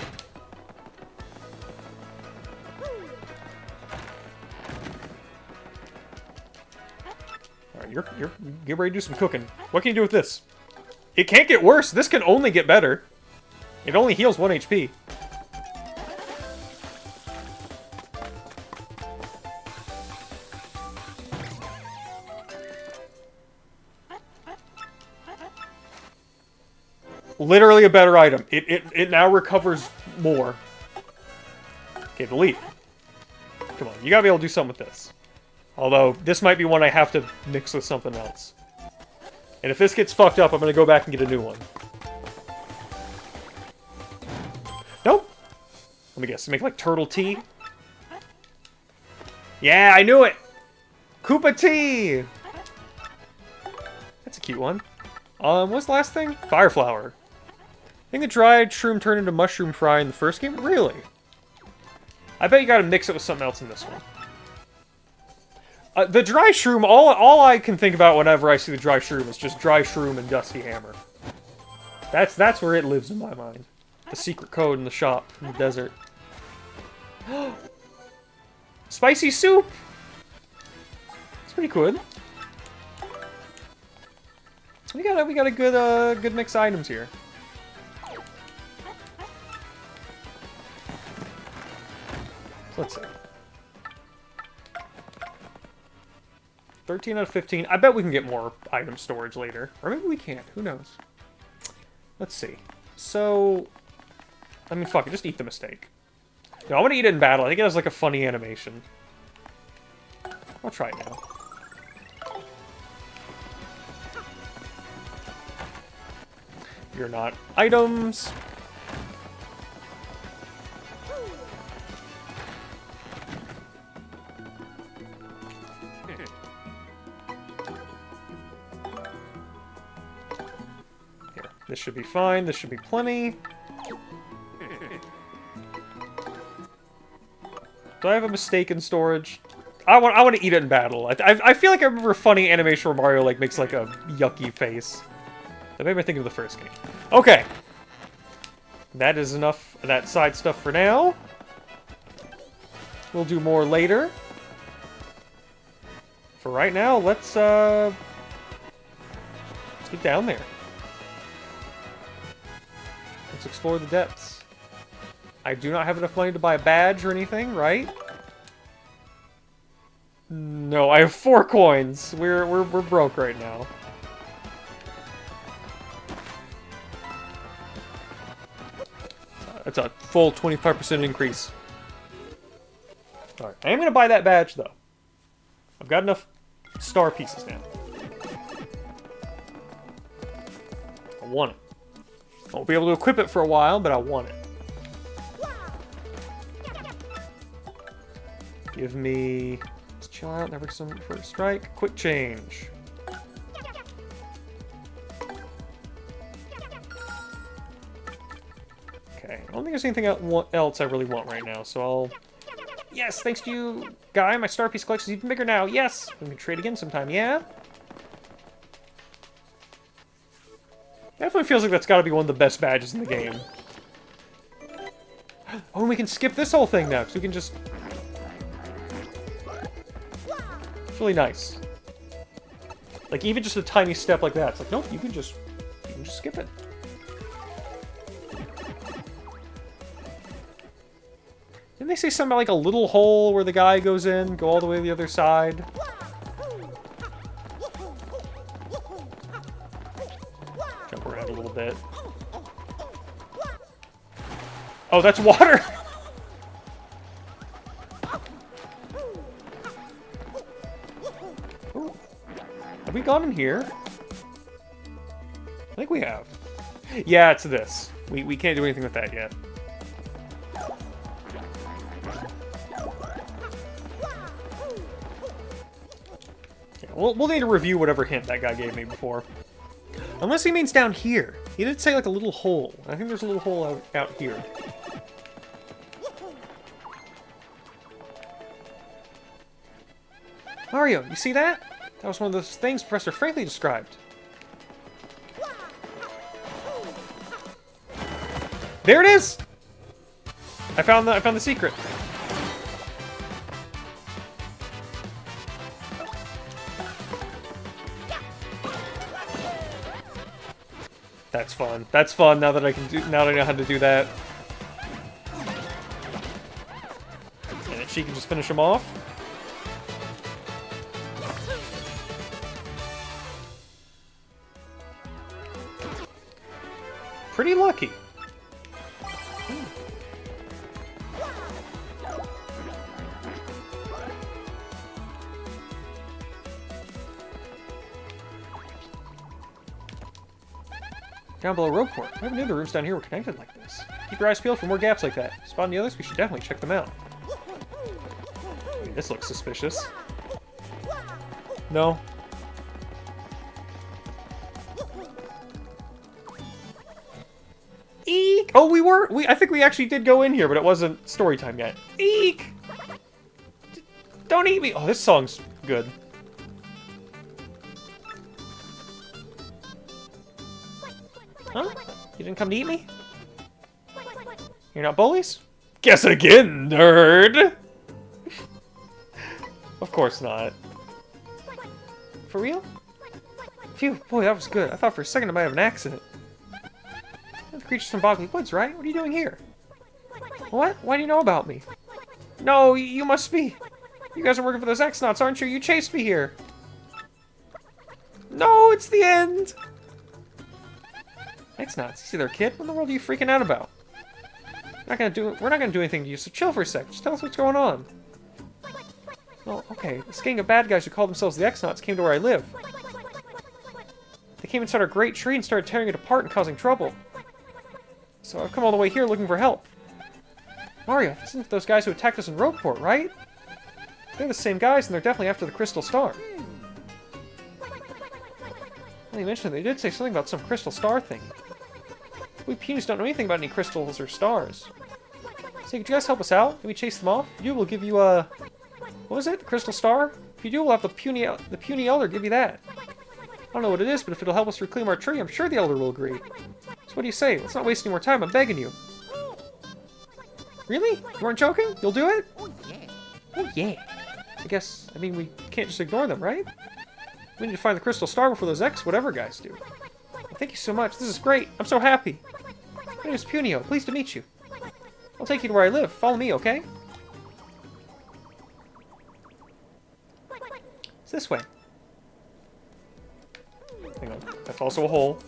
Alright, you're get ready to do some cooking. What can you do with this? It can't get worse. This can only get better. It only heals 1 HP. Literally a better item. It now recovers more. Okay, the leaf. Come on, you gotta be able to do something with this. Although, this might be one I have to mix with something else. And if this gets fucked up, I'm gonna go back and get a new one. Nope. Let me guess. Make, like, turtle tea? Yeah, I knew it! Koopa tea! That's a cute one. What's the last thing? Fire flower. I think the dried shroom turned into mushroom fry in the first game? Really? I bet you gotta mix it with something else in this one. The dry shroom, all I can think about whenever I see the dry shroom is just dry shroom and Dusty Hammer. That's where it lives in my mind. The secret code in the shop in the desert. Spicy soup! It's pretty good. We got a good mix of items here. So let's see. 13 out of 15. I bet we can get more item storage later. Or maybe we can't. Who knows? Let's see. So, I mean, fuck it. Just eat the mistake. No, I want to eat it in battle. I think it has, like, a funny animation. I'll try it now. You're not items. This should be fine. This should be plenty. Do I have a mistake in storage? I want to eat it in battle. I feel like I remember a funny animation where Mario like makes like a yucky face. That made me think of the first game. Okay. That is enough of that side stuff for now. We'll do more later. For right now, let's get down there. Let's explore the depths. I do not have enough money to buy a badge or anything, right? No, I have 4 coins. We're broke right now. That's a full 25% increase. Alright, I am going to buy that badge, though. I've got enough star pieces now. I want it. I won't be able to equip it for a while, but I want it. Give me... Let's chill out, never summon for a strike. Quick change. Okay, I don't think there's anything else I really want right now, so I'll... Yes, thanks to you, Guy. My star piece collection is even bigger now. Yes! We can trade again sometime, yeah? Definitely feels like that's got to be one of the best badges in the game. Oh, and we can skip this whole thing now, because we can just... It's really nice. Like, even just a tiny step like that. It's like, nope, you can just skip it. Didn't they say something about, like, a little hole where the guy goes in, go all the way to the other side? Jump around a little bit. Oh, that's water! Ooh. Have we gone in here? I think we have. Yeah, it's this. We can't do anything with that yet. Yeah, we'll need to review whatever hint that guy gave me before. Unless he means down here. He did say like a little hole. I think there's a little hole out here. Mario, you see that? That was one of those things Professor Franklin described. There it is! I found the secret. That's fun. That's fun now that I know how to do that. And then she can just finish him off. Pretty lucky. Down below Roadport. I never knew the rooms down here were connected like this. Keep your eyes peeled for more gaps like that. Spotting the others, we should definitely check them out. I mean, this looks suspicious. No. Eek! Oh, I think we actually did go in here, but it wasn't story time yet. Eek! Don't eat me! Oh, this song's good. Huh? You didn't come to eat me? You're not bullies? Guess again, nerd! Of course not. For real? Phew, boy, that was good. I thought for a second I might have an accident. You're the creatures from Bogley Woods, right? What are you doing here? What? Why do you know about me? No, you must be. You guys are working for those X-Nauts, aren't you? You chased me here. No, it's the end! X-Nauts, you see their kid? What in the world are you freaking out about? We're not gonna do anything to you, so chill for a sec. Just tell us what's going on. Well, okay. This gang of bad guys who call themselves the X-Nauts came to where I live. They came inside our great tree and started tearing it apart and causing trouble. So I've come all the way here looking for help. Mario, this isn't those guys who attacked us in Roadport, right? They're the same guys, and they're definitely after the Crystal Star. Well, you mentioned they did say something about some Crystal Star thing. We Punies don't know anything about any crystals or stars. So could you guys help us out? Maybe chase them off? If you, we'll give you a... What was it? The crystal star? If you do, we'll have the puny elder give you that. I don't know what it is, but if it'll help us reclaim our tree, I'm sure the elder will agree. So what do you say? Let's not waste any more time. I'm begging you. Really? You weren't joking? You'll do it? Oh, yeah. I mean, we can't just ignore them, right? We need to find the crystal star before those whatever guys do. Well, thank you so much. This is great. I'm so happy. My name is Punio. Pleased to meet you. I'll take you to where I live. Follow me, okay? It's this way. Hang on. That's also a hole.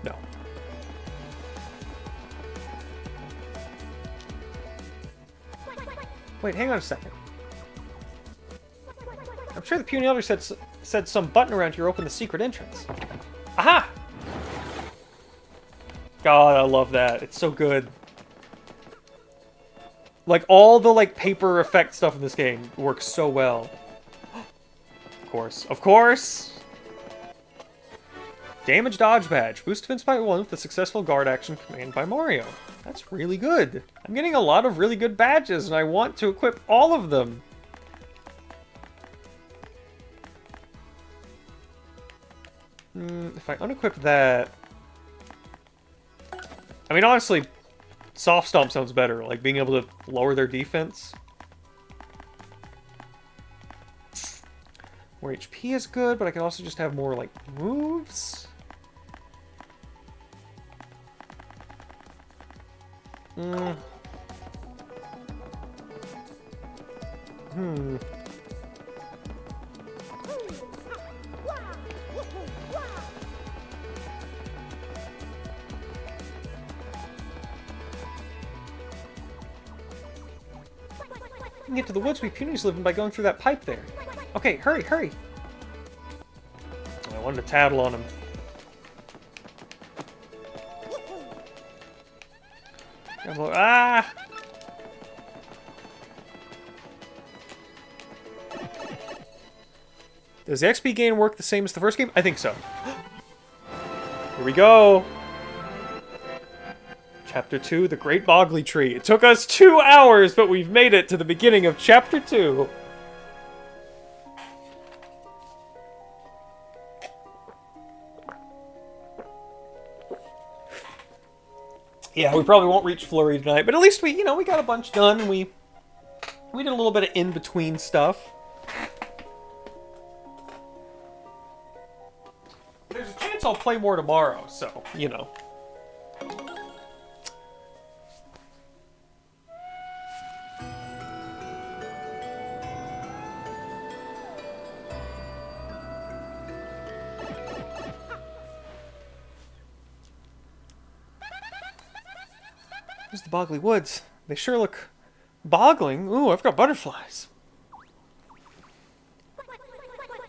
No. Wait, hang on a second. I'm sure the puny elder said some button around here opened the secret entrance. Aha! God, I love that. It's so good. Like, all the, like, paper effect stuff in this game works so well. Of course. Of course! Damage dodge badge. Boost defense by 1 with a successful guard action command by Mario. That's really good. I'm getting a lot of really good badges, and I want to equip all of them. If I unequip that... I mean, honestly, Soft Stomp sounds better. Like, being able to lower their defense. More HP is good, but I can also just have more, like, moves. We can get to the woods we Punies live in by going through that pipe there. Okay, hurry, hurry! I wanted to tattle on him. Ah! Does the XP gain work the same as the first game? I think so. Here we go! Chapter 2, The Great Boggly Tree. It took us 2 hours, but we've made it to the beginning of Chapter 2. Yeah, we probably won't reach Flurry tonight, but at least we got a bunch done, and we did a little bit of in-between stuff. There's a chance I'll play more tomorrow, so, you know. Here's the Boggly Woods. They sure look boggling. Ooh, I've got butterflies.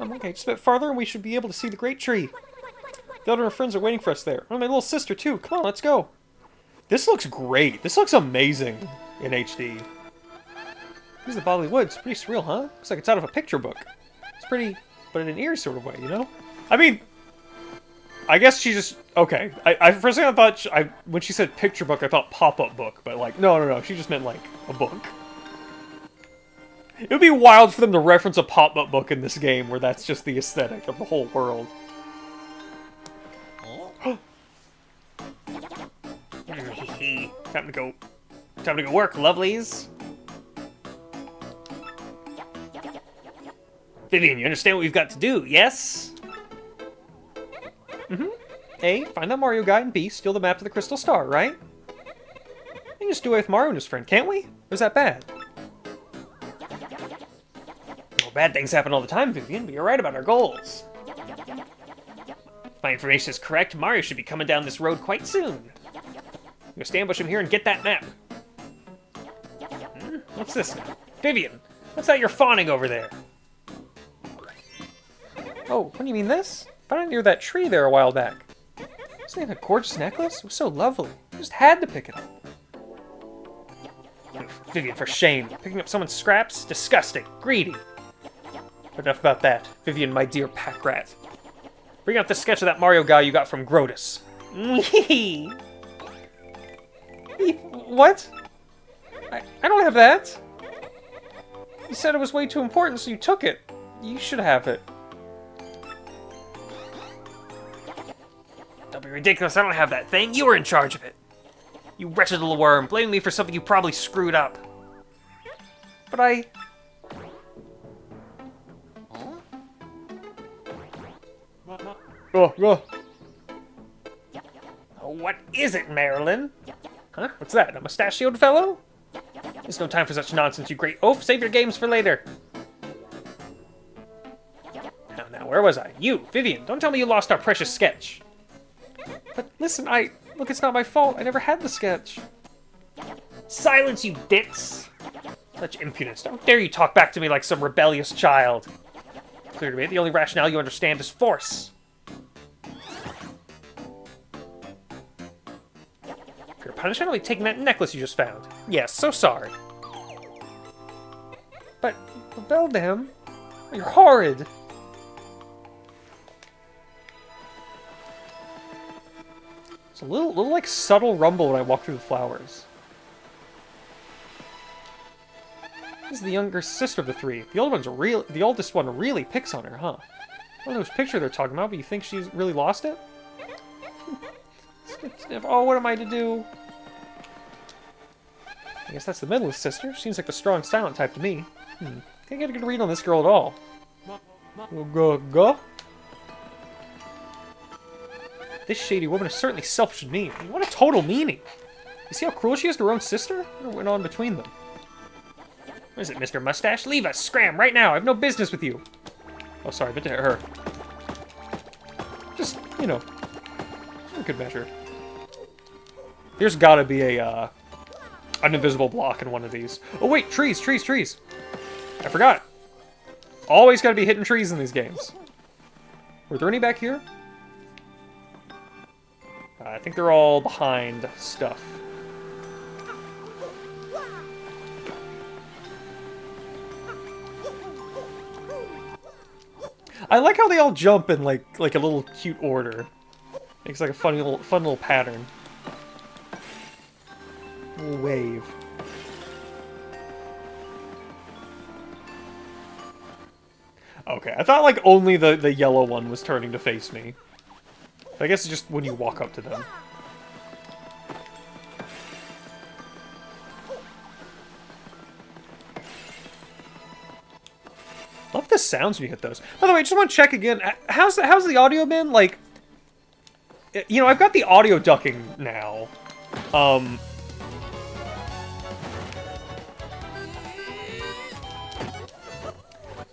Okay, just a bit farther and we should be able to see the great tree. The elder and her friends are waiting for us there. Oh, my little sister too. Come on, let's go. This looks great. This looks amazing in HD. Here's the Boggly Woods. Pretty surreal, huh? Looks like it's out of a picture book. It's pretty, but in an eerie sort of way, you know? I mean, I guess she just... Okay. I for a second I thought... when she said picture book, I thought pop-up book. But, like, no. She just meant, like, a book. It would be wild for them to reference a pop-up book in this game where that's just the aesthetic of the whole world. Time to go work, lovelies. Vivian, you understand what we've got to do, yes? A, find that Mario guy, and B, steal the map to the Crystal Star, right? We can just do away with Mario and his friend, can't we? Or is that bad? Well, bad things happen all the time, Vivian, but you're right about our goals. If my information is correct, Mario should be coming down this road quite soon. I'm gonna stay ambush him here and get that map. What's this now? Vivian, what's that you're fawning over there? Oh, what do you mean this? I found it near that tree there a while back. Isn't that a gorgeous necklace? It was so lovely. I just had to pick it up. Vivian, for shame. Picking up someone's scraps? Disgusting. Greedy. But enough about that. Vivian, my dear pack rat. Bring out the sketch of that Mario guy you got from Grotus. What? I don't have that. You said it was way too important, so you took it. You should have it. Don't be ridiculous, I don't have that thing. You were in charge of it. You wretched little worm, blaming me for something you probably screwed up. But I... Oh. What is it, Marilyn? Huh? What's that, a mustachioed fellow? There's no time for such nonsense, you great oaf. Save your games for later. Now, where was I? You, Vivian, don't tell me you lost our precious sketch. But listen, Look, it's not my fault. I never had the sketch. Silence, you dicks! Such impudence. How dare you talk back to me like some rebellious child? Clear to me, the only rationale you understand is force. For your punishment, I'll be taking that necklace you just found. Yes, so sorry. But, Beldam, you're horrid. It's a little like subtle rumble when I walk through the flowers. This is the younger sister of the three. The oldest one really picks on her, huh? I don't know whose picture they're talking about, but you think she's really lost it? Sniff, sniff. Oh, what am I to do? I guess that's the middlest sister. Seems like the strong, silent type to me. Can't get a good read on this girl at all. Go. This shady woman is certainly selfish and mean. What a total meanie. You see how cruel she is to her own sister? What went on between them? What is it, Mr. Mustache? Leave us! Scram! Right now! I have no business with you! Oh, sorry, but to her. Just, you know, for good measure. There's gotta be a, an invisible block in one of these. Oh wait, trees! I forgot. Always gotta be hitting trees in these games. Were there any back here? I think they're all behind stuff. I like how they all jump in like a little cute order. Makes like a fun little pattern. Little wave. Okay, I thought like only the yellow one was turning to face me. But I guess it's just when you walk up to them. Love the sounds when you hit those. By the way, I just want to check again. How's the audio been? Like, you know, I've got the audio ducking now.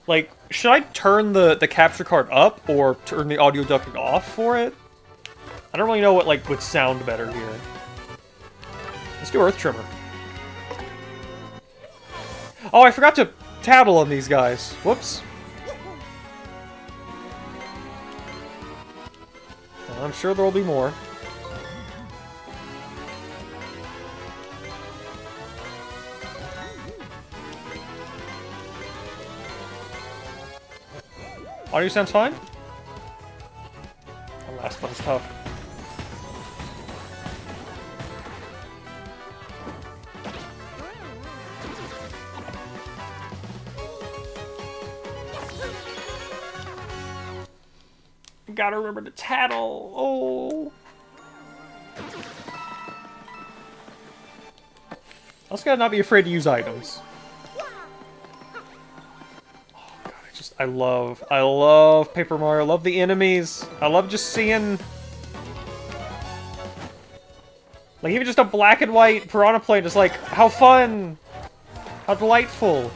Like, should I turn the capture card up or turn the audio ducking off for it? I don't really know what would sound better here. Let's do Earth Trimmer. Oh, I forgot to tattle on these guys. Whoops. Well, I'm sure there'll be more. Audio sounds fine? The last one's tough. Gotta remember to tattle. Oh. Also gotta not be afraid to use items. Oh god, I love Paper Mario. I love the enemies. I love just seeing, like, even just a black and white piranha plane is like, how fun, how delightful.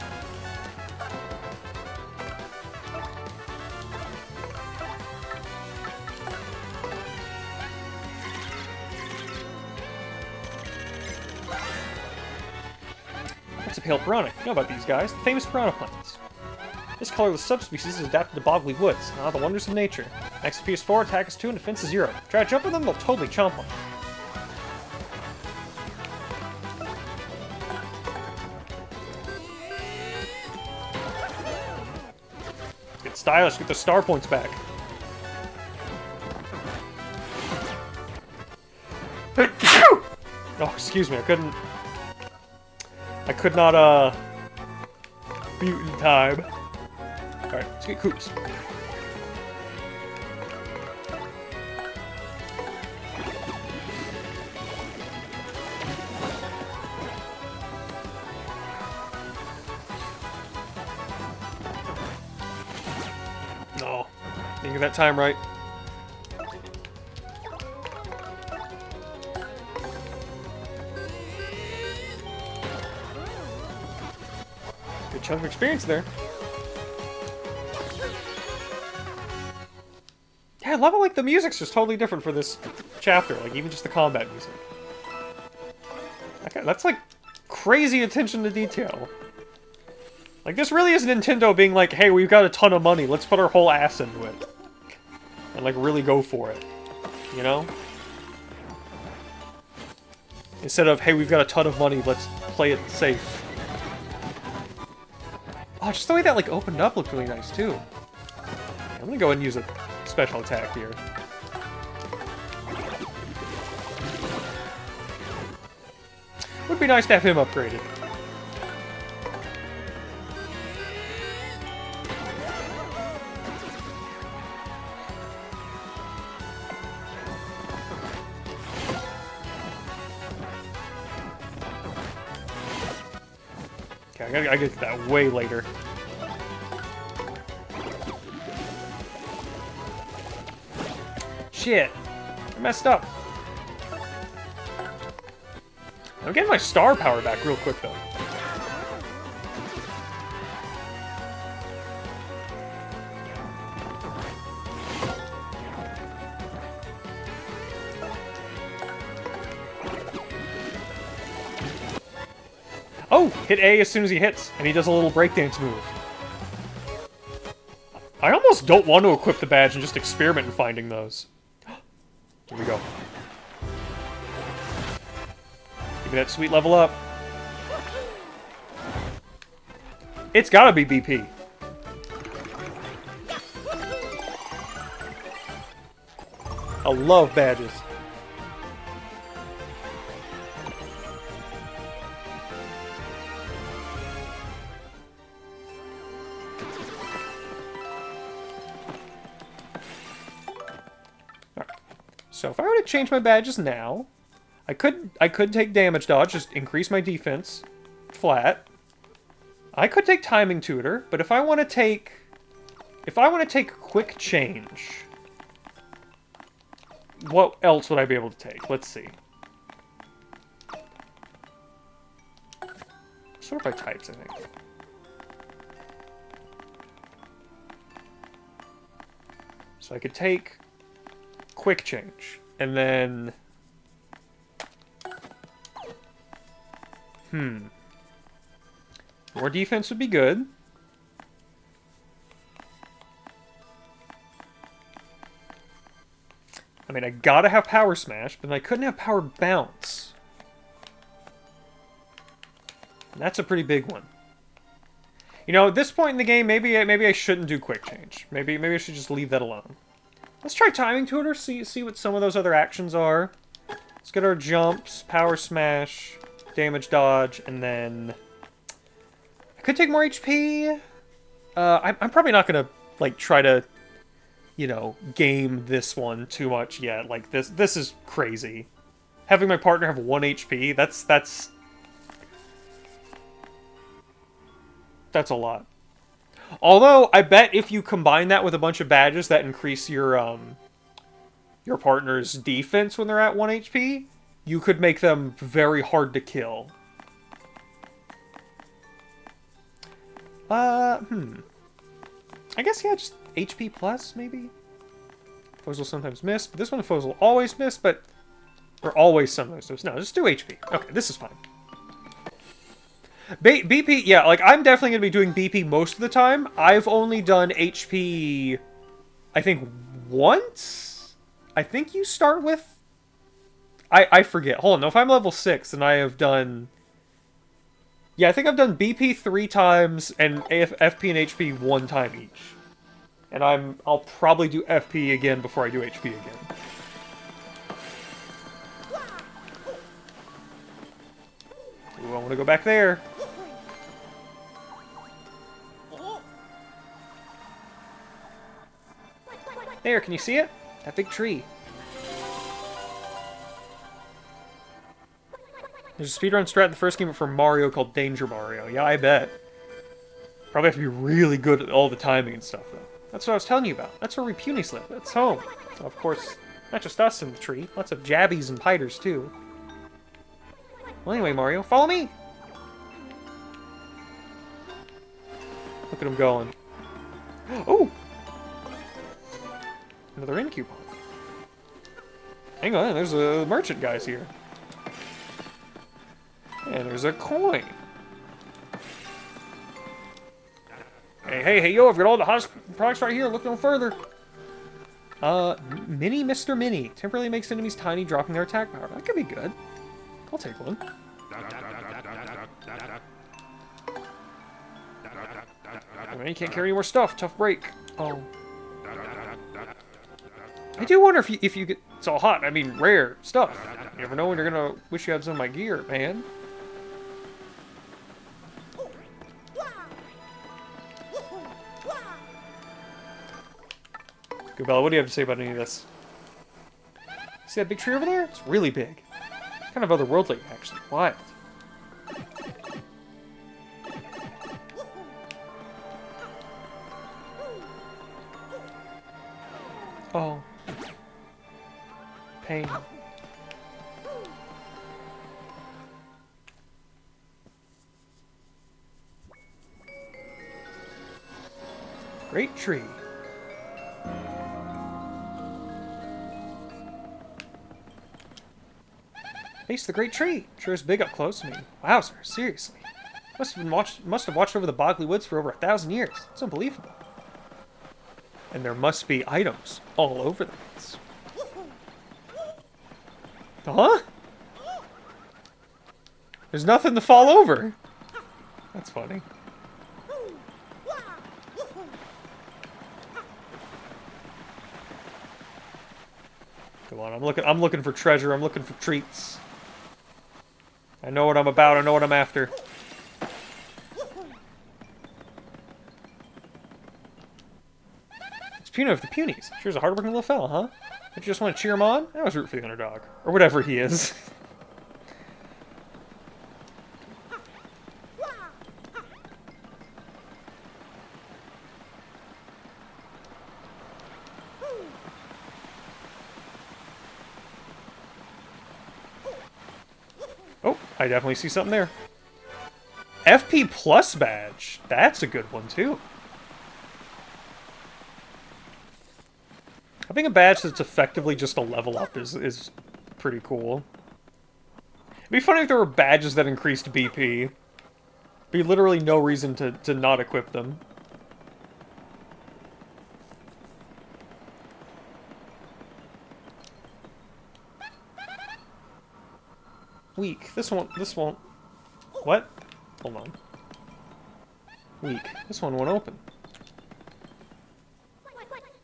Pale piranha. You know about these guys, the famous piranha plants. This colorless subspecies is adapted to boggly woods. Ah, the wonders of nature. XP is 4, attack is 2, and defense is 0. Try to jump on them, they'll totally chomp on you. Get stylish, get the star points back. Oh, excuse excuse me, I could not, mute in time. Alright, let's get Coops. No. Didn't get that time right. Good chunk of experience there. Yeah, I love it, like, the music's just totally different for this chapter. Like, even just the combat music. Okay, that's, like, crazy attention to detail. Like, this really is Nintendo being like, hey, we've got a ton of money, let's put our whole ass into it. And, like, really go for it. You know? Instead of, hey, we've got a ton of money, let's play it safe. Oh, just the way that, like, opened up looked really nice, too. Yeah, I'm gonna go ahead and use a special attack here. Would be nice to have him upgraded. Okay, I gotta get to that way later. Shit! I messed up. I'm getting my star power back real quick, though. Oh! Hit A as soon as he hits, and he does a little breakdance move. I almost don't want to equip the badge and just experiment in finding those. Here we go. Give me that sweet level up. It's gotta be BP. I love badges. So if I were to change my badges now, I could take damage dodge, just increase my defense flat. I could take timing tutor, but if I want to take quick change, what else would I be able to take? Let's see. Sort by types, I think. So I could take quick change, and then more defense would be good. I mean, I gotta have power smash, but I couldn't have power bounce. And that's a pretty big one. You know, at this point in the game, maybe I shouldn't do quick change. Maybe I should just leave that alone. Let's try timing tutor, see what some of those other actions are. Let's get our jumps, power smash, damage dodge, and then I could take more HP. I'm probably not gonna like try to, you know, game this one too much yet. Like this is crazy. Having my partner have 1 HP, that's a lot. Although, I bet if you combine that with a bunch of badges that increase your partner's defense when they're at 1 HP, you could make them very hard to kill. I guess, yeah, just HP plus, maybe? Foes will sometimes miss, but this one foes will always miss, but... Or always sometimes miss. No, just do HP. Okay, this is fine. BP, yeah, like, I'm definitely going to be doing BP most of the time. I've only done HP, I think, once? I think you start with... I forget. Hold on, no, if I'm level 6, then I have done... Yeah, I think I've done BP 3 times, and FP and HP 1 time each. And I'll probably do FP again before I do HP again. I want to go back there. There, can you see it? That big tree. There's a speedrun strat in the first game for Mario called Danger Mario. Yeah, I bet. Probably have to be really good at all the timing and stuff, though. That's what I was telling you about. That's where we punies live. That's home. So, of course, not just us in the tree. Lots of jabbies and piters, too. Well, anyway, Mario, follow me! Look at him going. Oh! Another inn coupon. Hang on, there's a merchant guys here. And there's a coin. Hey, yo, I've got all the hottest products right here. Look no further. Mini Mr. Mini. Temporarily makes enemies tiny, dropping their attack power. That could be good. I'll take one. Oh, man, you can't carry any more stuff. Tough break. Oh. I do wonder if you get... It's all hot. I mean, rare stuff. You never know when you're gonna wish you had some of my gear, man. Good, Bella, what do you have to say about any of this? See that big tree over there? It's really big. It's kind of otherworldly, actually. Wild. Oh. Pain. Great tree. Face the great tree. Sure is big up close. I mean, wowzer, seriously. Must have watched over the Bogley Woods for over 1,000 years. It's unbelievable. And there must be items all over the place. Huh? There's nothing to fall over. That's funny. Come on, I'm looking for treasure. I'm looking for treats. I know what I'm about. I know what I'm after. It's Puno of the Punies. Sure is a hard-working little fella, huh? Don't you just want to cheer him on? I always root for the underdog. Or whatever he is. Oh, I definitely see something there. FP Plus badge. That's a good one, too. Having a badge that's effectively just a level up is pretty cool. It'd be funny if there were badges that increased BP. Be literally no reason to not equip them. Weak. This won't... What? Hold on. Weak. This one won't open.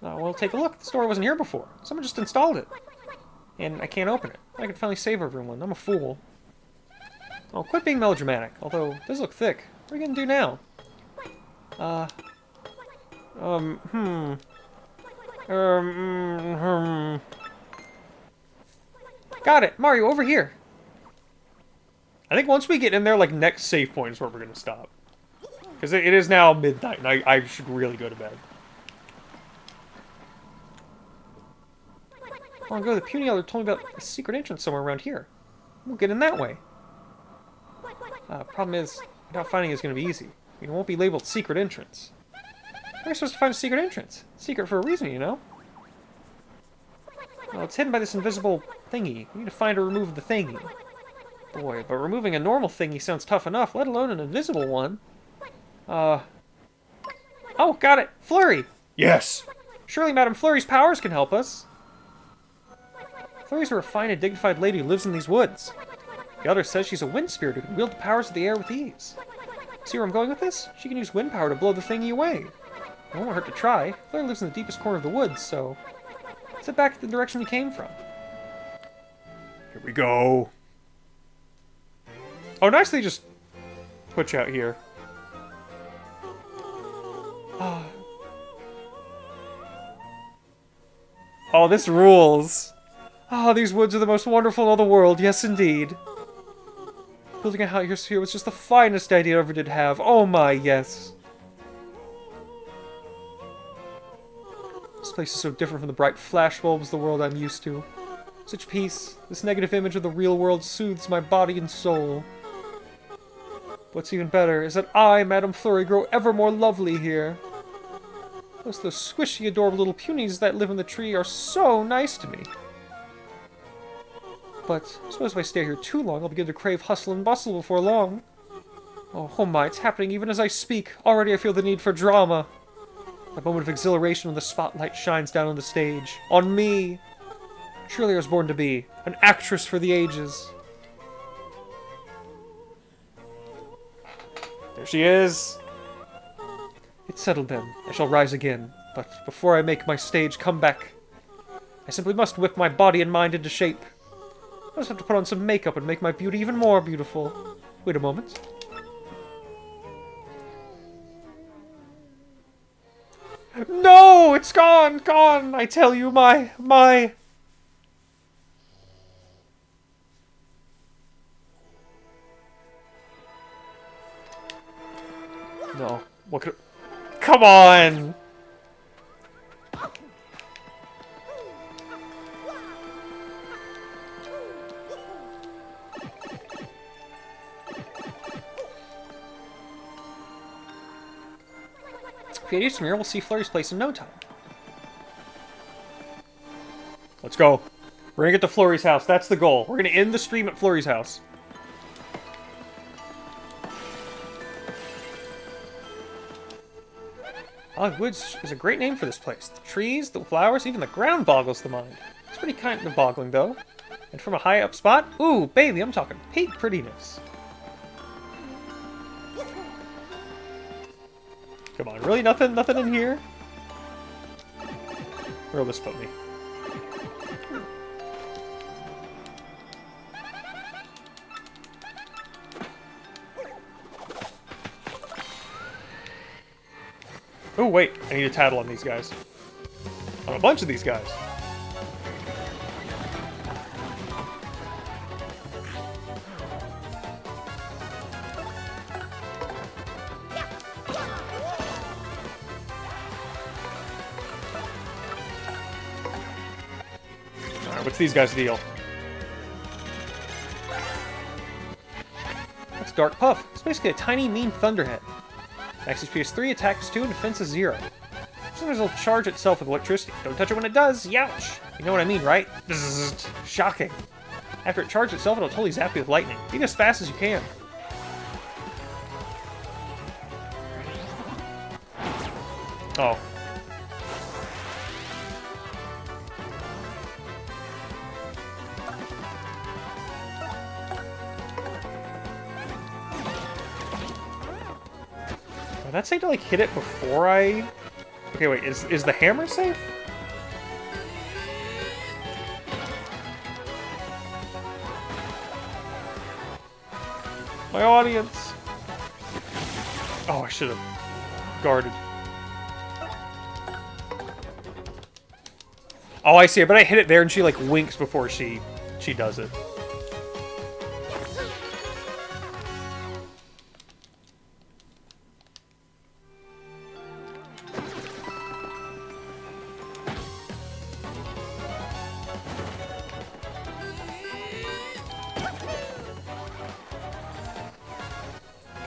Oh, well, take a look. The store wasn't here before. Someone just installed it. And I can't open it. I can finally save everyone. I'm a fool. Oh, quit being melodramatic. Although, it does look thick. What are you gonna do now? Got it! Mario, over here! I think once we get in there, like, next save point is where we're gonna stop. Because it is now midnight, and I should really go to bed. Long ago, the puny elder told me about a secret entrance somewhere around here. We'll get in that way. Problem is, I doubt finding is going to be easy. It won't be labeled secret entrance. How are we supposed to find a secret entrance? Secret for a reason, you know? Well, it's hidden by this invisible thingy. We need to find or remove the thingy. Boy, but removing a normal thingy sounds tough enough, let alone an invisible one. Oh, got it! Flurry! Yes! Surely Madame Flurry's powers can help us. Flurry's a refined and dignified lady who lives in these woods. The elder says she's a wind spirit who can wield the powers of the air with ease. See where I'm going with this? She can use wind power to blow the thingy away. It won't hurt to try. Flurry lives in the deepest corner of the woods, so... let's head back to the direction we came from. Here we go. Oh, nice they just put you out here. Ah. Oh, this rules. Oh, these woods are the most wonderful in all the world. Yes, indeed. Building a house here was just the finest idea I ever did have. Oh my, yes. This place is so different from the bright flashbulbs of the world I'm used to. Such peace. This negative image of the real world soothes my body and soul. What's even better is that I, Madame Flurry, grow ever more lovely here. Those squishy, adorable little punies that live in the tree are so nice to me. But I suppose if I stay here too long, I'll begin to crave hustle and bustle before long. Oh my, it's happening even as I speak. Already I feel the need for drama. A moment of exhilaration when the spotlight shines down on the stage. On me! Surely I was born to be an actress for the ages. There she is! It's settled then. I shall rise again. But before I make my stage comeback, I simply must whip my body and mind into shape. I just have to put on some makeup and make my beauty even more beautiful. Wait a moment. No! It's gone! Gone! I tell you, my... No. What could... Come on! If you get used to me, we'll see Flurry's place in no time. Let's go. We're gonna get to Flurry's house. That's the goal. We're gonna end the stream at Flurry's house. Olive Woods is a great name for this place. The trees, the flowers, even the ground boggles the mind. It's pretty kind of boggling, though. And from a high up spot, ooh, baby, I'm talking peak prettiness. Come on, really? Nothing in here? Where will this put me? Oh, wait. I need to tattle on these guys. On a bunch of these guys. Alright, what's these guys' deal? That's Dark Puff. It's basically a tiny, mean thunderhead. Max HP is 3, attack is 2, and defense is 0. Sometimes it'll charge itself with electricity. Don't touch it when it does, youch! You know what I mean, right? Bzzzt. Shocking. After it charges itself, it'll totally zap you with lightning. Beat as fast as you can. Oh. That safe to like hit it before I... Okay, wait, is the hammer safe? My audience! Oh, I should have guarded. Oh, I see it, but I hit it there and she like winks before she does it.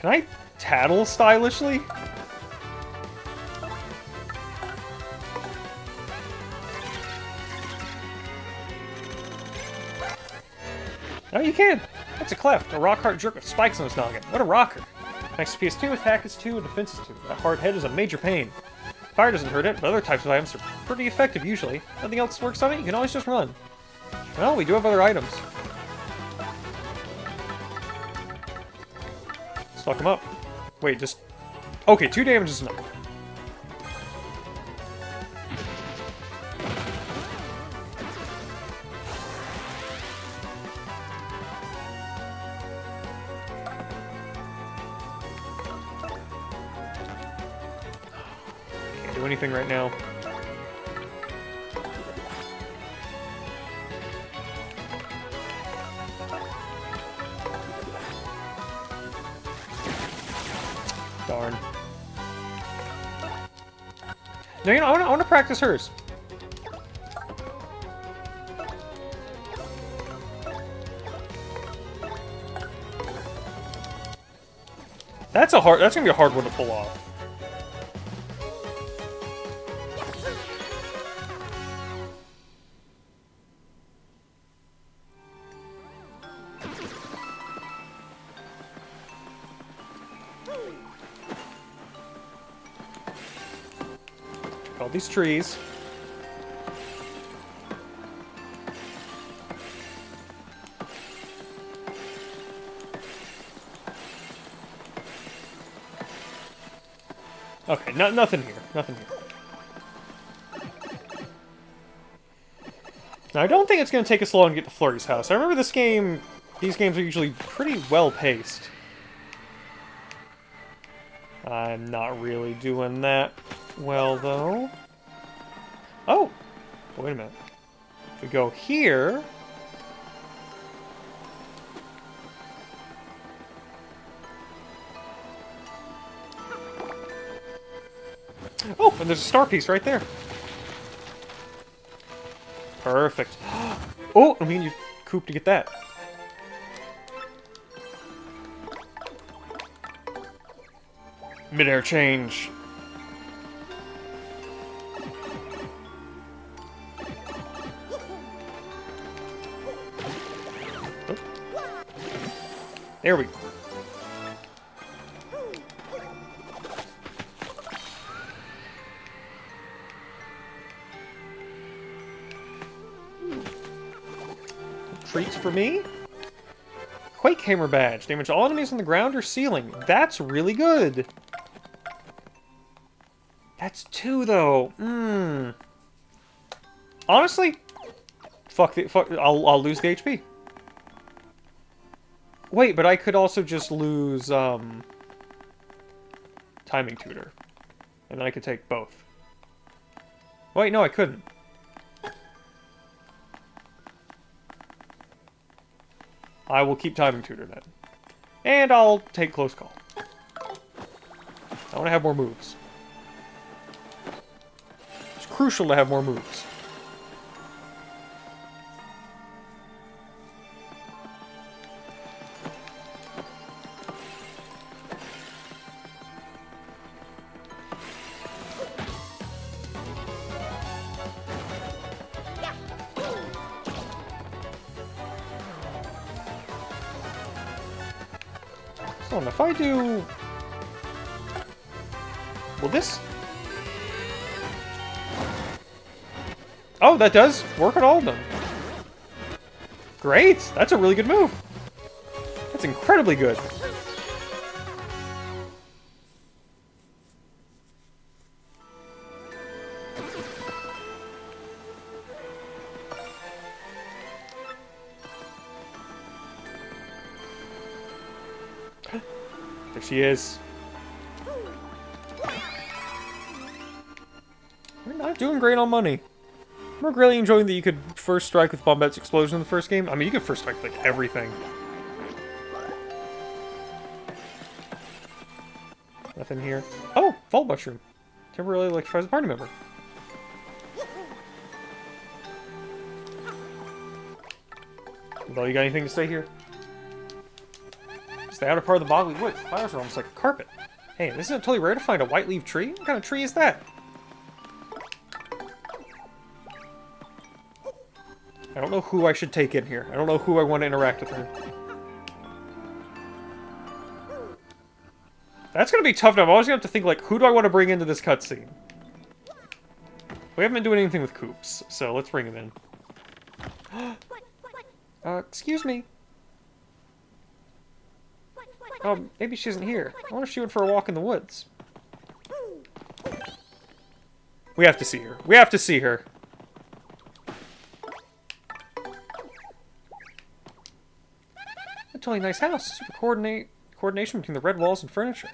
Can I tattle stylishly? No, you can. That's a cleft. A rock-hard jerk with spikes on his noggin. What a rocker. Max HP is 2, attack is 2, and defense is 2. That hard head is a major pain. Fire doesn't hurt it, but other types of items are pretty effective usually. Nothing else works on it, you can always just run. Well, we do have other items. Let's fuck him up. Wait, just... Okay, 2 damage is enough. do anything right now. Darn. No, you know, I want to practice hers. That's gonna be a hard one to pull off. All these trees. Okay, nothing here. Nothing here. Now, I don't think it's going to take us long to get to Flurry's house. I remember this game... These games are usually pretty well-paced. I'm not really doing that well, though. Oh! Wait a minute. If we go here... Oh, and there's a star piece right there. Perfect. Oh, I mean, you Coop to get that. Mid-air change. Oh. There we go. Treats for me. Quake Hammer Badge. Damage all enemies on the ground or ceiling. That's really good. That's 2, though. Honestly, fuck. I'll lose the HP. Wait, but I could also just lose Timing Tutor, and then I could take both. Wait, no, I couldn't. I will keep Timing Tutor then. And I'll take Close Call. I want to have more moves. It's crucial to have more moves. So if I do... Will this... Oh, that does work on all of them. Great! That's a really good move. That's incredibly good. There she is. We're not doing great on money. I'm really enjoying that you could first strike with Bombette's explosion in the first game. I mean, you could first strike with, like, everything. Nothing here. Oh! Vault Mushroom. Temporarily electrifies a party member. Well, you got anything to say here? It's the outer part of the boggly woods. The flowers are almost like a carpet. Hey, isn't it totally rare to find a white leaf tree? What kind of tree is that? I don't know who I should take in here. I don't know who I want to interact with her. That's going to be tough now. I'm always going to have to think, like, who do I want to bring into this cutscene? We haven't been doing anything with Coops, so let's bring him in. Excuse me. Oh, maybe she isn't here. I wonder if she went for a walk in the woods. We have to see her. We have to see her. A totally nice house. Super coordination between the red walls and furniture.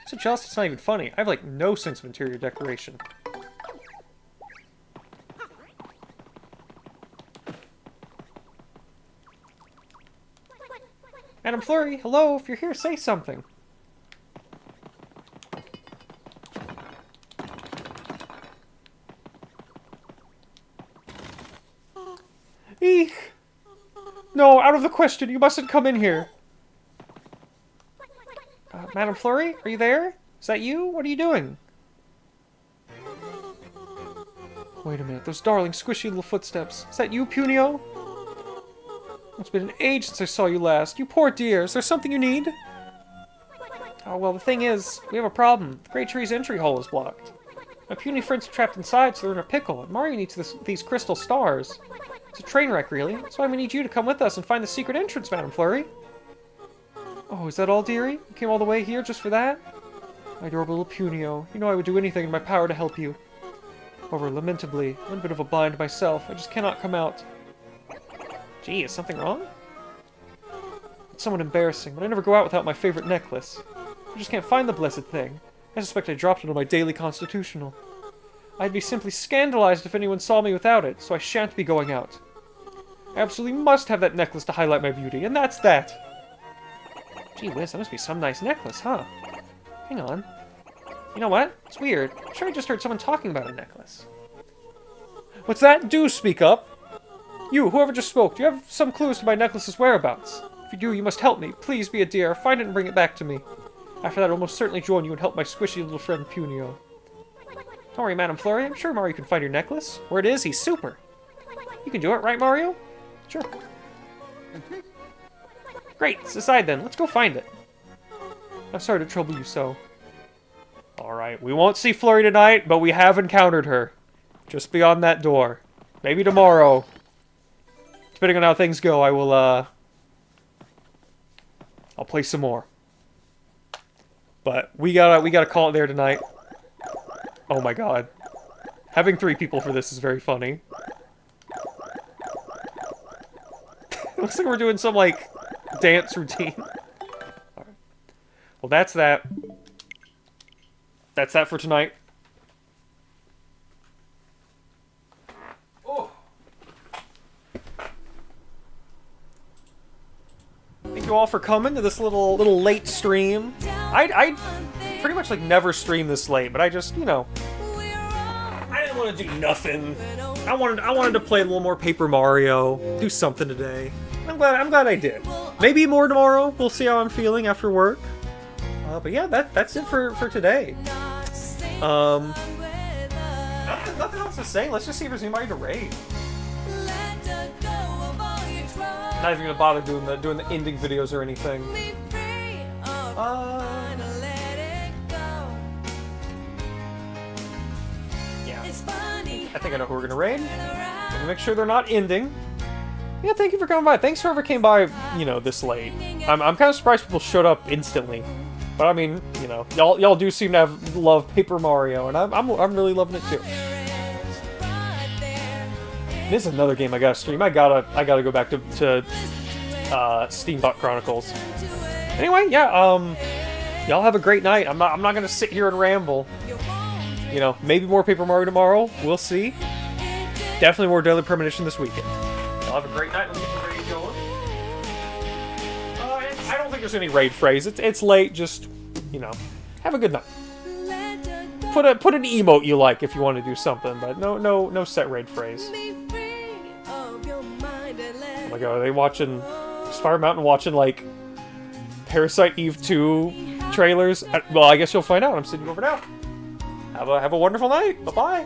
So jealous it's not even funny. I have, like, no sense of interior decoration. Madame Flurry, hello, if you're here, say something. Eek! No, out of the question, you mustn't come in here. Madame Flurry, are you there? Is that you? What are you doing? Wait a minute, those darling, squishy little footsteps. Is that you, Punio? It's been an age since I saw you last. You poor dear, is there something you need? Oh, well, the thing is, we have a problem. The Great Tree's entry hole is blocked. My puny friends are trapped inside, so they're in a pickle, and Mario needs these crystal stars. It's a train wreck, really. That's why we need you to come with us and find the secret entrance, Madame Flurry. Oh, is that all, dearie? You came all the way here just for that? My adorable little Punio. You know I would do anything in my power to help you. However, lamentably, I'm a bit of a blind myself. I just cannot come out. Gee, is something wrong? It's somewhat embarrassing, but I never go out without my favorite necklace. I just can't find the blessed thing. I suspect I dropped it on my daily constitutional. I'd be simply scandalized if anyone saw me without it, so I shan't be going out. I absolutely must have that necklace to highlight my beauty, and that's that! Gee whiz, that must be some nice necklace, huh? Hang on. You know what? It's weird. I'm sure I just heard someone talking about a necklace. What's that? Do speak up! You, whoever just spoke, do you have some clues to my necklace's whereabouts? If you do, you must help me. Please be a dear. Find it and bring it back to me. After that, I'll most certainly join you and help my squishy little friend Punio. Don't worry, Madame Flurry. I'm sure Mario can find your necklace. Where it is, he's super. You can do it, right, Mario? Sure. Great, it's aside then. Let's go find it. I'm sorry to trouble you so. Alright, we won't see Flurry tonight, but we have encountered her. Just beyond that door. Maybe tomorrow. Depending on how things go, I will, I'll play some more. But we gotta call it there tonight. Oh my god. Having 3 people for this is very funny. Looks like we're doing some, like, dance routine. Alright. Well, that's that. That's that for tonight. Oh. Thank you all for coming to this little late stream. I pretty much, like, never stream this late, but I just, you know, I didn't want to do nothing. I wanted to play a little more Paper Mario, do something today. I'm glad I did. Maybe more tomorrow. We'll see how I'm feeling after work. But yeah, that's it for today. Nothing else to say. Let's just see if there's anybody to raid. Not even gonna bother doing the ending videos or anything. Yeah. I think I know who we're gonna raid. I'm gonna make sure they're not ending. Yeah, thank you for coming by. Thanks whoever came by, you know, this late. I'm kind of surprised people showed up instantly. But I mean, you know, y'all do seem to love Paper Mario, and I'm really loving it too. This is another game I gotta stream. I gotta go back to Steambot Chronicles. Anyway, yeah, y'all have a great night. I'm not gonna sit here and ramble. You know, maybe more Paper Mario tomorrow. We'll see. Definitely more Daily Premonition this weekend. Y'all have a great night. Let me get the raid going. I don't think there's any raid phrase. It's late. Just, you know, have a good night. Put an emote you like if you want to do something, but no set raid phrase. Oh my god, are they watching Fire Mountain watching like Parasite Eve 2 trailers? Well, I guess you'll find out. I'm sending you over now. Have a wonderful night. Bye bye.